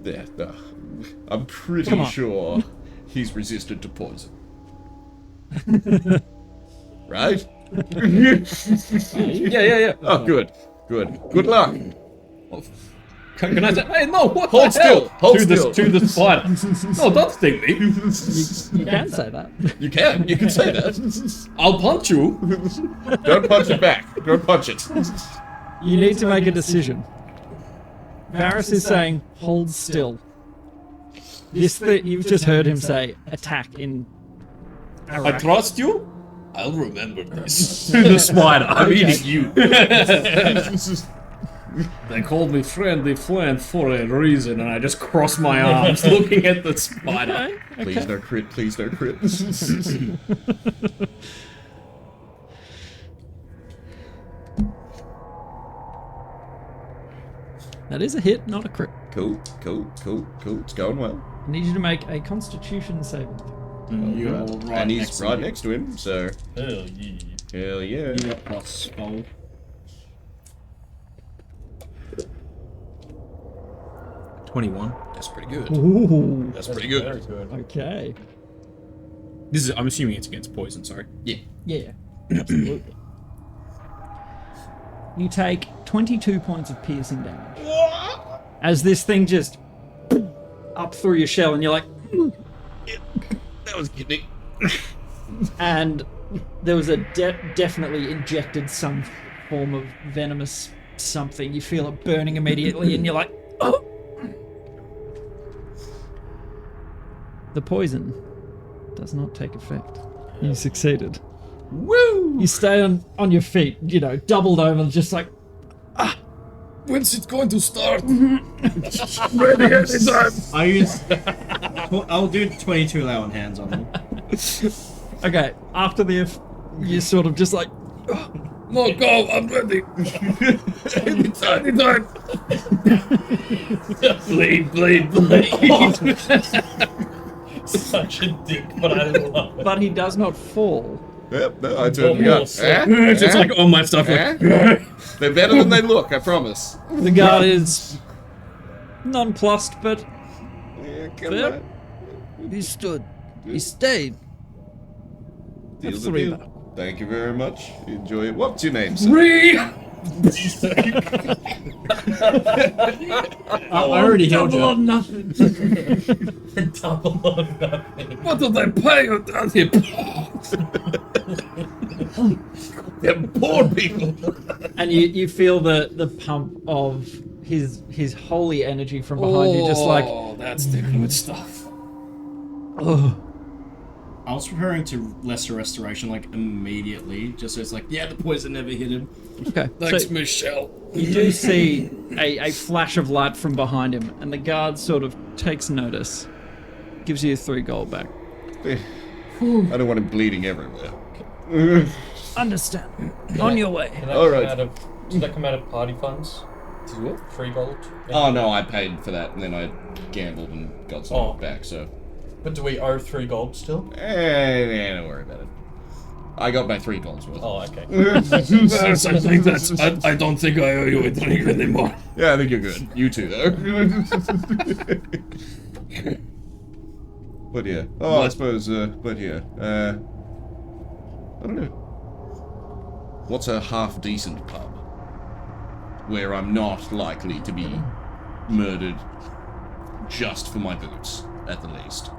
There. I'm pretty Come on. sure he's resistant to poison. Right? Yeah. Oh, good. Good luck. Can I say? Hey, no! What Hold the hell? still, hold to still. To the spider. No, don't sting me. you can say that. You can say that. I'll punch you. Don't punch it back. Don't punch it. You need to make a decision. Varys is saying, hold still. You've just heard him say, attack in I Iraq. trust you. I'll remember this. To the spider. I'm Okay. eating you. They called me friendly Flint for a reason, and I just cross my arms looking at the spider. Please no crit, please no crit. That is a hit, not a crit. Cool. It's going well. I need you to make a constitution saving throw. You're right And he's next to right me. next to him, so Hell yeah. hell yeah. You got plus skull. That's pretty good. Ooh. That's pretty good. Very good. Okay. I'm assuming it's against poison, sorry. Yeah, absolutely. You take 22 points of piercing damage. As this thing just up through your shell, and you're like, That was getting and there was a definitely injected some form of venomous something. You feel it burning immediately, and you're like, oh. The poison does not take effect. You succeeded. Woo! You stay on your feet, doubled over, just like, When's it going to start? I use. I'll do 22 lay on hands on them. okay, after you sort of just like, No, go, I'm ready. Anytime. Bleed. Such a dick, but I love it. but he does not fall. Yep, no, I turned the Almost. gun. It's just like on my stuff. Like, They're better than they look, I promise. The guard is nonplussed, but Yeah, come Yep. on. He stood. He stayed. Deal's a three deal. back. Thank you very much. Enjoy it. What's your name, sir? I already healed double you. or nothing. Double or nothing. What did I pay you down here? Them poor people. And you feel the pump of his holy energy from behind you, just like, Oh, that's the good stuff. oh. I was preparing to lesser restoration like immediately, just so it's like, yeah, the poison never hit him. Okay. Thanks, So Michelle. you do see a flash of light from behind him, and the guard sort of takes notice, gives you 3 gold back. I don't want him bleeding everywhere. Understand. On your way. Did that All come right. out of- Did that come out of party funds? 3 gold? Oh no, I paid for that and then I gambled and got some Oh. back, so. But do we owe 3 gold still? Don't worry about it. I got my 3 golds worth. Oh, okay. I don't think I owe you a drink anymore. Yeah, I think you're good. You too, though. But yeah. Oh, I suppose, but yeah. I don't know. What's a half-decent pub? Where I'm not likely to be murdered just for my boots, at the least.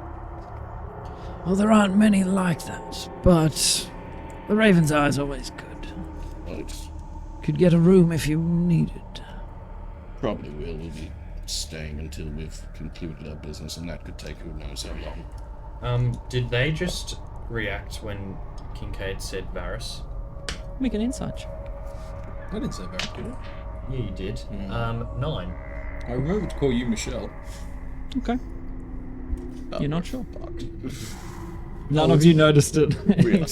Well, there aren't many like that, but the Raven's Eye is always good. Right. Could get a room if you needed. Probably will. We'll be staying until we've concluded our business, and that could take who knows how long. Did they just react when Kincaid said Varys? Make an insight check. I didn't say very good. Yeah, you did. 9. I remember to call you Michelle. Okay. You're not sure. None of you noticed it.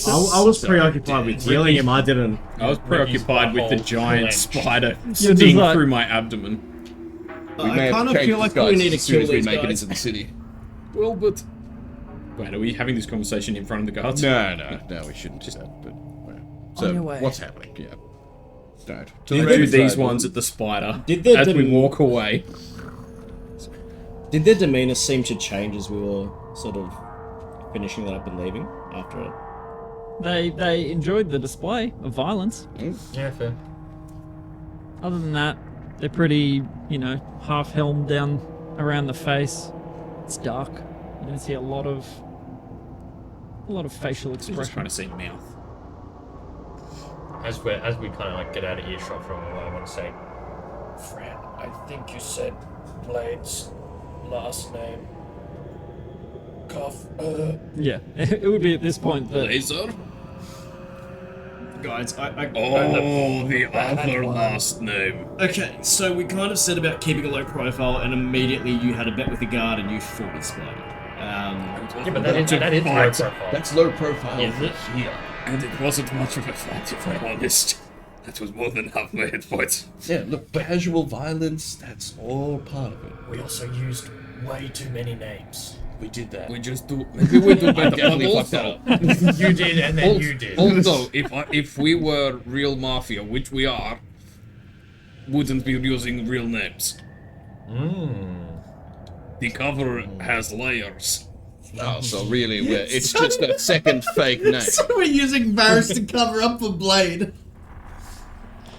I was preoccupied with healing him. I didn't. I was preoccupied with the butthole giant clenched. spider You're just sting like- through my abdomen. We may I have kind to of change feel like we disguises need to as soon kill as we these make it guys. into the city. Well, but... Wait, are we having this conversation in front of the guards? No, we shouldn't do that, but... So, your way. what's happening? Yeah. Don't. We do these ones at the spider Did the as we walk away. Did their demeanor seem to change as we were sort of finishing that up and leaving after it? They enjoyed the display of violence. Yeah, fair. Other than that, they're pretty, half helmed down around the face. It's dark. You don't see a lot of facial Just expression. trying to see mouth. As we kind of like get out of earshot from him, I want to say, Fran, I I think you said Blade's last name. Yeah, it would be at this point that Laser? Guys, Oh, the other last name. Okay, so we kind of said about keeping a low profile, and immediately you had a bet with the guard and you fought with Spider. Yeah, but that is low profile. That's low profile. Is it? Here. And it wasn't much of a fight, if I'm honest. That was more than half my hit points. Yeah, look, casual violence, that's all part of it. We also used way too many names. We did that. We just do. Maybe we do better. definitely but fucked that also, up. You did, and then you did. Also, if we were real mafia, which we are, wouldn't be using real names. The cover has layers. Oh, so really, it's just a second fake name. We're using Varys to cover up for Blade.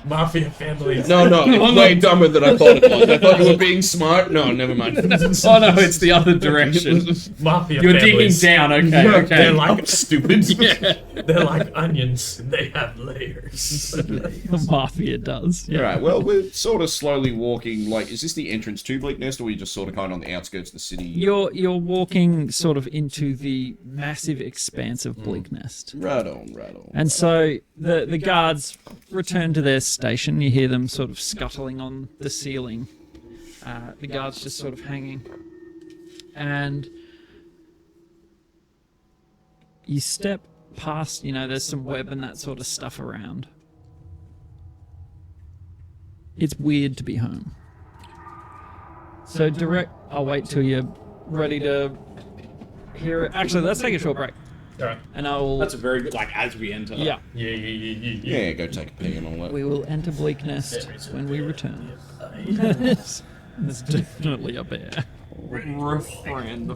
Mafia families. No, it's way dumber than I thought it was. I thought you were being smart. No, never mind. Oh no, it's the other direction. Mafia You're families. digging down, okay, They're okay. like Stupid. Yeah. they're like onions. They have layers. the mafia does. Yeah. Alright, well, we're sort of slowly walking, like, is this the entrance to Bleaknest, or are we just sort of kind of on the outskirts of the city? You're walking sort of into the massive expanse of Bleaknest. Right on, right on. And so the guards return to their station. You hear them sort of scuttling on the ceiling. The guards just sort of hanging. And you step past, there's some web and that sort of stuff around. It's weird to be home. So I'll wait till you're ready to hear it. Actually, let's take a short break. Alright. And I will... That's a very good, like, as we enter. Yeah. Yeah, go take a pee and all that. We will enter Bleaknest when we return. There's definitely a bear. Refrain.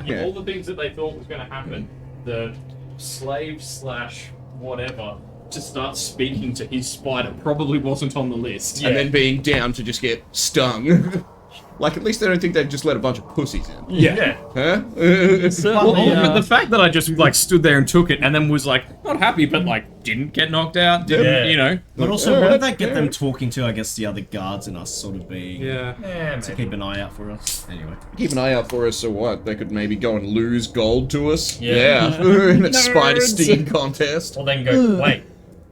Yeah. All the things that they thought was going to happen, the slave / whatever, to start speaking to his spider probably wasn't on the list. And then being down to just get stung. Like, at least I don't think they've just let a bunch of pussies in. Yeah. Huh? Certainly, But the fact that I just like stood there and took it, and then was like not happy, but like didn't get knocked out, didn't, Yeah. But also, why did that get them talking to, I guess, the other guards and us sort of being... Yeah. To keep an eye out for us. Anyway. Keep an eye out for us, so what? They could maybe go and lose gold to us? Yeah. In a spider stinging contest. Well, then go, wait,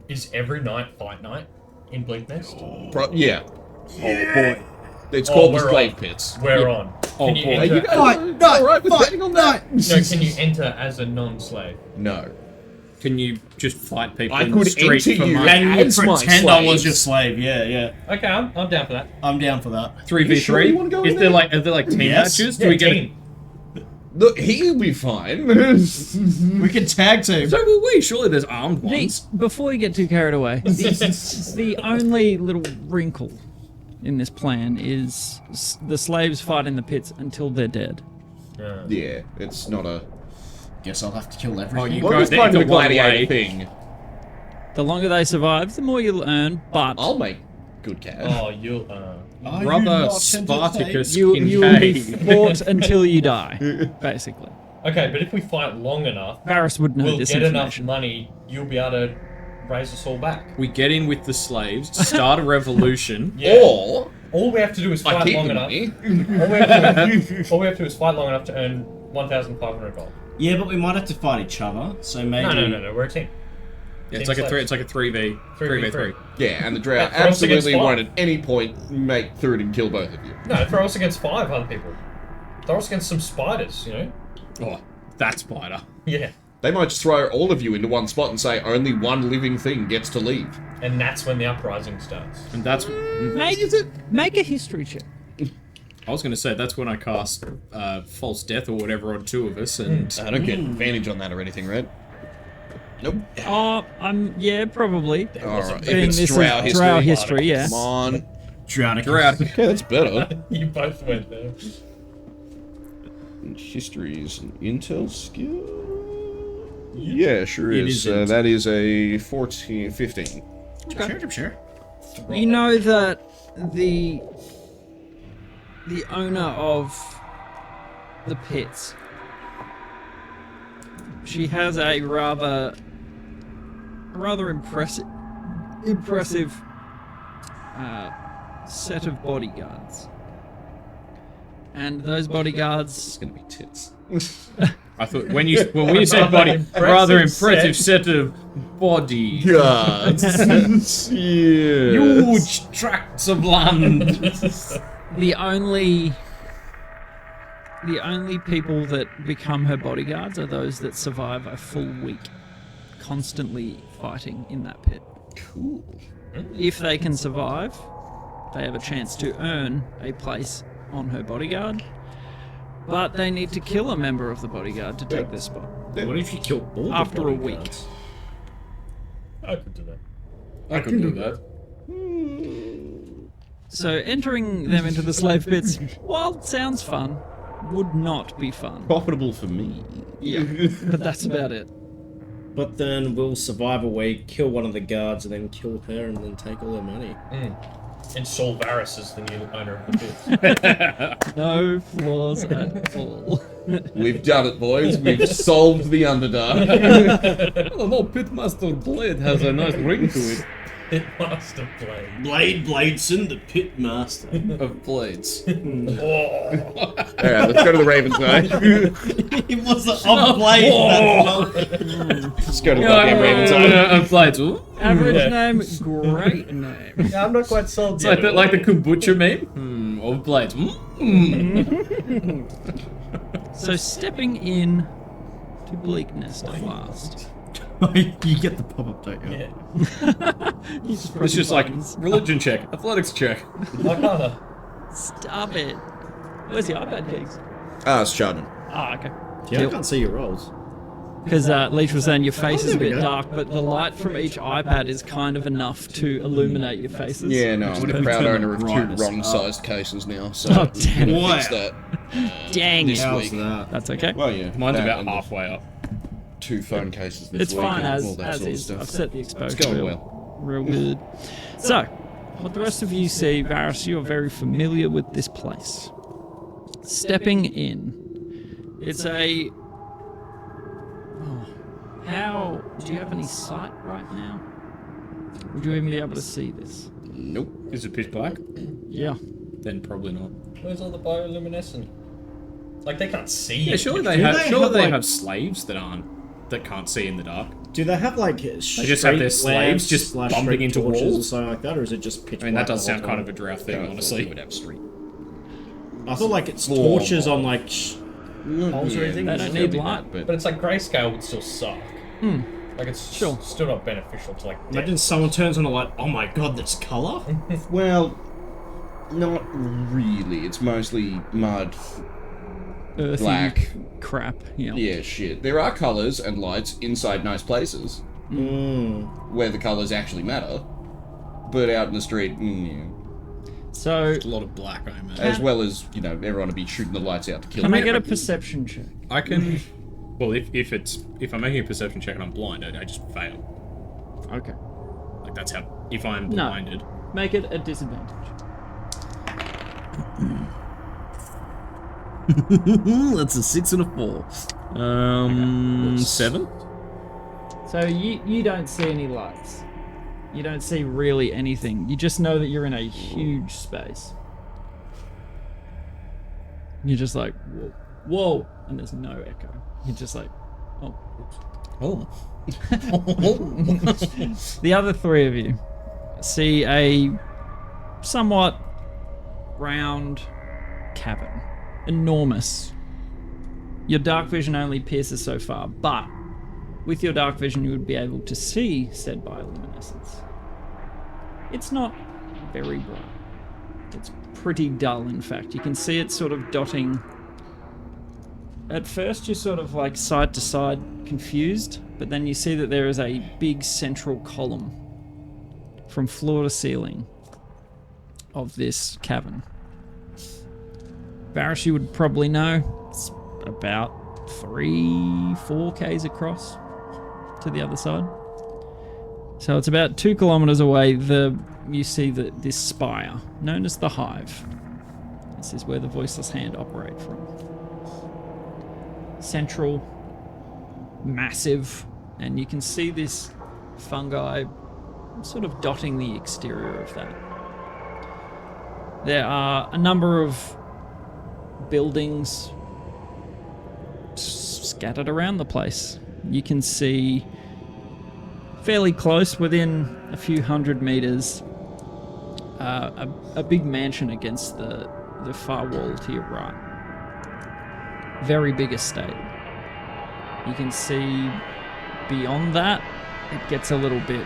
is every night fight night in Bleaknest? Yeah. Oh boy. It's called the we're slave on. pits. We're on. Oh, Can you boy. enter Fight! No, can you enter as a non-slave? No. Can you just fight people I in the could street enter for you money? And you as my pretend I was slaves. your slave, yeah. Okay, I'm down for that. I'm down for that. 3v3? You sure you wanna go in Is there there? are there like team Yes. matches? Do Yeah, we get team. Look, he'll be fine. We can tag team. So will we? Surely there's armed The- ones. before you get too carried away, the only little wrinkle in this plan is the slaves fight in the pits until they're dead. Yeah, it's not a... Guess I'll have to kill everything. you Well, go it's there kind of a to one gladiator way. thing. The longer they survive, the more you'll earn, but I'll make good cash. Oh, you'll, Brother Spartacus you will be Kincaid. fought until you die, basically. Okay, but if we fight long enough, Varys would know we'll this get enough information. money, you'll be able to raise us all back. We get in with the slaves, start a revolution. Yeah. Or All we have to do is I fight keep long the enough. money. All we have to do is fight long enough to earn 1,500 gold. Yeah, but we might have to fight each other, so maybe... No, we're a team. Yeah, it's like a 3v3. 3v3. Yeah, and the drow Yeah, throw us against absolutely five. won't at any point make through it and kill both of you. No, throw us against 5 other people. Throw us against some spiders, Oh, that spider. Yeah. They might just throw all of you into one spot and say only one living thing gets to leave. And that's when the uprising starts. And that's Make a history check. I was gonna say that's when I cast false death or whatever on 2 of us, and I don't get advantage on that or anything, right? Nope. Oh, yeah, probably. Alright, if Being it's this drow is history. drow history, yeah. Come on. Drowning. Okay, that's better. You both went there. History is an intel skill? Yeah, sure It is. isn't. That is a 15. Sure. You know that the owner of the pits, she has a rather impressive set of bodyguards. And those bodyguards... It's gonna be tits. I thought when you said body, rather impressive set of body. God. Yes. Huge tracts of land. The only people that become her bodyguards are those that survive a full week, constantly fighting in that pit. Cool. If they can survive, they have a chance to earn a place on her bodyguard, but they need to kill a member of the bodyguard to take their spot. What if you kill all the After a week. bodyguards? I could do that. I could do that. So entering them into the slave pits, while it sounds fun, would not be fun. Profitable for me. Yeah, but that's about it. But then we'll survive a week, kill one of the guards, and then kill her, and then take all their money. And Saul Varys is the new owner of the pit. No flaws at all. We've done it, boys. We've solved the underdog. I don't know, Pitmaster Blade has a nice ring to it. Pitmaster Blade. Bladeson, the pit master. Of blades. Alright, let's go to the Raven's Eye. He wasn't on blade. Let's go to the goddamn Raven's Eye. Of blades. Ooh. Average name, great name. Yeah, I'm not quite sold It's yet. like the kombucha meme. Of blades. So stepping in to Bleaknest at last. You get the pop-up, don't you? Yeah. It's just like religion check, athletics check. Arcana. Stop it. Where's the iPad keys? It's charging. Ah, okay. Yeah, I can't see your rolls. Because Leech was saying your face is a there we bit go. dark, but the light from each iPad is kind of enough to illuminate your faces. Yeah, no, I'm the proud turn owner of the two brightness wrong-sized cases now, so Oh, damn. we'll Wow. fix that Dang this it. How's week. that? That's okay. Well, yeah. Mine's that about and the halfway up. 2 phone cases this It's week fine and as all that sort of is. stuff. I've set the exposure. It's going real, well. real good. So, what the rest of you see, Varys, you are very familiar with this place. Stepping in, it's a. Oh, how do you have any sight right now? Would you even be able to see this? Nope. Is it pitch black? Yeah. Then probably not. Where's all the bioluminescent? Like, they can't see Yeah, it. surely Do they they have have, like- slaves that can't see in the dark. Do they have like They just have their slaves just bumping into torches or walls. something like that, or is it just pitch I mean, that black does the whole sound kind time? of a drought thing, You honestly. would have street. I thought like it's torches on like poles or anything. They don't need light. But it's like grayscale would still suck. Like, it's Sure. still not beneficial to, like, Imagine someone turns on a light. Oh my god, this color. Well, not really. It's mostly mud, Earthy black. crap. Yeah. Yeah, shit. There are colours and lights inside nice places where the colours actually matter, but out in the street, yeah. So, A lot of black, I imagine. As well as, you know, everyone will be shooting the lights out to kill can I them. get a perception check? I can. Well, if I'm making a perception check and I'm blind, I just fail. Okay. Like that's how. If I'm No. blinded. Make it a disadvantage. That's a 6 and a 4. 7. So you don't see any lights. You don't see really anything. You just know that you're in a huge space. You're just like, whoa, whoa, and there's no echo. You're just like, oh. Oh. The other three of you see a somewhat round cavern. Enormous. Your dark vision only pierces so far, but with your dark vision you would be able to see said bioluminescence. It's not very bright. It's pretty dull, in fact. You can see it sort of dotting. At first you're sort of like side to side confused, but then you see that there is a big central column from floor to ceiling of this cavern. Varys, you would probably know, it's about 3-4 k's across to the other side. So it's about 2 kilometers away. You see that this spire, known as the Hive. This is where the Voiceless Hand operate from. Central, massive, and you can see this fungi sort of dotting the exterior of that. There are a number of buildings scattered around the place. You can see fairly close, within a few hundred meters, a big mansion against the far wall to your right. Very big estate. You can see beyond that, it gets a little bit...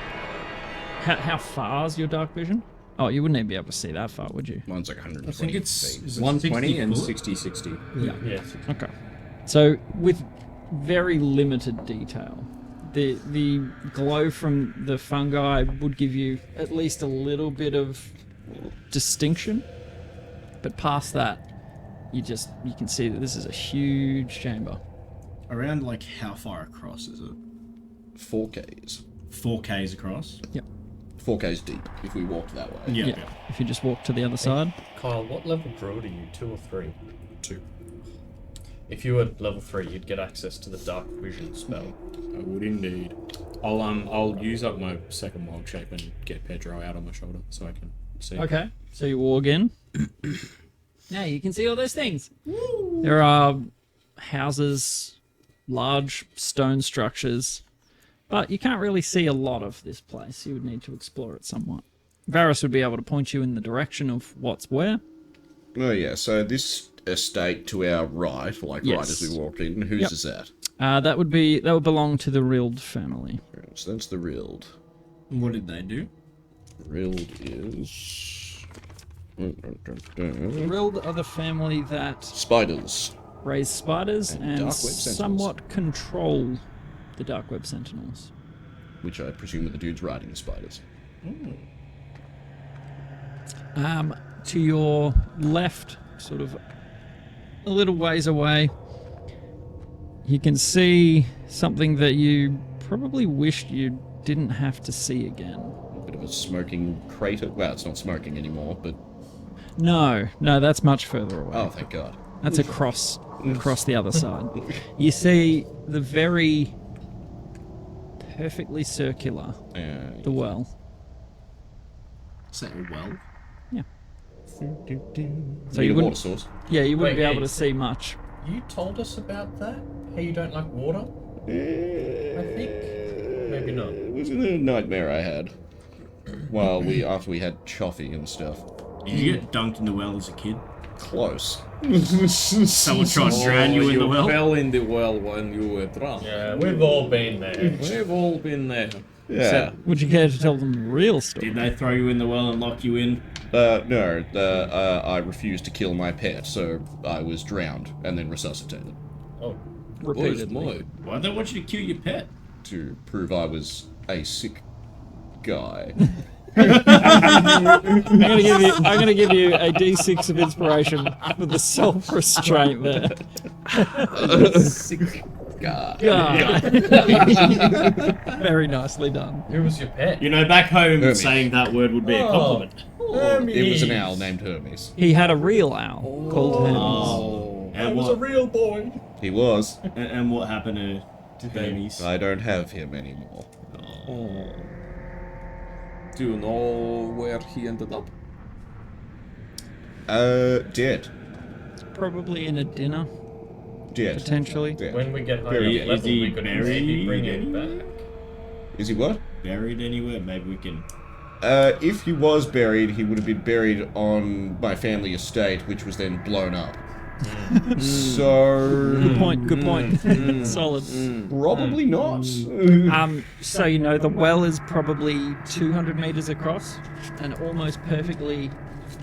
How far is your dark vision? Oh, you wouldn't even be able to see that far, would you? Mine's like 120. I think it's feet. 120 and 60 60. Yeah. Yeah. Okay. So with very limited detail, the glow from the fungi would give you at least a little bit of distinction, but past that, you can see that this is a huge chamber. Around like how far across is it? 4Ks. 4Ks across? Yep. 4Ks deep, if we walked that way. Yeah. Yeah. If you just walk to the other side. Kyle, what level druid are you? 2 or 3? 2. If you were level 3, you'd get access to the dark vision spell. I would indeed. I'll use up my second wild shape and get Pedro out on my shoulder so I can see. Okay. So you walk in. Now you can see all those things. There are houses, large stone structures, but you can't really see a lot of this place. You would need to explore it somewhat. Varus would be able to point you in the direction of what's where. Oh yeah, so this estate to our right, like right Yes. as we walked in, whose Yep. is that? That would belong to the Rild family. So that's the Rild. What did they do? Rild is... The Rild are the family that Spiders. raise spiders And and dark web sentinels. somewhat control the dark web sentinels. Which I presume are the dudes riding the spiders. To your left, sort of a little ways away, you can see something that you probably wished you didn't have to see again. A bit of a smoking crater. Well, it's not smoking anymore, but... No, that's much further away. Oh, thank God. That's across the other side. You see the very perfectly circular, the well. Say a well? Yeah. So So water you wouldn't, source. yeah, you wouldn't Wait, be able hey. to see much. You told us about that? How you don't like water? I think. Maybe not. It was a nightmare I had. After we had Choffy and stuff. Did you get dunked in the well as a kid? Close. Someone tried to drown you in the well? fell in the well when you were drunk. Yeah, we've all been there. We've all been there. Yeah. Would you care to tell them the real story? Did they throw you in the well and lock you in? No. I refused to kill my pet, so I was drowned and then resuscitated Oh, Repeatedly. Why'd they want you to kill your pet? to prove I was a sick guy. I'm gonna give you a D6 of inspiration for the self-restraint there. Sick guy. Yeah. Very nicely done. who was your pet? You know, back home, Hermes. saying that word would be a compliment. It was an owl named Hermes. He had a real owl called Hermes. Oh. I And was a what, real boy. He was. and what happened to Hermes? I don't have him anymore. Do you know where he ended up? Dead. Probably in a dinner, Dead. potentially. Dead. When we get high Very- enough is level, he we could maybe bring him buried? back. Is he what? Buried anywhere? Maybe we can... If he was buried, he would have been buried on my family estate, which was then blown up. So... Good point. Solid. Probably not. So you know the well is probably 200 meters across, an almost perfectly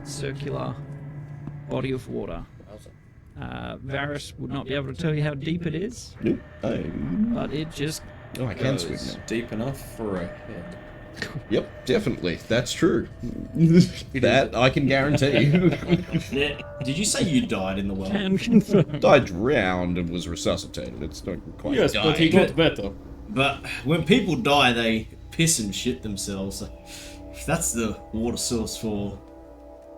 circular body of water. Varus would not be able to tell you how deep it is, Nope. but it just I can swim Goes now. deep enough for a head. Yep, definitely. That's true. That I can guarantee. Yeah. Did you say you died in the well? can confirm. I drowned and was resuscitated. It's not quite Yes, dying. but he got better. But when people die, they piss and shit themselves. If that's the water source for,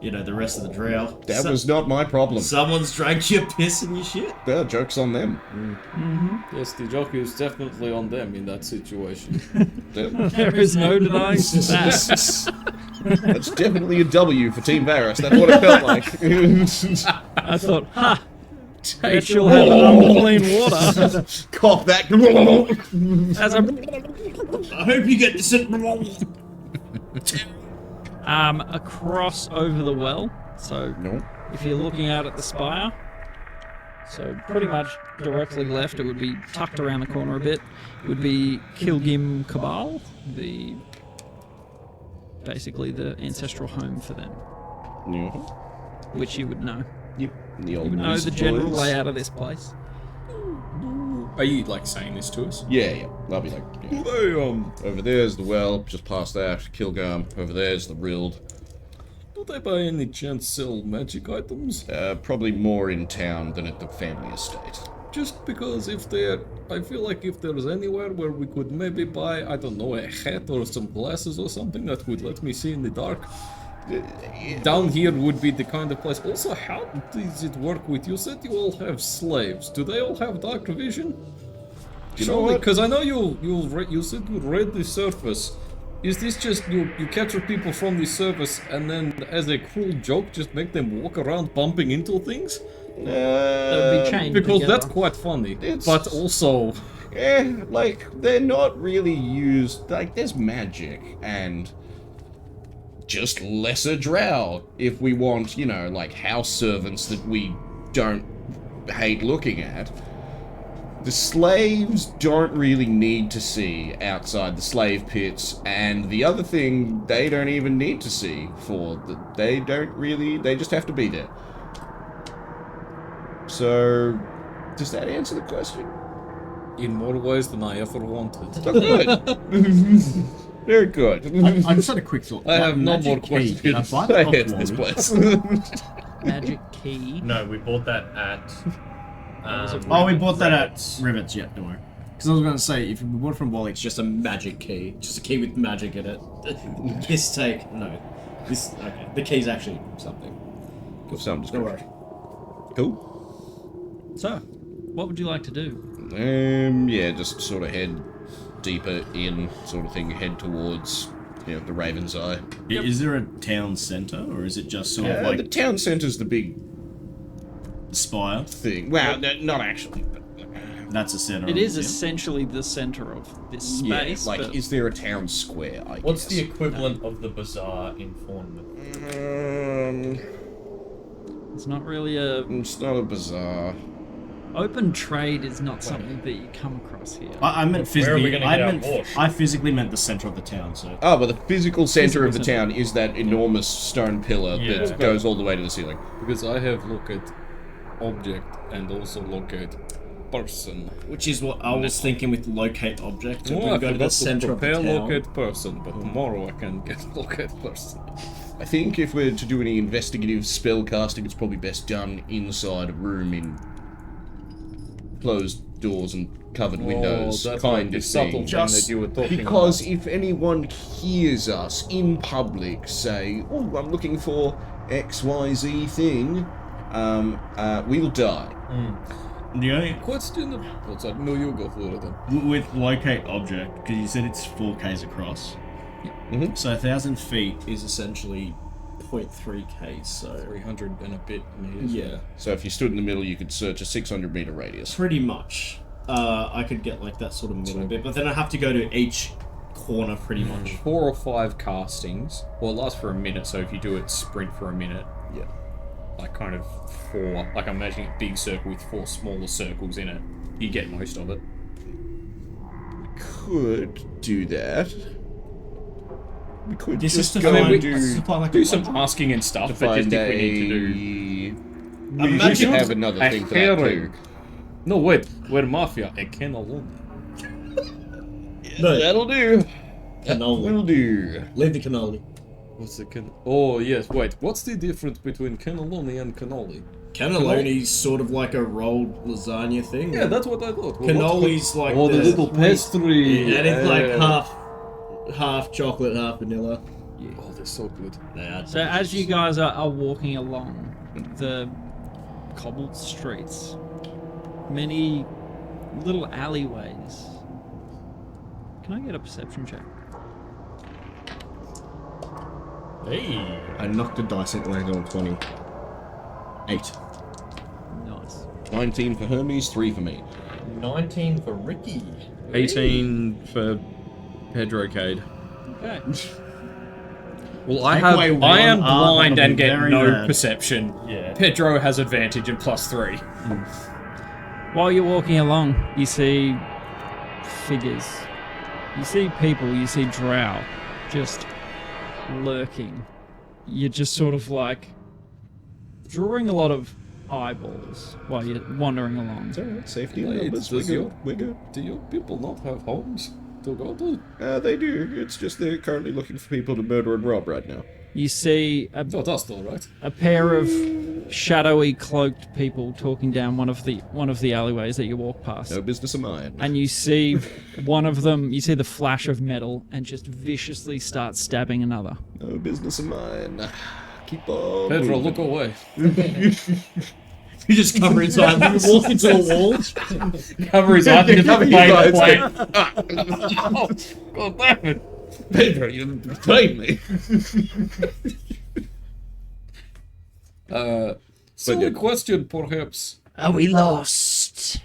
you know, the rest of the drow. That was not my problem. Someone's drank your piss and your shit. Well, joke's on them. Yes, the joke is definitely on them in that situation. There is no denying that. That's definitely a W for Team Varus. That's what it felt like. I thought, ha! Bet she'll have unclean water. Cough that. As a I hope you get this. across over the well. So No. if you're looking out at the spire, so pretty much directly left, it would be tucked around the corner a bit. It would be Kilgim Cabal, basically the ancestral home for them, Yeah. which you would know. Yep. The You old would know the Wizard general boys. layout of this place. Are you like saying this to us? Yeah. I'll be like, yeah. Over there's the well, just past that, Kilgam. Over there's the Rild. Do they by any chance sell magic items? Probably more in town than at the family estate. Just because I feel like if there's anywhere where we could maybe buy, I don't know, a hat or some glasses or something that would let me see in the dark. Down here would be the kind of place. Also, how does it work with you? Said you all have slaves. Do they all have dark vision? You know what? Because I know you said you read the surface. Is this just you capture people from the surface and then, as a cruel joke, just make them walk around bumping into things? That would be chained Because together. that's quite funny. It's- But also, Like, they're not really used. Like, there's magic and just lesser drow if we want, you know, like house servants that we don't hate looking at. The slaves don't really need to see outside the slave pits, and the other thing they don't even need to see they just have to be there. So, does that answer the question? in more ways than I ever wanted. Oh, good. Very good. I just had a quick thought. I have no Magic more key, questions. can I buy I that hate off this Wally? place. Magic key. No, we bought that at. Oh, we bought that at Rivets, yeah, don't worry. Because I was going to say, if we bought it from Wally, it's just a magic key. Just a key with magic in it. This take, no. This, okay. The key's actually something. Some Don't worry. Cool. So, what would you like to do? Yeah, just sort of head deeper in, sort of thing. Head towards, the Raven's Eye. Is there a town centre, or is it just sort of like The town centre's the big spire? thing. Well, no, not actually. But, That's a centre. It is yeah. essentially the center of this space. yeah, like, but is there a town square? I What's guess. the equivalent of the bazaar in Thornwood? it's not really a It's not a bazaar. open trade. Is not something that you come across here. I meant Where are we physically. gonna I get our meant. horse? I physically meant the centre of the town. So Oh, but the physical centre of the Physical town is that enormous stone pillar Yeah. that goes all the way to the ceiling. Because I have looked at object and also look at person. which is what I was thinking with locate object. If Oh, I we go to the forgot centre of the prepare town. look at person, but tomorrow I can get look at person. I think if we're to do any investigative spell casting, it's probably best done inside a room in closed doors and covered windows, that's kind like the of subtle thing. thing Just that you were talking Because about. if anyone hears us in public say, "Oh, I'm looking for XYZ thing," we'll die. The only Question. What's that? No, you go for it then. with locate object, because you said it's 4Ks across. Mhm. So 1,000 feet is essentially 0.3K. So 300 and a bit meters. yeah, So if you stood in the middle, you could search a 600-meter radius. pretty much. I could get like that sort of middle bit, but then I have to go to each corner pretty much. 4 or 5 castings. Well, it lasts for a minute, so if you do it sprint for a minute, Yeah. like kind of 4, like I'm imagining a big circle with 4 smaller circles in it, you get most of it. Could do that. We could This just is to go find, and this is to find like Do a some asking and stuff, but just find if we need to do... We Imagine should have another a thing for that too. herring. No, wait, we're mafia. A can alone. No, That'll do. cannoli. Will do. Leave the cannoli. What's the can? Oh yes, wait. What's the difference between cannelloni and cannoli? Cannelloni's sort of like a rolled lasagna thing. Yeah, that's what I thought. Cannoli's like Oh, the little pastry. and it's like half chocolate, half vanilla. Oh, they're so good. Nah, So as you guys are walking along the cobbled streets, many little alleyways. Can I get a perception check? Hey. I knocked the dice and landed on 20. 8. Nice. 19 for Hermes, 3 for me. 19 for Ricky. 18 for Pedro Cade. Okay. Well, Take away one, I am that'll blind be and get very no bad. perception. Yeah. Pedro has advantage and +3. While you're walking along, you see figures. You see people, you see drow just lurking. You're just sort of like drawing a lot of eyeballs while you're wandering along. It's alright, safety in Wait, numbers, does we're your- good. We're good. Do your people not have homes to go to? They do. It's just they're currently looking for people to murder and rob right now. You see So that's all right. a pair of shadowy cloaked people talking down one of the alleyways that you walk past. No business of mine. And you see one of them, you see the flash of metal and just viciously start stabbing another. No business of mine. Keep on. Pedro, moving. look away. You just cover his eyes and walk into a wall. Cover his eyes and Cover just his play eyes, the play. God damn it. Pedro, you betrayed me. Silly yeah. question, perhaps. Are we lost?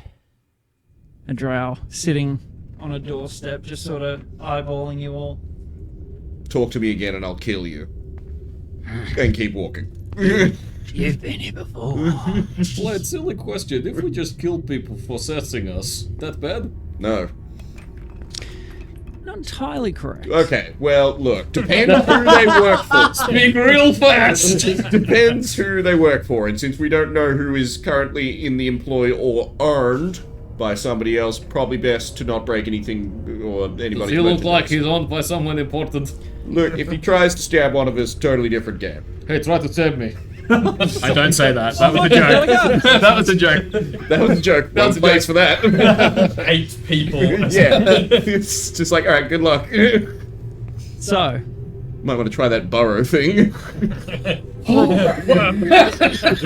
A drow sitting on a doorstep, just sort of eyeballing you all. Talk to me again and I'll kill you. And keep walking. You've been here before. Blade, silly question. If we just kill people for assessing us, that bad? No. Not entirely correct. Okay, well, look, depends who they work for. Speak real fast! Depends who they work for, and since we don't know who is currently in the employ or earned by somebody else, probably best to not break anything or anybody's He look merchandise. like he's owned by someone important. Look, if he tries to stab one of us, totally different game. Hey, try to save me. I don't say that. That was a joke. That was a joke. That was a joke. That was One a place for that. 8 people. Yeah. It's just like, alright, good luck. So, Might want to try that burrow thing.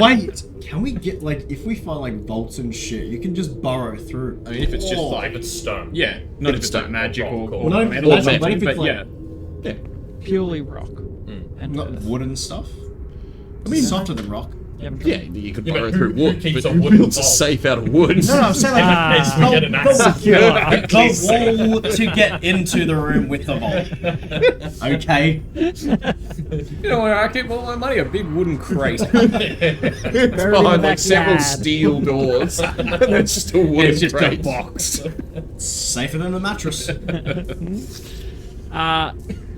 Wait, can we get, like, if we find, like, vaults and shit, you can just burrow through. I mean, if it's just If like, it's stone. yeah, not if it's Stone. like magic or, Cool. or Not if- metal not or something, if it's but like- yeah. Yeah. purely rock. And Not earth. wood and stuff. I mean, softer than rock. You haven't tried. Yeah, you could Yeah, but burrow who- through who wood, keeps but a who wooden builds a vault? safe out of wood? No, I'm saying like In case we get an axe. the wall to get into the room with the vault. Okay. You know where I keep all my money? A big wooden crate. It's behind like several steel doors. And it's just a wooden It's just a crate. box. Safer than the mattress.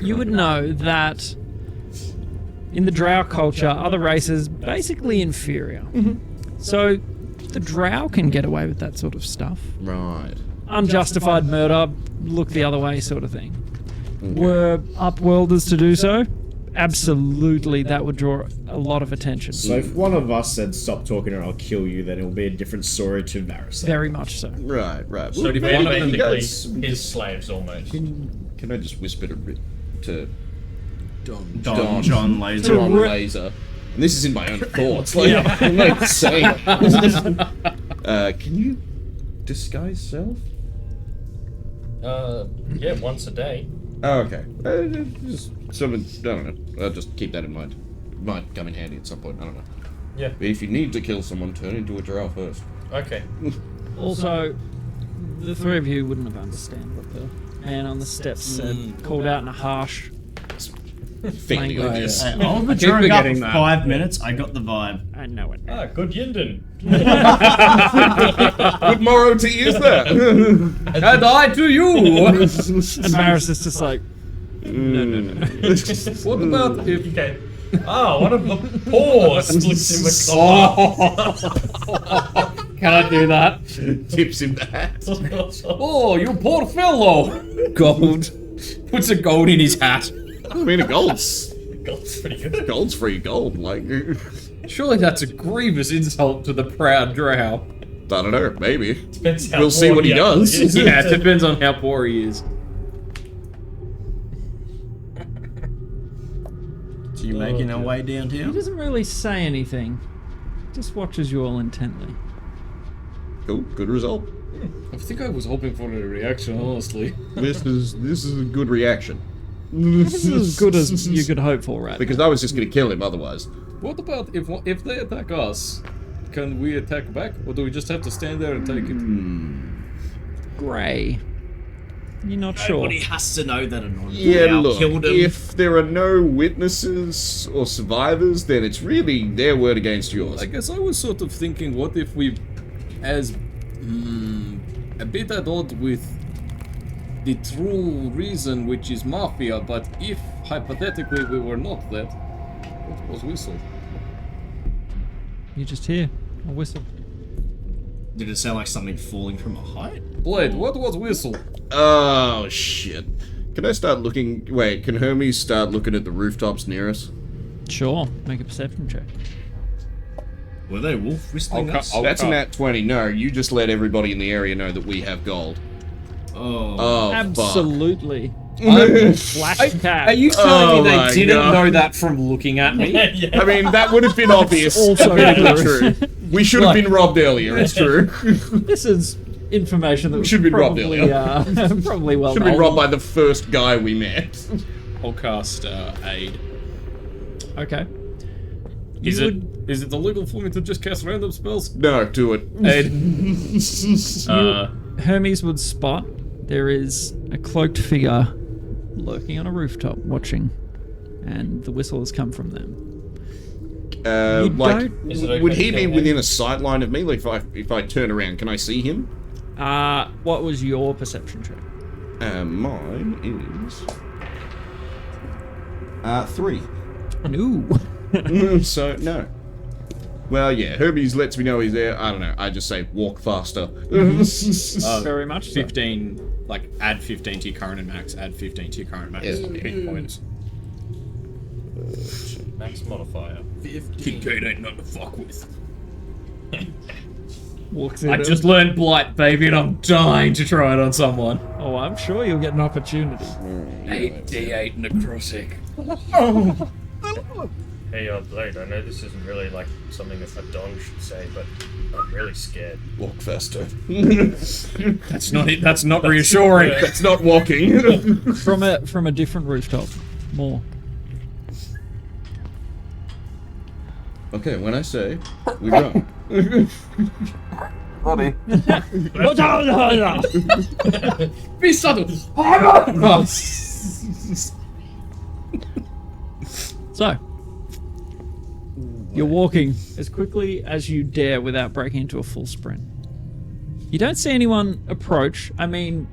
You would know that in the drow culture, other races basically inferior. So the drow can get away with that sort of stuff. Right. Unjustified murder, look the other way sort of thing. Were upworlders to do so? Absolutely, that would draw a lot of attention. So if one of us said stop talking or I'll kill you, then it'll be a different story to Varys. Very much so. Right, right. So if We're one of them basically guys- his slaves almost. Can I just whisper to Don John Laser. John Laser? And this is in my own thoughts. Like, I'm not saying. Can you disguise self? Yeah, once a day. Oh, okay. Just something. I don't know. I'll just keep that in mind. Might come in handy at some point. I don't know. Yeah. But if you need to kill someone, turn into a giraffe first. Okay. Also, the three of you wouldn't have understood what the man on the steps said, called out in a harsh. Fairly Language. obvious. I was keep maturing up forgetting for that. 5 minutes. I got the vibe. I know it. Ah, good Yinden. What morrow tea is that? And I to you! And Varys is just like, no. What about if... Okay. Ah, one of the paws slips in the car. Can I do that? Tips in the hat. Oh, you poor fellow! Gold. Puts a gold in his hat. I mean, gold's God's pretty good. gold's free gold. Like, I Surely that's a grievous insult to the proud drow. don't know. Maybe Depends how we'll see poor what he actually does. is. Yeah, it depends on how poor he is. So you making our way He downtown? doesn't really say anything. Just watches you all intently. Cool. Good result. I think I was hoping for a reaction, honestly. This is a good reaction. This is as good as you could hope for, right? Because I was just going to kill him otherwise. What about if they attack us? Can we attack back, or do we just have to stand there and take it? Grey. You're not sure. Nobody has to know that anonymous. Yeah, look, Killed him. if there are no witnesses or survivors, then it's really their word against yours. I guess I was sort of thinking, what if we, as a bit at odds with the true reason, which is mafia, but if hypothetically we were not that, what was whistle? You just hear a whistle. Did it sound like something falling from a height? Blade, what was whistle? Oh, shit. Can I start looking... Wait, can Hermes start looking at the rooftops near us? Sure. Make a perception check. Were they wolf whistling us? That's an at 20. No, you just let everybody in the area know that we have gold. Oh. Absolutely. Flash cat. Are you telling me my they didn't God. know that from looking at me? I mean, that would have been obvious. also Admittedly true. We should have been robbed earlier, it's true. This is information that was Should be robbed probably, earlier. probably well Should have been known. robbed by the first guy we met. I'll cast Aid. Okay. Is it illegal for me to just cast random spells? No, do it. Aid. Hermes would spot there is a cloaked figure lurking on a rooftop watching, and the whistle has come from them. You Like, don't- Is it okay would to he be kill him? within a sight line of me? Like, if I turn around, can I see him? What was your perception check? Mine is... 3. No. So, no. Well, yeah, Hermes lets me know he's there. I don't know, I just say, walk faster. Very much so. 15, like, add 15 to your current and max, add 15 to your current max. Yeah. Hit points. Max modifier. Kincaid ain't nothing to fuck with. Walks I in. just learned Blight, baby, and I'm dying to try it on someone. Oh, I'm sure you'll get an opportunity. 8d8 necrotic. Hey, Blade, I know this isn't really like something that a dong should say, but I'm really scared. Walk faster. That's not it. That's not reassuring. That's not walking. From a different rooftop. More. Okay, when I say, we go. Be subtle! So, you're walking as quickly as you dare without breaking into a full sprint. You don't see anyone approach. I mean,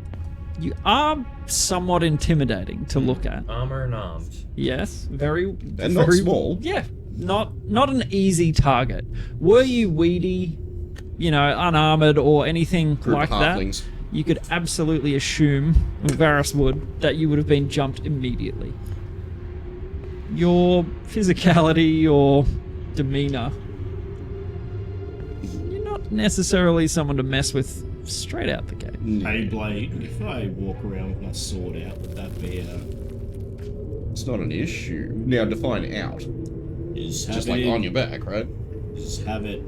you are somewhat intimidating to look at. Armor and armed. Yes, very And not very, small. Yeah, not an easy target. Were you weedy, unarmored or anything Group like of that? halflings. You could absolutely assume, Varus would, that you would have been jumped immediately. Your physicality, your demeanor, you're not necessarily someone to mess with straight out the gate. Hey Blade, if I walk around with my sword out, would that be It's not an issue. Now define out. Just like on your back, right? Just have it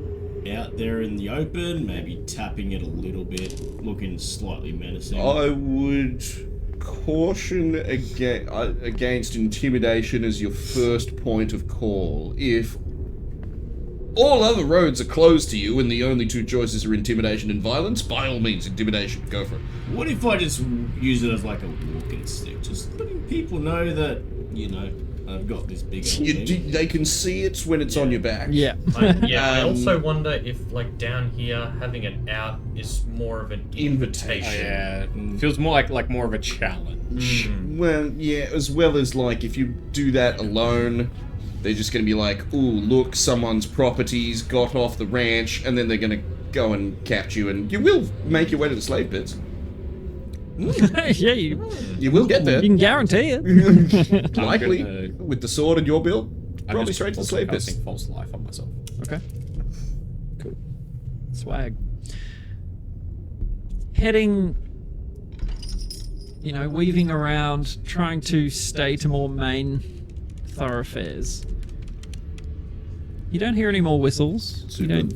out there in the open, maybe tapping it a little bit, looking slightly menacing. I would caution against intimidation as your first point of call. If all other roads are closed to you and the only two choices are intimidation and violence, by all means, intimidation. Go for it. What if I just use it as like a walking stick? Just letting people know that, I've got this big old thing. They can see it when it's on your back. Yeah. I also wonder if, like, down here, having it out is more of an invitation. Yeah, feels more like more of a challenge. Well, yeah, as well as, like, if you do that alone, they're just going to be like, ooh, look, someone's properties got off the ranch, and then they're going to go and catch you, and you will make your way to the slave pits. Yeah, you You will get there. can guarantee it. Likely, gonna- with the sword and your build, I'm probably just straight to the also slave pits. casting false life on myself. Okay. Cool. Swag. Heading, weaving around, trying to stay to more main thoroughfares. You don't hear any more whistles. Super. You don't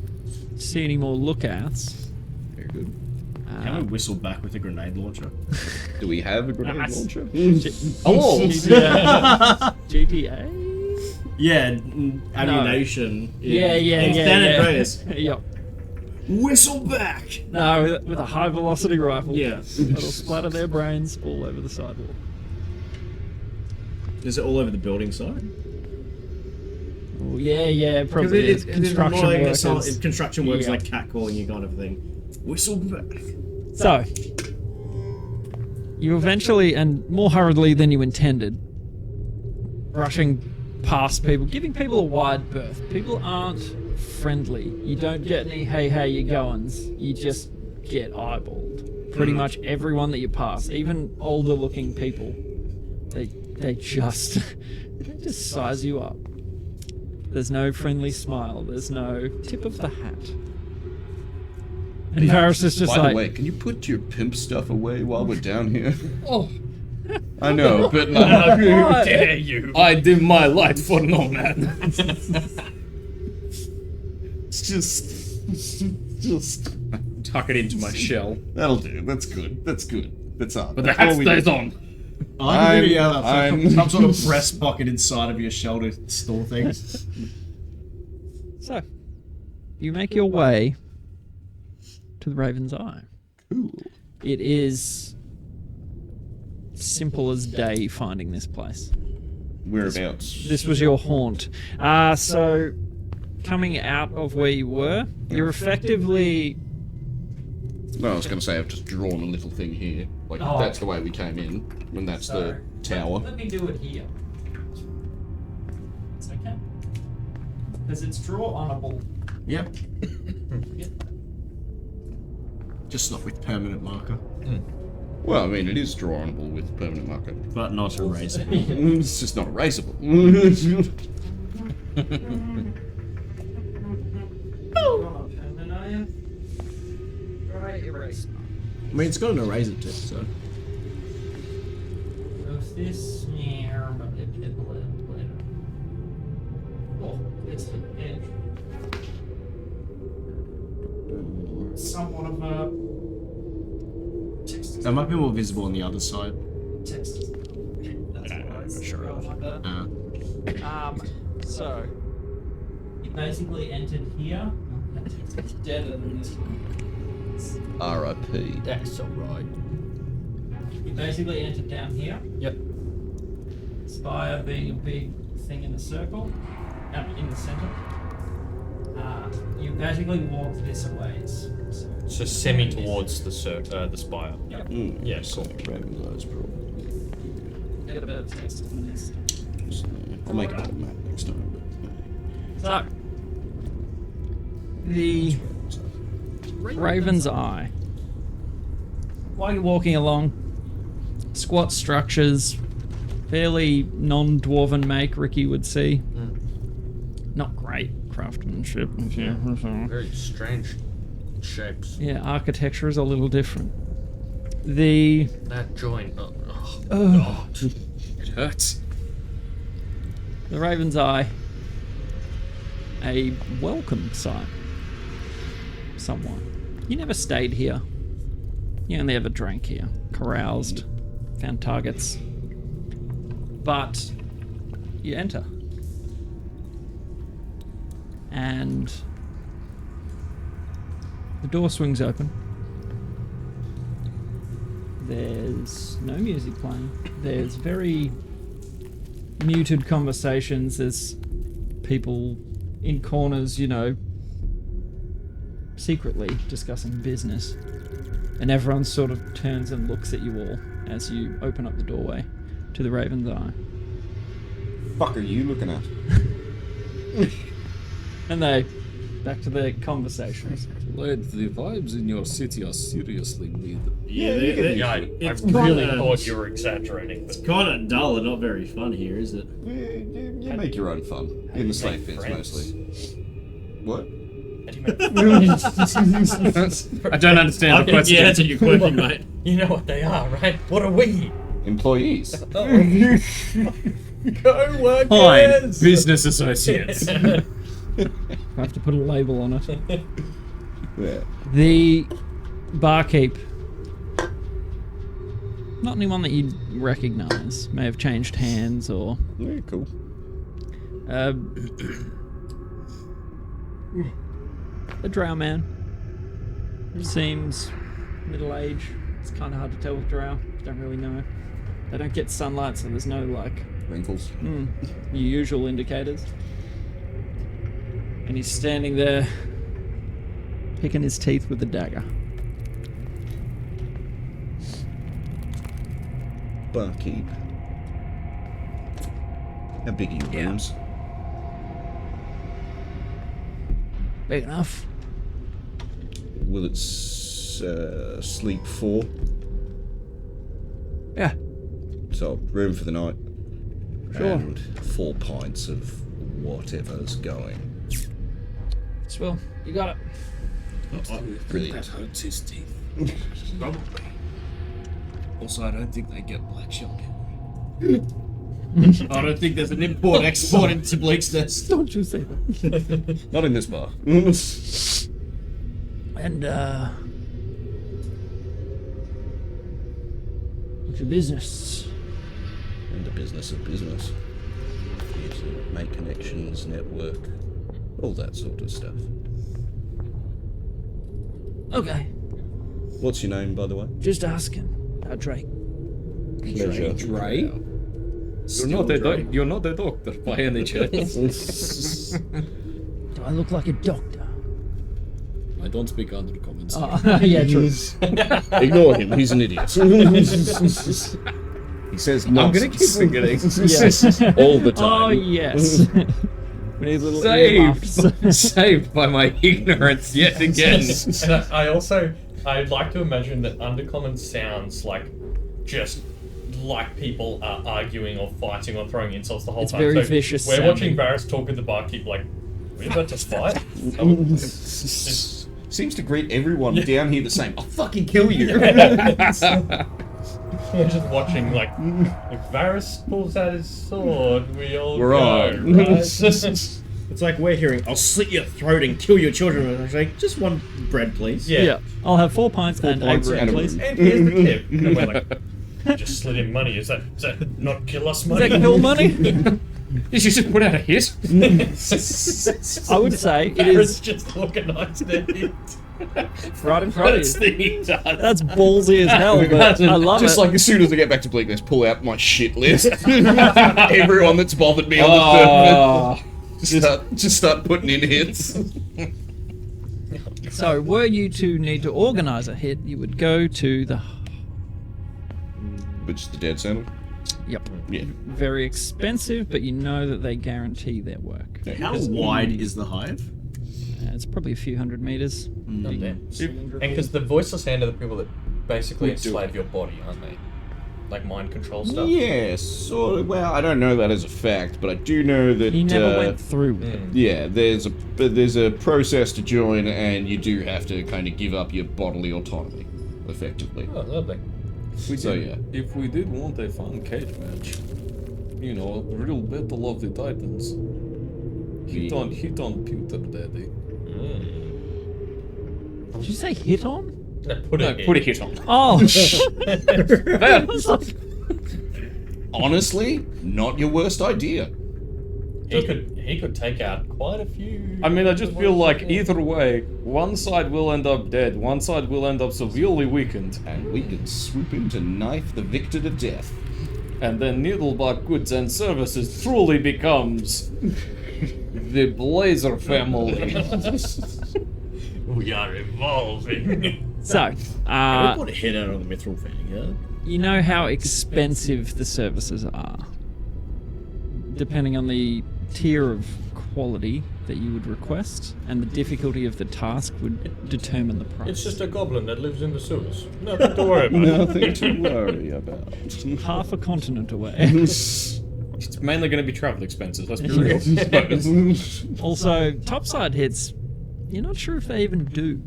see any more lookouts. Very good. Can we whistle back with a grenade launcher? Do we have a grenade launcher? Oh! GTA? Yeah, ammunition. Yeah. Standard prayers. Yep. Whistle back! No, with a high velocity rifle. Yeah. It'll splatter their brains all over the sidewalk. Is it all over the building side? Oh, yeah, probably. It's Construction annoying that workers. construction workers Yeah. like catcalling you kind of thing. Whistle back. So, you eventually, and more hurriedly than you intended, rushing past people, giving people a wide berth. People aren't friendly. You don't get any, hey, how you goings? You just get eyeballed. Pretty much everyone that you pass, even older looking people, they just size you up. There's no friendly smile. There's no tip of the hat. And Paris is just By like, the way, can you put your pimp stuff away while we're down here? Oh, I know, but How dare you? I dim my light for no man. it's just Tuck it into my shell. that'll do. That's good. That's good. That's on. But the hat stays on. I'm gonna yell out I'm- some sort of breast pocket inside of your shell to store things. so, you make your way to the Raven's Eye. Cool. It is simple as day finding this place. Whereabouts? This was your haunt. So, coming out of where you were, you're effectively... No, I was going to say I've just drawn a little thing here. Like, Oh. that's the way we came in, and that's the tower. Let me do it here. It's okay. Because it's draw-onable. Yep. Just not with permanent marker. Well, I mean, it is drawable with permanent marker. But not erasable. It's just not erasable. Erase. I mean, it's got an eraser tip, so. Of this here, oh, it's the edge. Somewhat of a text. That might be more visible on the other side. Text. That's sure. Like that. So you basically entered here. It's deader than this one. R.I.P. That's alright. You basically entered down here. Yep. Spire being a big thing in the circle, in the center. You basically walk this way. So semi towards the spire. Yep. Yeah, cool. Raven's Eyes, probably. Get a better taste of this. I'll make it on a map next time. So, the Raven's Eye. While you're walking along, squat structures, fairly non-dwarven make, Ricky would see. Not great craftsmanship. Very strange shapes. Yeah, architecture is a little different. The That joint. It hurts. The Raven's Eye, a welcome sight. Somewhat. You never stayed here. You only ever drank here, caroused, found targets. But you enter. And the door swings open. There's no music playing. There's very muted conversations. There's people in corners, secretly discussing business. And everyone sort of turns and looks at you all as you open up the doorway to the Raven's Eye. Fuck are you looking at? And they back to their conversations. Lad, the vibes in your city are seriously mid. Yeah, I it's really kinda- thought you were exaggerating. It's kind of dull and not very fun here, is it? You make your own fun. In the slave pits, mostly. What? I don't understand the question. Yeah, that's your question, mate. You know what they are, right? What are we? Employees. Co-workers! Fine. Business associates. I have to put a label on it. Yeah. The barkeep. Not anyone that you'd recognize. May have changed hands or... Yeah, cool. A drow man. Seems middle-aged. It's kind of hard to tell with drow. Don't really know. They don't get sunlight, so there's no, like... Wrinkles. Your usual indicators. And he's standing there, picking his teeth with a dagger. Barkeep. How big are your rooms? Big enough. Will it sleep 4? Yeah. So, room for the night. Sure. And 4 pints of whatever's going. Swill, you got it. Brilliant. That hurts his teeth. Probably. Also, I don't think they get black shell. I don't think there's an import-export into Bleaknest. Don't you say that. Not in this bar. And, what's your business? And the business of business. Here to make connections, network, all that sort of stuff. Okay, What's your name, by the way? just asking. Drake. Pleasure. Dre? You're not a doctor by any chance. Do I look like a doctor? I don't speak under comments. Yeah, true. Ignore him, he's an idiot. He says I'm gonna nonsense. keep forgetting. Yes. All the Oh, time. yes. We need little earmuffs. Saved by my ignorance yet again. And I'd like to imagine that undercommon sounds like just like people are arguing or fighting or throwing insults the whole It's time. very So vicious We're sounding. watching Varys talk with the barkeep like, we're about to fight? Seems to greet everyone down here the same. I'll fucking kill you. We're just watching like, if Varys pulls out his sword, we all We're go, on. right? It's like we're hearing, I'll slit your throat and kill your children. And I was like, just one bread, please. Yeah. I'll have 4 pints and pints a bread, and a please. room. And here's the tip. And we're like, you just slid him money. Is that not kill us Is money? that kill money? You should just put out a hit. I would say it Varys is just organised it. right in front of That's you. the he does. That's ballsy as hell, but I love Just it. like as soon as I get back to Bleaknest, pull out my shit list. Everyone that's bothered me on the server. Just start putting in hits. So, were you to need to organise a hit, you would go to the... Which is the dead center? Yep. Yeah. Very expensive, but you know that they guarantee their work. How wide is the hive? It's probably a few hundred metres. Not there. And because the voiceless hand are the people that basically enslave your body, aren't they? Like mind control stuff? Yeah, sort of. Well, I don't know that as a fact, but I do know that He never went through with it. yeah, there's a process to join, and you do have to kind of give up your bodily autonomy, effectively. Oh, lovely. So yeah, If we did want a fun cage match, you know, a real battle of the titans. Hit on Pewter Daddy. Did you say hit on? No, put Put a hit on. Oh! honestly, not your worst idea. He could take out quite a few. I mean, I just feel like either way, one side will end up dead, one side will end up severely weakened, And we can swoop in to knife the victor to death. and then Needlebark Goods and Services truly becomes the Blazer family. We are evolving. So, I put a hit out on the mithril fanning, yeah? you know how expensive the services are. Depending on the tier of quality that you would request, and the difficulty of the task would determine the price. It's just a goblin that lives in the sewers. Nothing to worry about. Nothing to worry about. half a continent away. It's mainly going to be travel expenses, let's be real. Also, topside hits, you're not sure if they even do.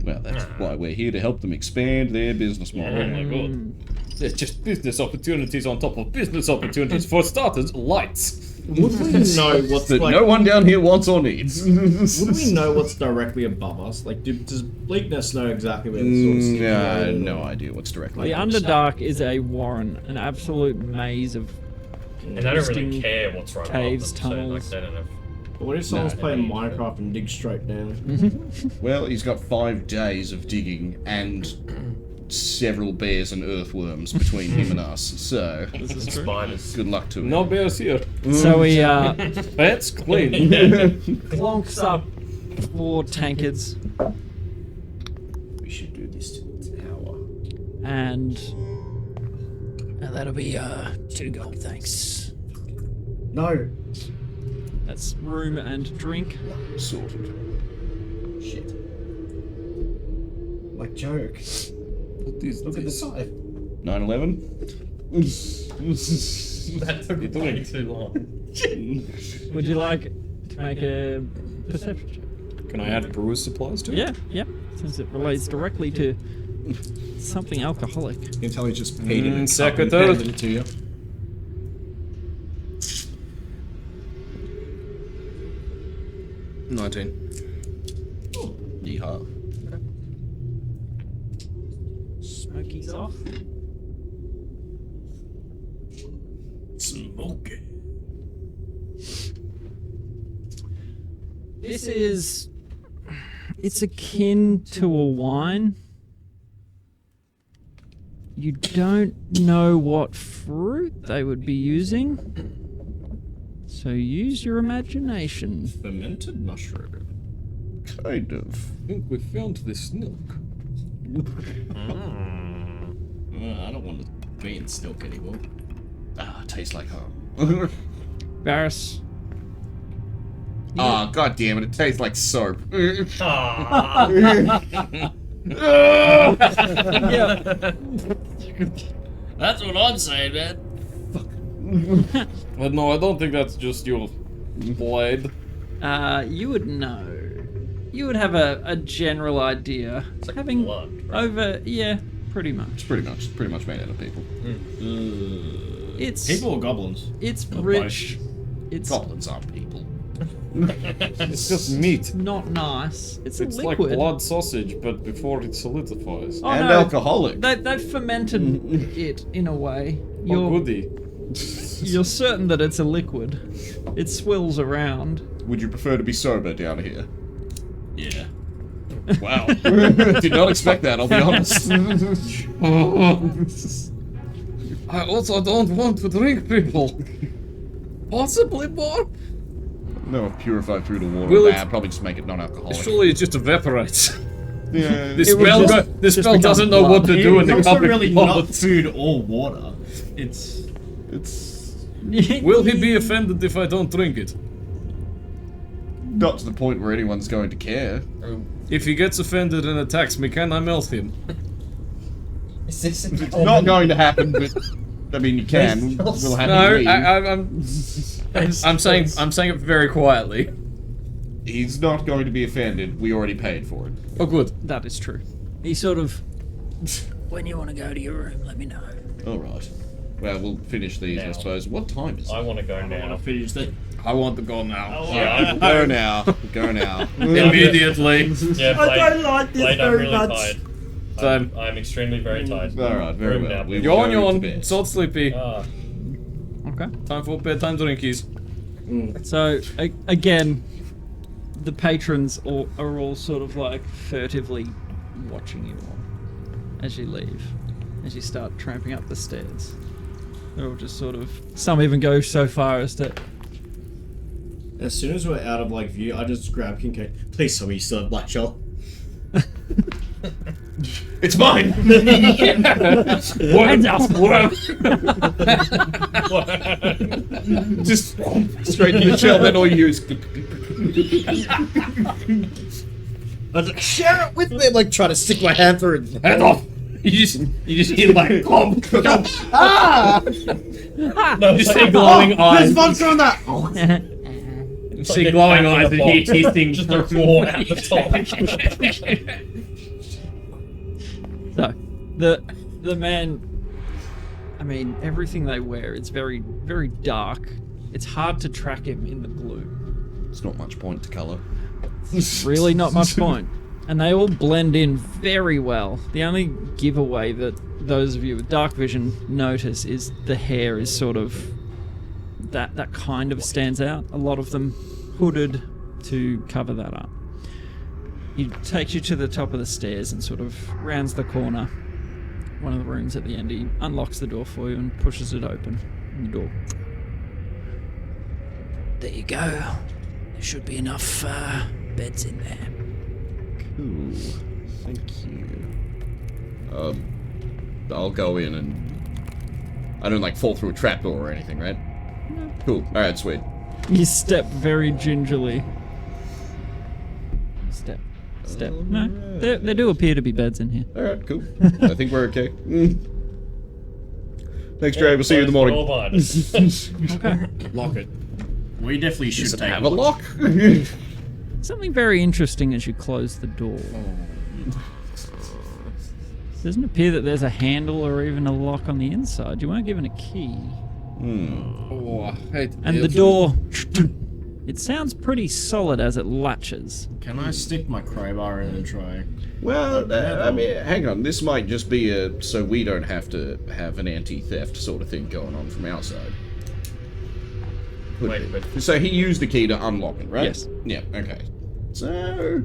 Well, that's why we're here to help them expand their business model. Oh my god. There's just business opportunities on top of business opportunities. For starters, lights. Would we know what's that like? no one down here wants or needs. Would we know what's directly above us? Like, does Bleaknest know exactly where the sort of sticking Yeah, I road have or- no idea what's directly. The Underdark is a warren, an absolute maze of And they don't really Interesting care what's right caves, above them, tunnels. so like, they don't have... But what if someone's No. playing Minecraft and digs straight down? Well, he's got 5 days of digging and several bears and earthworms between him and us. So Spiders. good luck to him. No bears here. So he That's clean. plonks up 4 tankards We should do this to its hour. and that'll be 2 gold, thanks. No. That's room and drink. Sorted. Shit. My joke. What is Look at the this? side. 9/11. That took way too long. Would you like to make a perception check? Can I add brewer's supplies to it? Yeah, since it relates directly to something alcoholic. You can tell he just peed in a cup and secretary. handed it to you. 19. Yeehaw. Smokies off. Smoky. It's akin to a wine. You don't know what fruit they would be using, so use your imagination. Fermented mushroom. Kind of. I think we found the snilk. I don't want to be in Stilk anymore. Ah, tastes like home. Barris, Ah, god damn it tastes like soap. Ah. That's what I'm saying, man. But no, I don't think that's just your blade. you would know. You would have a general idea. It's like Having blood, right? pretty much. It's pretty much made out of people. It's People or goblins? it's Or rich. It's Goblins aren't people. It's just meat. not nice. It's It's a like liquid. blood sausage, but before it solidifies. Oh, And no. alcoholic. They've fermented it in a way. Oh, You're goody. you're certain that it's a liquid. It swills around. Would you prefer to be sober down here? Yeah. Wow. Did not expect that, I'll be honest. I also don't want to drink people. Possibly more? No, purified through the water. Will it- Nah, probably just make it non-alcoholic. Surely it just evaporates. Yeah. This It would spell, just- this just spell become doesn't know what to blood. do in the It's cup not really of not blood. food or water. It's... It's Will he be offended if I don't drink it? not to the point where anyone's going to care. If he gets offended and attacks me, can I melt him? Is this It's not going to happen, but I mean, you can. We'll have No, you leave. I'm saying it very quietly. He's not going to be offended. We already paid for it. Oh, good. That is true. He sort of. When you want to go to your room, let me know. All right. Well, we'll finish these, I Now. suppose. What time is it? I want to go I now. want to finish the... I want to go now. Yeah, Go now. Go now. Immediately. yeah, Blade, I don't like this Blade, I'm very really much. tired. Same. I'm extremely very tired. All right. Very Room well. now, We please. will Yawn, go to yawn. bed. So sleepy. Ah, Okay. Time for bedtime drinkies. So again, the patrons are all sort of like furtively watching you all as you leave, as you start tramping up the stairs. They're all just sort of. Some even go so far as to. As soon as we're out of like view, I just grab Kincaid. Please tell me you still have Black Shell. It's mine. Hands up! Just straight in the shell. Then all you use. I was like, share it with me! I'm like trying to stick my hand through it. Head off! You just hear like glomp. You see glowing eyes. There's monster on that! You see glowing eyes and hear hissing. just a roar at the top. So, the man, I mean, everything they wear, it's very, very dark. it's hard to track him in the gloom. It's not much point to colour. Really not much point. And they all blend in very well. The only giveaway that those of you with dark vision notice is the hair is sort of... That kind of stands out. A lot of them hooded to cover that up. He takes you to the top of the stairs and sort of rounds the corner. One of the rooms at the end. He unlocks the door for you and pushes it open. The door. There you go. There should be enough beds in there. Cool. Thank you. I'll go in and... I don't, fall through a trapdoor or anything, right? No. Cool. Alright, sweet. You step very gingerly. Step. No, there do appear to be beds in here. Alright, cool. I think we're okay. Thanks, Dre. We'll see you in the morning. Okay. Lock it. We definitely should Does it take have a lock? Something very interesting as you close the door. Doesn't appear that there's a handle or even a lock on the inside. You weren't given a key. Oh, hey, And the door... It sounds pretty solid as it latches. Can I stick my crowbar in and try? Well, I mean, hang on. This might just be so we don't have to have an anti-theft sort of thing going on from our side. Wait, but So he used the key to unlock it, right? Yes. Yeah, okay. So,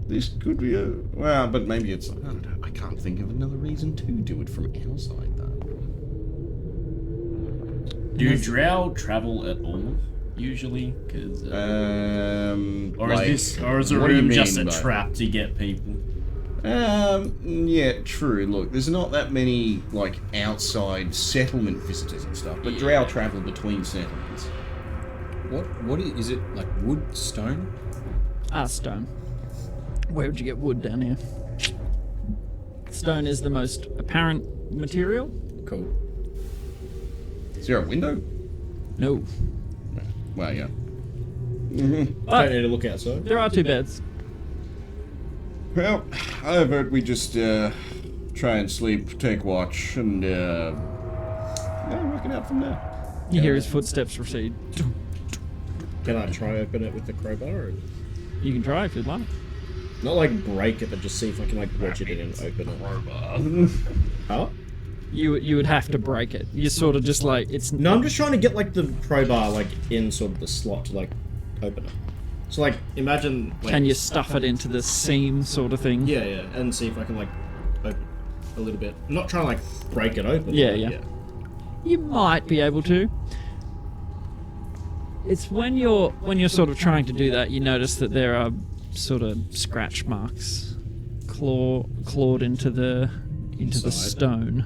this could be a... Well, but maybe it's... I don't know. I can't think of another reason to do it from our side, though. Do drow travel at all? Usually, because or is a what do you room just mean a by- trap to get people? Yeah, true. Look, there's not that many, outside settlement visitors and stuff, but drow travel between settlements. What is it, like wood, stone? Stone. Where would you get wood down here? Stone is the most apparent material. Cool. Is there a window? No. Well, yeah. But Don't need to look outside. there are 2 beds. Well, I vote we just try and sleep, take watch, and work it out from there. You hear his footsteps recede. Can I try open it with the crowbar? Or You can try if you'd like. not break it, but just see if I can wedge it in and open it. Huh? You would have to break it. You're sort of just it's... No, I'm just trying to get the crowbar in sort of the slot to open it. So imagine. Can you stuff it into the seam sort of thing? Yeah, and see if I can open a little bit. I'm not trying to break it open. Yeah, but yeah. You might be able to. It's when you're sort of trying to do that, you notice that there are sort of scratch marks clawed into the Inside. stone.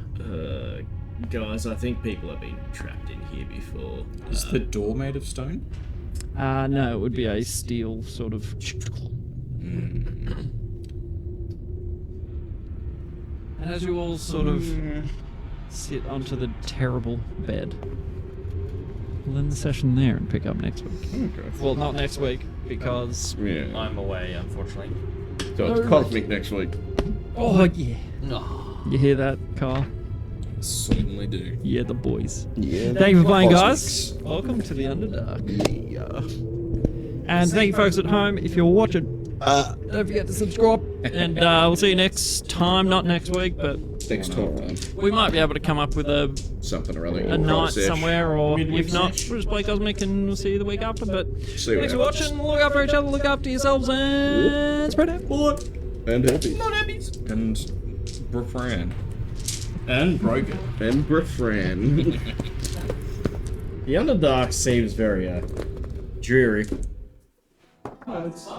Guys, I think people have been trapped in here before. Is the door made of stone? No, it would be a steel sort of... And as you all sort of sit onto the terrible bed, we'll end the session there and pick up next week. Okay. Well, not next week, because... Yeah. I'm away, unfortunately. So it's cosmic next week. Oh, yeah. You hear that, Carl? Certainly do. Yeah, the boys. Yeah. Thank you for playing, Cosmics. guys. Welcome to the Underdark. Yeah. And thank you, folks at home. If you're watching, don't forget to subscribe. And we'll see you next time. Not next week, but Next time. we might be able to come up with a Something or other. night somewhere, or Midweek if not, sesh. we'll just play Cosmic and we'll see you the week after. But See you thanks for later. watching. Look after each other. Look after yourselves, and spread out. And happy. And Brafran. And broken. And Brafran. The Underdark seems very dreary. Oh, it's